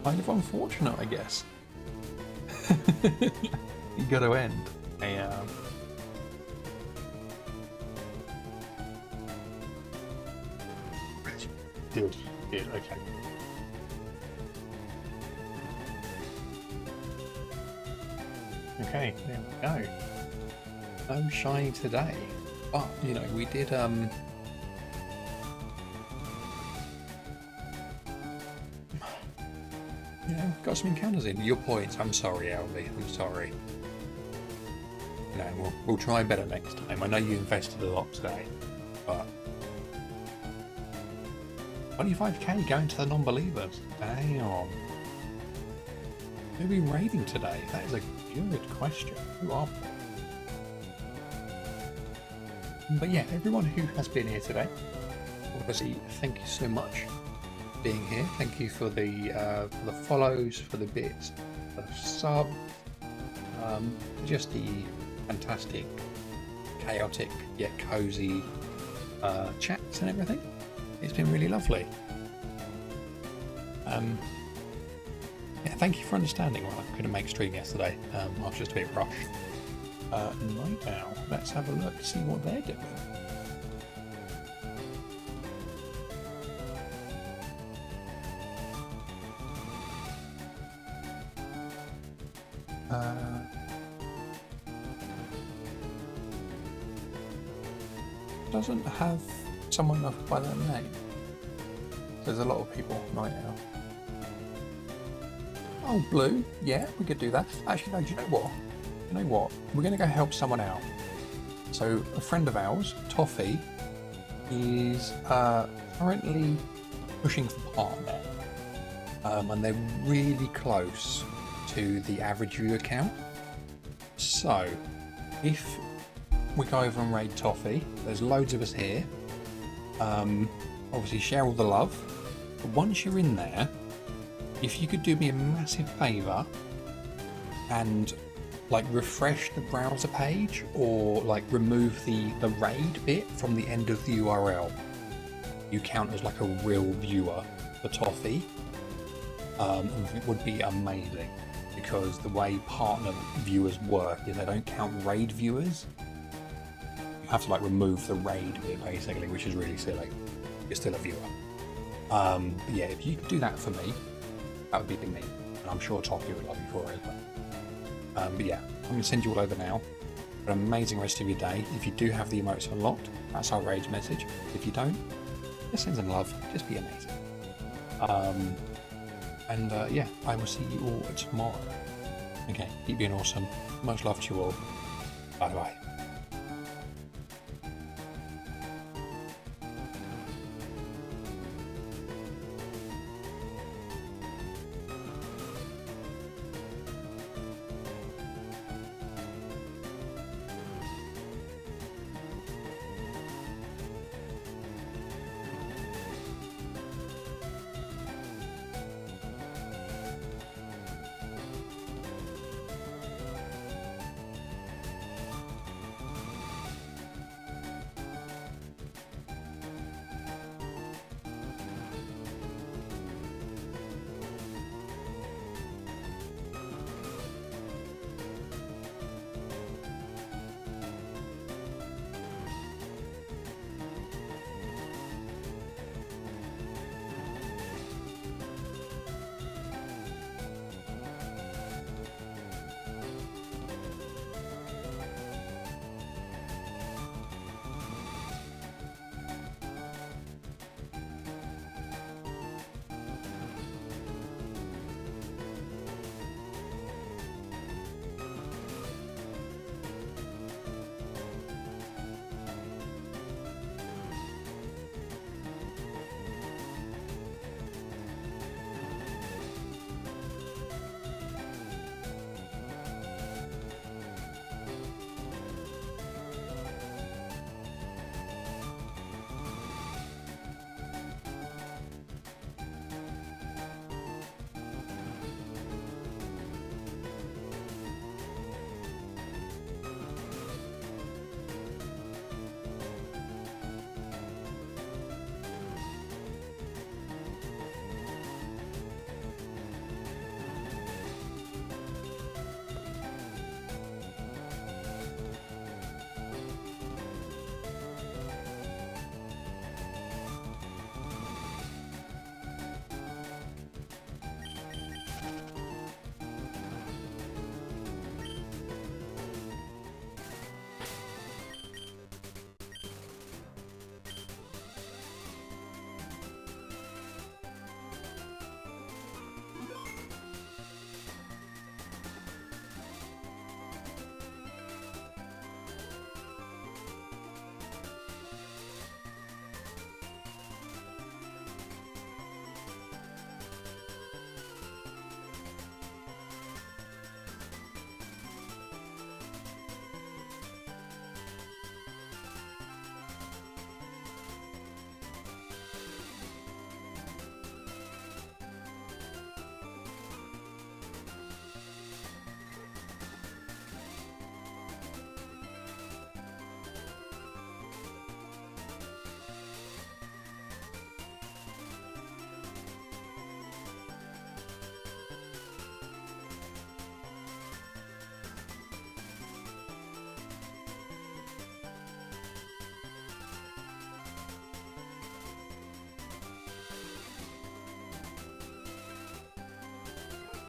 kind of unfortunate, I guess. You got to end. Good, okay. Okay, there we go. No shiny today, but you know, we did yeah, got some encounters in. Your points. I'm sorry, Alby. I'm sorry. You know, we'll try better next time. I know you invested a lot today, but 25k going to the non-believers. Damn. Who are we raiding today? That is a good question. Who are we? But yeah, everyone who has been here today, obviously, thank you so much for being here. Thank you for the follows, for the bits, for the sub, just the fantastic, chaotic yet cozy chats and everything. It's been really lovely. Yeah, thank you for understanding why I couldn't make stream yesterday. I was just a bit rushed. Night Owl. Let's have a look, see what they're doing. Doesn't have someone enough by that name. There's a lot of people. Night Owl. Oh, Blue. Yeah, we could do that. Actually, no, do you know what? You know what? We're going to go help someone out. So a friend of ours, Toffee, is currently pushing for partner, and they're really close to the average viewer count. So if we go over and raid Toffee, there's loads of us here. Obviously share all the love. But once you're in there, if you could do me a massive favour and like refresh the browser page or like remove the raid bit from the end of the URL, you count as like a real viewer for Toffee. It would be amazing, because the way partner viewers work is they don't count raid viewers. You have to like remove the raid bit basically, which is really silly. You're still a viewer. But yeah, if you could do that for me, that would be me, and I'm sure Toffee would love you for it as well. But yeah, I'm going to send you all over now. Have an amazing rest of your day. If you do have the emotes unlocked, that's our rage message. If you don't, just send some love. Just be amazing. Yeah, I will see you all tomorrow. Okay, keep being awesome. Much love to you all. Bye bye.